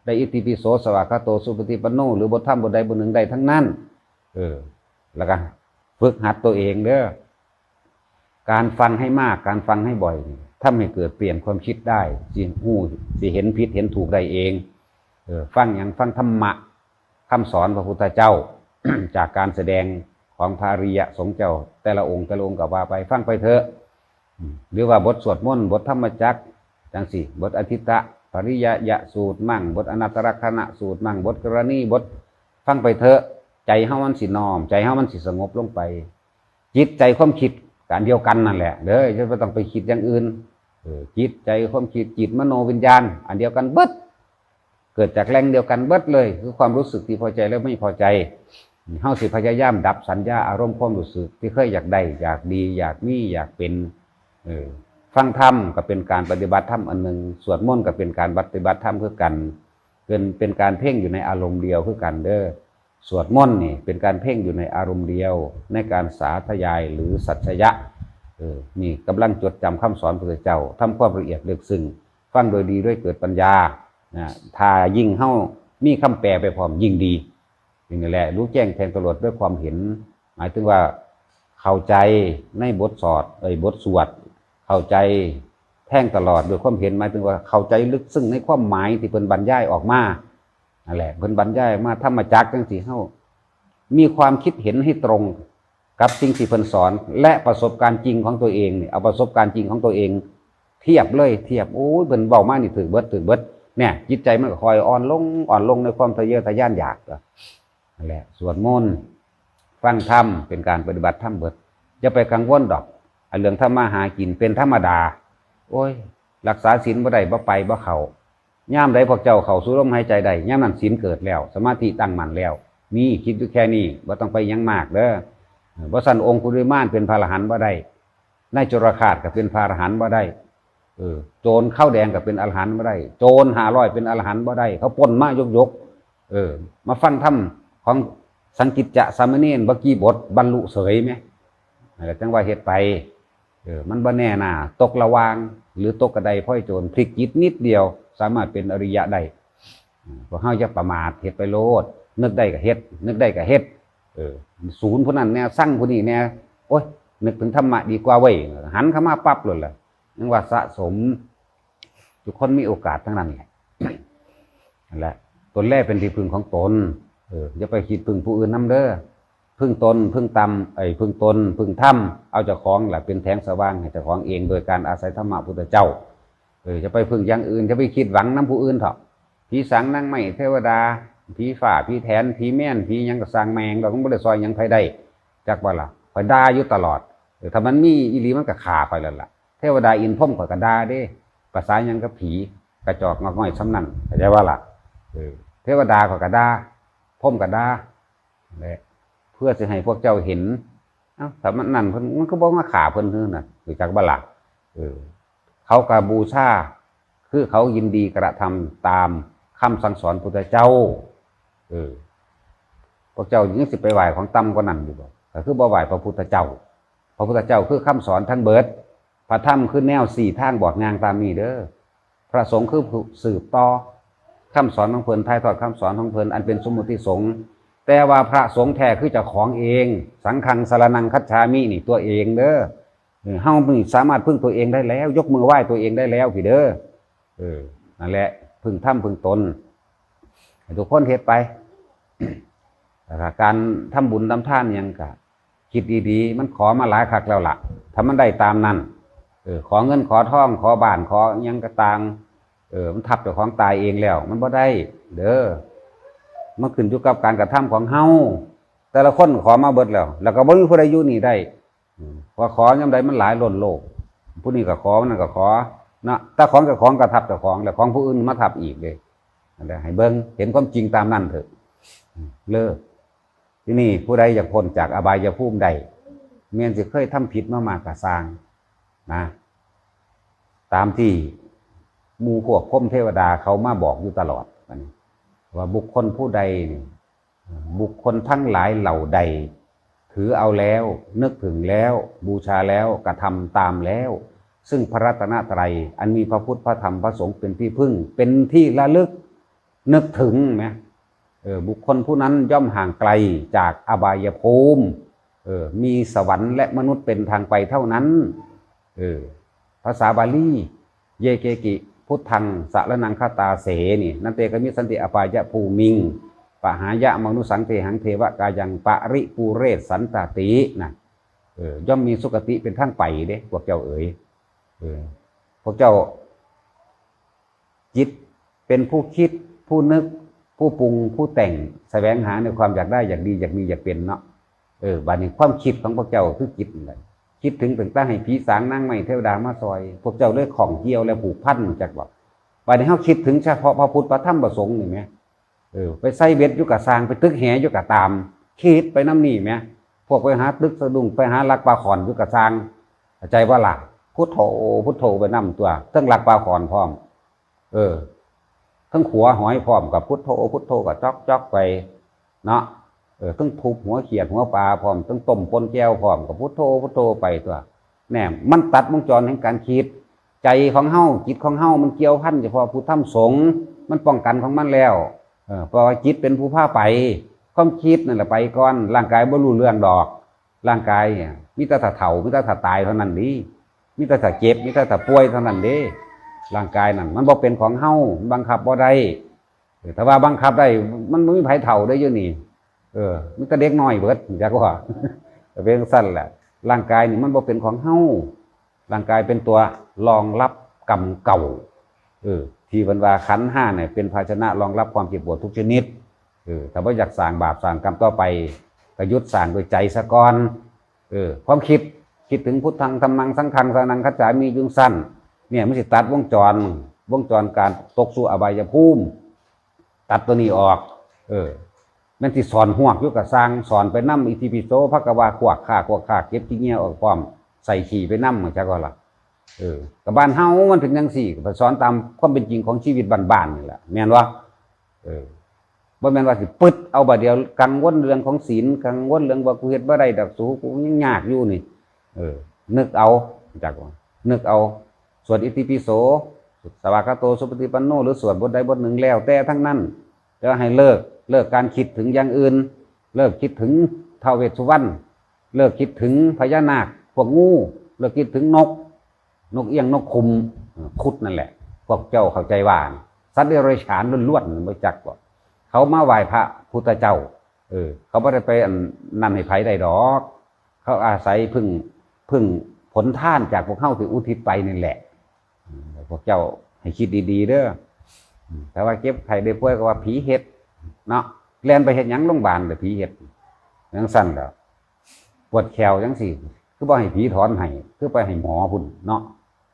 ได้อิติปิโสสวากขาโตสุปฏิปันโนหรือบทธรรมบทใดบทหนึ่งได้ทั้งนั้นแล้วก็ฝึกหัดตัวเองเด้อการฟังให้มากการฟังให้บ่อยทำให้เกิดเปลี่ยนความคิดได้สิเห็นผิดเห็นถูกได้เองฟังอย่างฟังธรรมะคำสอนพระพุทธเจ้า จากการแสดงของพระอริยสงฆ์เจ้าแต่ละองค์ก็ว่าไปฟังไปเถอะหรือว่าบทสวดมนต์บทธรรมจักรจังสี่บทอธิตะปริยะสูตรมั่งบทอนัตตลกนัสูตรมั่งบทกรณีบทฟังไปเถอะใจเฮามันสิน้อมใจเฮามันสิสงบลงไปจิตใจความคิดการเดียวกันนั่นแหละเด้อจะไม่ต้องไปคิดอย่างอื่นจิตใจความคิดจิตมโนวิญญาณอันเดียวกันเบิดเกิดจากแรงเดียวกันเบิดเลยคือความรู้สึกที่พอใจและไม่พอใจ เฮาสิพยายามดับสัญญาอารมณ์ความรู้สึกที่เคยอยากได้อยากดีอยากมีอยากเป็นฟังธรรมก็เป็นการปฏิบัติธรรมอันหนึ่งสวดมนต์ก็เป็นการปฏิบัติธรรมคือกันเป็นการเพ่งอยู่ในอารมณ์เดียวคือกันเด้อสวดมนต์นี่เป็นการเพ่งอยู่ในอารมณ์เดียวในการสาธยายหรือสัจจะนี่กำลังจดจำคำสอนพระพุทธเจ้าทำความละเอียดลึกซึ้งฟังโดยดีด้วยเกิดปัญญาถ้ายิ่งเฮ้ามีคำแปลไปพร้อมยิ่งดีนี่แหละรู้แจ้งแทงตลอดด้วยความเห็นหมายถึงว่าเข้าใจในบทสอดบทสวดเข้าใจแท่งตลอดด้วยความเห็นหมายถึงว่าเข้าใจลึกซึ้งในความหมายที่เพิ่นบรรยายออกมานั่นแหละเพิ่นบรรยายมาธรรมจักรจังซี่เฮามีความคิดเห็นให้ตรงกับสิ่งที่เพิ่นสอนและประสบการณ์จริงของตัวเองนี่เอาประสบการณ์จริงของตัวเองเทียบเลยเทียบโอ้ยเพิ่นเว้ามานี่ถึกเบิดเนี่ยจิตใจมันก็ค่อยอ่อนลงในความทะเยอทะยานอยากนั่นแหละสวดมนต์ฟังธรรมเป็นการปฏิบัติธรรมเบิดอย่าไปกังวลดอกเรื่องทำมาหากินเป็นธรรมดาโอ้ยรักษาศีลบ่ได้บ่ไปบ่เข้าย่ามใดพวกเจ้าเข้าสู่ลมหายใจได้ย่ามนั้นศีลเกิดแล้วสมาธิตั้งมั่นแล้วมีคิดอยู่แค่นี้บ่ต้องไปยังมากเด้อบ่ซั่นองค์กุลิมานเป็นพระอรหันต์บ่ได้นายโจรคาตก็เป็นพระอรหันต์บ่ได้โจรข้าวแดงก็เป็นอรหันต์บ่ได้โจร500เป็นอรหันต์บ่ได้เขาปล้นมายกมาฟังธรรมของสังกิจจะสามเณรบ่กี่บทบรรลุเสยมั้ยจังว่าเฮ็ดไปมันบ่แน่น่ะตกระวางหรือตกกระไดพ้อยโจรพลิกจิตนิดเดียวสามารถเป็นอริยะได้พวกเฮาอย่าประมาทเฮ็ดไปโลดนึกได้ก็เฮ็ดนึกได้ก็เฮ็ดศูนย์ผู้นั้นแน่สั่งผู้นี้แน่โอ๊ยนึกถึงธรรมะดีกว่าเว้ยหันเข้ามาปั๊บเลยล่ะนั่นว่าสะสมทุกคนมีโอกาสทั้งนั้นแหละนั่นแหละตนแรกเป็นที่พึ่งของตนอย่าไปคิดพึ่งผู้อื่นนำเด้อพึ่งตนพึ่งตนพึ่งธรรมเอาเจ้าของแหละเป็นแสงสว่างให้เจ้าของเองโดยการอาศัยธรรมะพุทธเจ้าจะไปพึ่งอย่างอื่นจะไปคิดหวังน้ำผู้อื่นเถอะผีสางนั่งไม่เทวดาผีฝ่าผีแทนผีแม่นผียังก็สร้างแมงเราต้องบ่ได้ซอยยังไผได้จักว่าล่ะข่อยด่าอยู่ตลอดถ้ามันมีอีหลีมันก็ฆ่าไปแล้วล่ะเทวดาอินพรหมข่อยก็ด่าเด้ภาษายังก็ผีกระจอกงอกง่อยซ้ำนั่นเข้าใจว่าล่ะเทวดาข่อยก็ด่าพรหมก็ด่าแหละเพื่อจะให้พวกเจ้าเห็นถ้ามันนั่นมันก็บอกว่าฆ่าเพิ่นคือน่ะรู้จักบ่ล่ะเขาก็บูชาคือเขายินดีกระทำตามคำสั่งสอนพุทธเจ้าพวกเจ้ายังสิไปไหว้ของต่ำกว่านั้นอยู่บ่ก็คือบ่ไหว้พระพุทธเจ้าพระพุทธเจ้าคือคำสอนทั้งเบิดพระธรรมคือแนว4ทางบอกงานตามนี้เด้อพระสงฆ์คือสืบต่อคำสอนของเพิ่นถ่ายทอดคำสอนของเพิ่นอันเป็นสมมุติสงฆ์แต่ว่าพระสงฆ์แท้คือเจ้าของเองสังฆังสรณังคัจฉามินี่ตัวเองเด้อเฮาสามารถพึ่งตัวเองได้แล้วยกมือไหว้ตัวเองได้แล้วพี่เด้อนั่นแหละพึ่งธรรมพึ่งตนให้ทุกคนเฮ็ดไปการทำบุญทำทานยังก็คิดดีๆมันขอมาหลายครั้งแล้วล่ะถ้ามันได้ตามนั้นขอเงินขอทองขอบ้านขอยังก็ต่างมันทับเจ้าของตายเองแล้วมันบ่ได้เด้อมันขึ้นอยู่กับการกระทำของเฮาแต่ละคนขอมาเบิดแล้วก็บ่มีผู้ใดอยู่นี่ได้พอขอยามใดมันหลายล้นโลกผู้นี้ก็ขอนั่นก็ขอนะถ้าของกับของกระทับเจ้าของแล้วของผู้อื่นมาทับอีกเลยนั่นแหละให้เบิ่งเห็นความจริงตามนั้นเถอะเลิกที่นี่ผู้ใดอยากพ้นจากอบายภูมิใดเมียนสิเคยทำผิดมามากกะสร้างนะตามที่หมู่พวกพรหมเทวดาเขามาบอกอยู่ตลอดว่าบุคคลผู้ใดบุคคลทั้งหลายเหล่าใดถือเอาแล้วนึกถึงแล้วบูชาแล้วกระทำตามแล้วซึ่งพระรัตนตรัยอันมีพระพุทธพระธรรมพระสงฆ์เป็นที่พึ่งเป็นที่ระลึกนึกถึงไหมบุคคลผู้นั้นย่อมห่างไกลจากอบายภูมิมีสวรรค์และมนุษย์เป็นทางไปเท่านั้นภาษาบาลีเยเกกิพุทธังสารนังคตาเสนี่นันเตกมิสันติอปายะภูมิงปหายะมนุสังเทหังเทวกายังปริปูเรศสันตตินะย่อมมีสุคติเป็นทางไปเด้พวกเจ้าเอ๋ยพวกเจ้าจิตเป็นผู้คิดผู้นึกผู้ปรุงผู้แต่งแสวงหาในความอยากได้อยากดีอยากมีอยากเป็นเนาะบัดนี้ความคิดของพวกเจ้าคือจิตอะไรคิดถึงตั้งให้ผีสางนั่งไม่เทวดามาซอยพวกเจ้าเลยของเกี่ยวและผูกพันจากบอกบัดนี้เฮาคิดถึงเฉพาะพระพุทธพระธรรมพระสงฆ์นี่แหมไปใส่เบ็ดอยู่กับสร้างไปตึกแหอยู่กับตาม คิดไปน้ำนี่ไหมพวกไปหาตึกสะดุ้งไปหาลักปลาขอนอยู่กระซังใจว่าหลักพุทโธพุทโธไปน้ำตัวทั้งลักปลาขอนพร้อมทั้งขัวหอยพร้อมกับพุทโธพุทโธกับจอกไปเนาะทั้งทุบหัวเขียดหัวปลาพร้อมทั้งต้มปนแก้วพร้อมกับพุทโธพุทโธไปตัวแน่มันตัดวงจรแห่งการคิดใจของเฮาจิตของเฮามันเกี่ยวพันเฉพาะผู้ทำสงฆ์มันป้องกันของมันแล้วเพราะจิตเป็นผู้พาไปความคิดนั่นแหละไปก่อนร่างกายบ่รู้เรื่องดอกร่างกายมีแต่ถ้าเฒ่ามีแต่ถ้าตายเท่านั้นดีมีแต่ถ้าเจ็บมีแต่ถ้าป่วยเท่านั้นดีร่างกายนั่นมันบ่เป็นของเฮาบังคับบ่ได้แต่ว่าบังคับได้มันไม่มีไผเฒ่าได้อยู่นี่มีแต่เด็กน้อยเบิดจักว่าเป็นสั้นแหละร่างกายนี่มันบ่เป็นของเฮาร่างกายเป็นตัวรองรับกรรมเก่าที่บรรดาขันธ์ห้าเนี่ยเป็นภาชนะรองรับความเจ็บปวดทุกชนิดถ้าว่าอยากสร้างบาปสร้างกรรมต่อไปก็ยุดสร้างโดยใจซะก่อนความคิดถึงพุทธังธัมมังสังฆังสรณังคัจฉามิยุงสั้นเนี่ยมันสิตัดวงจรการตกสู่อบายภูมิตัดตัวนี้ออกมันสิสอนหวกอยู่กับสร้างสอนไปนำอิติปิโสภควาขวากข้าเก็บขี้เงี้ยออกพร้อมใส่ขี่ไปนำจักว่าล่ะกับบ้านเฮามันเป็นจังซี่ก็สอนตามความเป็นจริงของชีวิตบ้านๆนี่แหละแม่นบ่บ่แม่นว่าสิปึดเอาบัดเดียวกังวลเรื่องของศีลกังวลเรื่องว่ากูเฮ็ดบ่ได้ดอกสูกูยังยากอยู่นี่นึกเอาจักว่านึกเอาสวดอิติปิโสสวากขาโตสุปฏิปันโนหรือสวดบทใดบทหนึ่งแล้วแต่ทั้งนั้นแล้วให้เลิกการคิดถึงอย่างอื่นเลิกคิดถึงท้าวเวสสุวรรณเลิกคิดถึงพญานาคพวกงูเลิกคิดถึงนกเอี้ยงนกคุมคุดนั่นแหละพวกเจ้าเข้าใจว่าสัตว์เดรัจฉานล้วนๆไม่จักบ่เขามาไหว้พระพุทธเจ้าเขาไม่ได้ไปนั่นให้ไผได้ดอกเขาอาศัยพึ่งผลท่านจากพวกเข้าถึงอุทิศไปนี่แหละพวกเจ้าให้คิดดีๆเด้อแต่ว่าเก็บไข่ได้ป่วยก็ว่าผีเห็ดเนาะแล่นไปเห็ดหยังโรงพยาบาลแต่ผีเห็ดยังสั่นแล้วปวดแขวยังสิคือบ่ให้ผีถอนให้คือไปให้หมอพุ่นเนาะ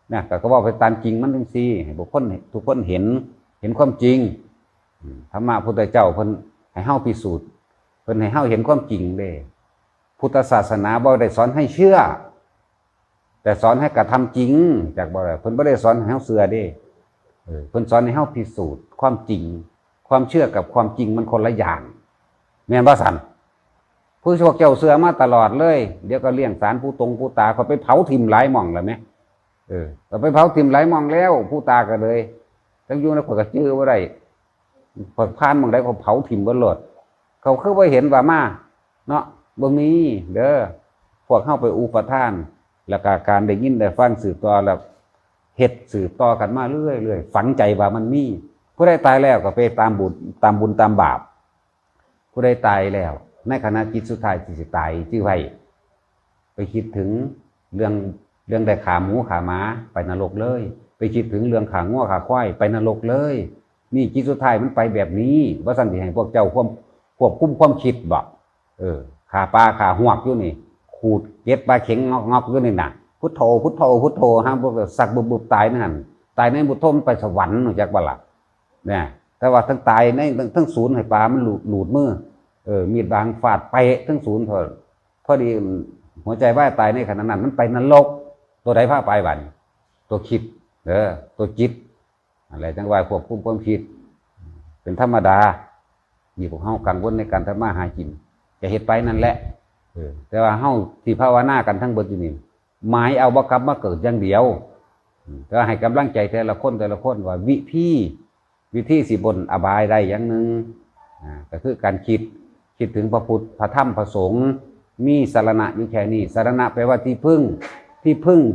เนี่ยแต่ก็ว่าไปตามจริงมันจังซี่ให้บุคคลทุกคนเห็นความจริงธรรมะพุทธเจ้าเพิ่นให้เฮาพิสูจน์เพิ่นให้เฮาเห็นความจริงเด้พุทธศาสนาบ่ได้สอนให้เชื่อแต่สอนให้กระทำจริงจากบ่ได้เพิ่นบ่ได้สอนให้เฮาเชื่อเด้เพิ่นสอนให้เฮาพิสูจน์ความจริงความเชื่อกับความจริงมันคนละอย่างแม่นบ่สั่นผู้พวกเจ้าเชื่อมาตลอดเลยเดี๋ยวก็เลี้ยงศาลผู้ตาเขาไปเผาถิ่มหลายหม่องแล้วแม่ก็ไปเผาถิ่มหลายหม่องแล้วผู้ตาก็เลยทั้งอยู่ในข่อยก็ชื่อบ่ได้พอผ่านหม่องใดเขาเผาถิ่มเบิดโลดเขาคือบ่เห็นว่ามาเนาะบ่มีเด้อพวกเฮาไปอุปทานแล้วก็การได้ยินได้ฟังสืบต่อแล้วเฮ็ดสืบต่อกันมาเรื่อยๆฝังใจว่ามันมีผู้ใดตายแล้วก็ไปตามบุญตามบาปผู้ใดตายแล้วในขณะจิตสุดท้ายที่สิตายชื่อไว้ไปคิดถึงเรื่องได้ขาหมูขาม้าไปนรกเลยไปคิดถึงเรื่องขางัวขาควายไปนรกเลยนี่จิตสุดท้ายมันไปแบบนี้ว่าสั่นสิให้พวกเจ้าควบคุมความคิดบ่ขาปลาขาหวกอยู่นี่ขูดเก็บปลาเข็งงอกอยู่นี่น่ะพุทโธฮะพวกสักบุบตายนั่นตายในบุตรมไปสวรรค์จักบ่ล่ะเนี่ยแต่ว่าทั้งตายในทั้งศูนย์ให้ปลามันหลุดมือมีดบางฟาดไปทั้งศูนย์พอดีหัวใจว่ายตายในขณะนั้นมันไปนรกตัวใดพาไปบัดตัวคิดตัวจิตอะไรจังว่าควบคุมความคิดเป็นธรรมดามีพวกเฮากังวลในการทำมาหากินจะเฮ็ดไปนั่นแหละแต่ว่าเฮาที่ภาวนากันทั้งเบิดอยู่นี่หมายเอาบ่กลับมาเกิดอย่างเดียวแต่ให้กำลังใจแต่ละคนว่าวิธีสิบนอบายได้อย่างนึงก็คือการคิดถึงพระพุทธพระธรรมพระสงฆ์มีสรณะอยู่แค่นี้สรณะแปลว่าที่พึ่ง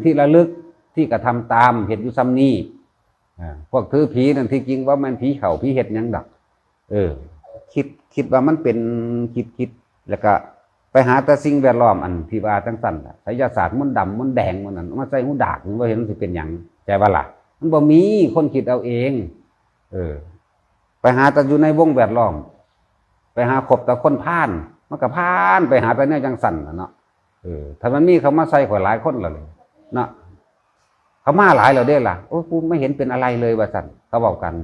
ที่ระลึกที่กระทำตามเห็นอยู่ซ้ำนี้พวกถือผีนั่นที่จริงว่ามันผีเข่าผีเห็ดยังดักคิดว่ามันเป็นคิดแล้วก็ไปหาแต่สิ่งแวดล้อมอันที่ว่าจังสั่นไสยศาสตร์มันดำมันแดงมันนั่นมาใส่หูดากมันว่าเห็นมันสิเป็นหยังใจว่าล่ะมันบ่มีคนคิดเอาเองไปหาแต่อยู่ในวงแวดล้อมไปหาคบแต่คนพาลมันก็พาลไปหาแต่เนี่ยจังสั่นเนาะถ้ามันมีเขามาใส่ข่อยหลายคนแล้วเนาะเขามาหลายแล้วเด้ล่ะโอ้กูไม่เห็นเป็นอะไรเลยว่าสั่นเขาบอกกัน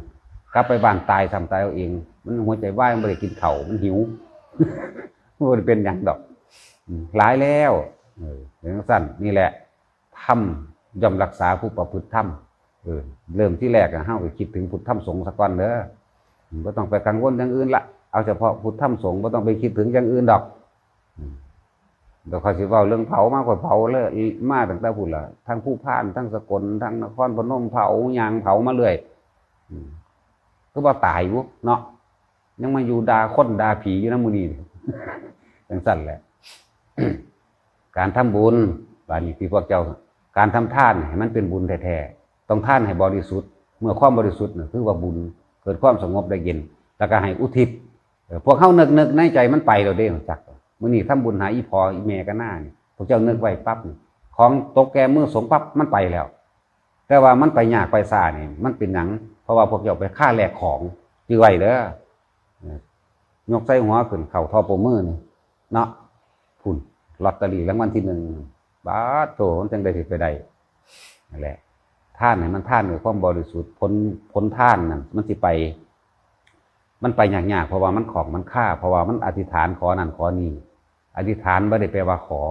กลับไปบ้านตายทำตายเอาเองมันหัวใจว่ายมันไม่ได้กินเข่ามันหิว มันเป็นอย่างดอกหลายแล้วอย่างสั้นนี่แหละธรรมย่อมรักษาผู้ประพฤติธรรมเริ่มที่แรกเฮาก็คิดถึงพุทธธรรมสงฆ์สักก่อนเด้อบ่ต้องไปกังวลอย่างอื่นละเอาเฉพาะพุทธธรรมสงฆ์บ่ต้องไปคิดถึงอย่างอื่นดอกเดี๋ยวเขาสิเว้าเรื่องเผามาก็เผาเลยมาตั้งแต่พุ่นล่ะทั้งผู้พานทั้งสกลทั้งนครพนมเผายางเผามาเรื่อยก็บ่ตายอยู่เนาะยังมาอยู่ด่าคนด่าผีอยู่นำมื้อนี้จังซั่นแหละ การทำบุญบาดนี้ที่พวกเจ้าการทำทานให้มันเป็นบุญแท้ๆต้องทานให้บริสุทธิ์เมื่อความบริสุทธิ์คือว่าบุญเกิดความสงบได้เย็นแล้วก็ให้อุทิศพวกเฮานึกในใจมันไปแล้วเด้จักมื้อนี้ทำบุญหาอีพ่ออีแม่กันหน้านี่พวกเจ้านึกไว้ปั๊บของตกแก่มือสงปั๊บมันไปแล้วแต่ว่ามันไปยากไปซ่านี่มันเป็นหยังเพราะว่าพวกเจ้าไปค่าแลกของจื้อไว้เด้อยกใส่หัวขึ้นเข้าท่อโปมือนี่เนาะพุ่นลอตเตอรี่รางวัลที่1บาทโตมันจังได้สิไปได้นั่นแหละท่านเนี่ยมันท่านด้วยความบริสุทธิ์ผลท่านนั่นมันสิไปมันไปยากๆเพราะว่ามันของมันค่าเพราะว่ามันอธิษฐานขอนั่นขอนี่อธิษฐานไม่ได้แปลว่าขอ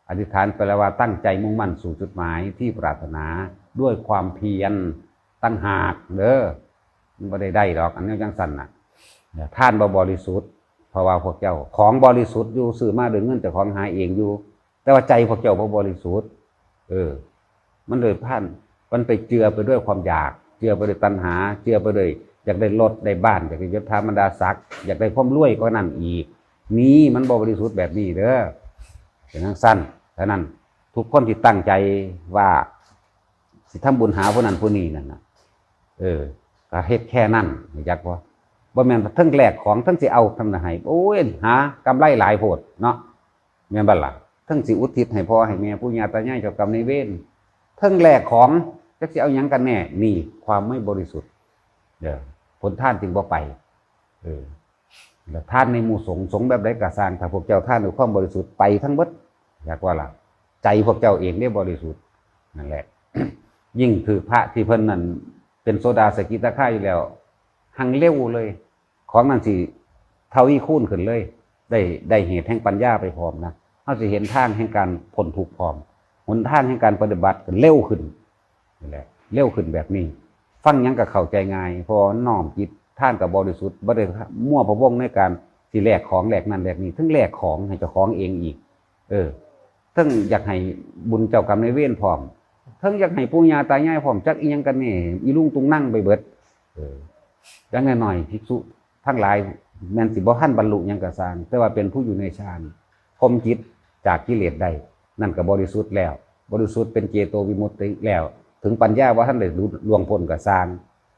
อธิษฐานแปลว่าตั้งใจมุ่งมั่นสู่จุดหมายที่ปรารถนาด้วยความเพียรตั้งหากเด้อมันไม่ได้ดอกอันนี้จังสั่นน่ะท่านบริสุทธิ์เพราะว่าพวกเจ้าของบริสุทธิ์อยู่ซื้อมาด้วยเงินแต่ของหาเองอยู่แต่ว่าใจพวกเจ้าบริสุทธิ์มันเลยท่านมันไปเจือไปด้วยความอยากเจือไปด้วยตัณหาเจือไปด้วยอยากได้รถได้บ้านอยากได้ยศถาบรรดาศักดิ์อยากได้ความรวยก็นั่นอีกนี่มันบริสุทธิ์แบบนี้เด้อเป็นทั้งสั้นฉะนั้นทุกคนที่ตั้งใจว่าสิทำบุญหาผู้นั้นผู้นี้นั่นนะก็เฮ็ดแค่นั้นอยากบ่แม่นทั้งแลกของทั้งสิเอาทำให้โอ้ยหากำไรหลายโพดเนาะแม่นบ่ล่ะทั้งสิอุทิศให้พ่อให้แม่ปู่ย่าตายายเจ้ากรรมนายเวรทั้งแลกของจักสิเอาหยังกันแน่นี่ความไม่บริสุทธิ์ผลท่านจึงบ่ไปแล้วท่านในหมู่สงฆ์แบบใดก็สร้างถ้าพวกเจ้าท่านด้วยความบริสุทธิ์ไปทั้งหมดอยากว่าล่ะใจพวกเจ้าเองได้บริสุทธิ์นั่นแหละ ยิ่งคือพระที่เพิ่นนั่นเป็นโซดาสกิทาคาอยู่แล้วหังเร็วเลยของนั่นสิทวีคูณขึ้นเลยได้เหตุแห่งปัญญาไปพร้อมนะเฮาสิเห็นทางแห่งการพ้นทุกข์พร้อมหนทางแห่งการปฏิบัติกันเร็วขึ้นนั่นแหละเร็วขึ้นแบบนี้ฟังยังก็เข้าใจง่ายพอน้อมจิตท่านกับบริสุทธิ์บ่ได้มั่วพะวงในการสิแลกของแลกนั่นแลกนี่ทั้งแลกของให้เจ้าของเองอีกทั้งอยากให้บุญเจ้ากรรมนายเวรพร้อมทั้งอยากให้ปู่ย่าตายายพร้อมจักอีหยังกันนี่อีลุงตุงนั่งไปเบิดจังหน่อยภิกษุทั้งหลายแม้นสิบ่ทันบรรลุหยังก็สร้างแต่ว่าเป็นผู้อยู่ในฌานพ้นจิตจากกิเลสได้นั่นก็บริสุทธิ์แล้วบริสุทธิ์เป็นเจโตวิมุตติแล้วถึงปัญญาว่าท่านได้ล่วงพ้นก็สร้าง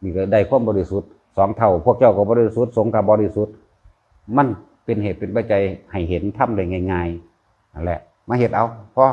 นี่ก็ได้ความบริสุทธิ์2เท่าพวกเจ้าก็บริสุทธิ์สงฆ์ก็บริสุทธิ์มันเป็นเหตุเป็นปัจจัยให้เห็นธรรมได้ง่ายๆนั่นแหละมาเฮ็ดเอาพอ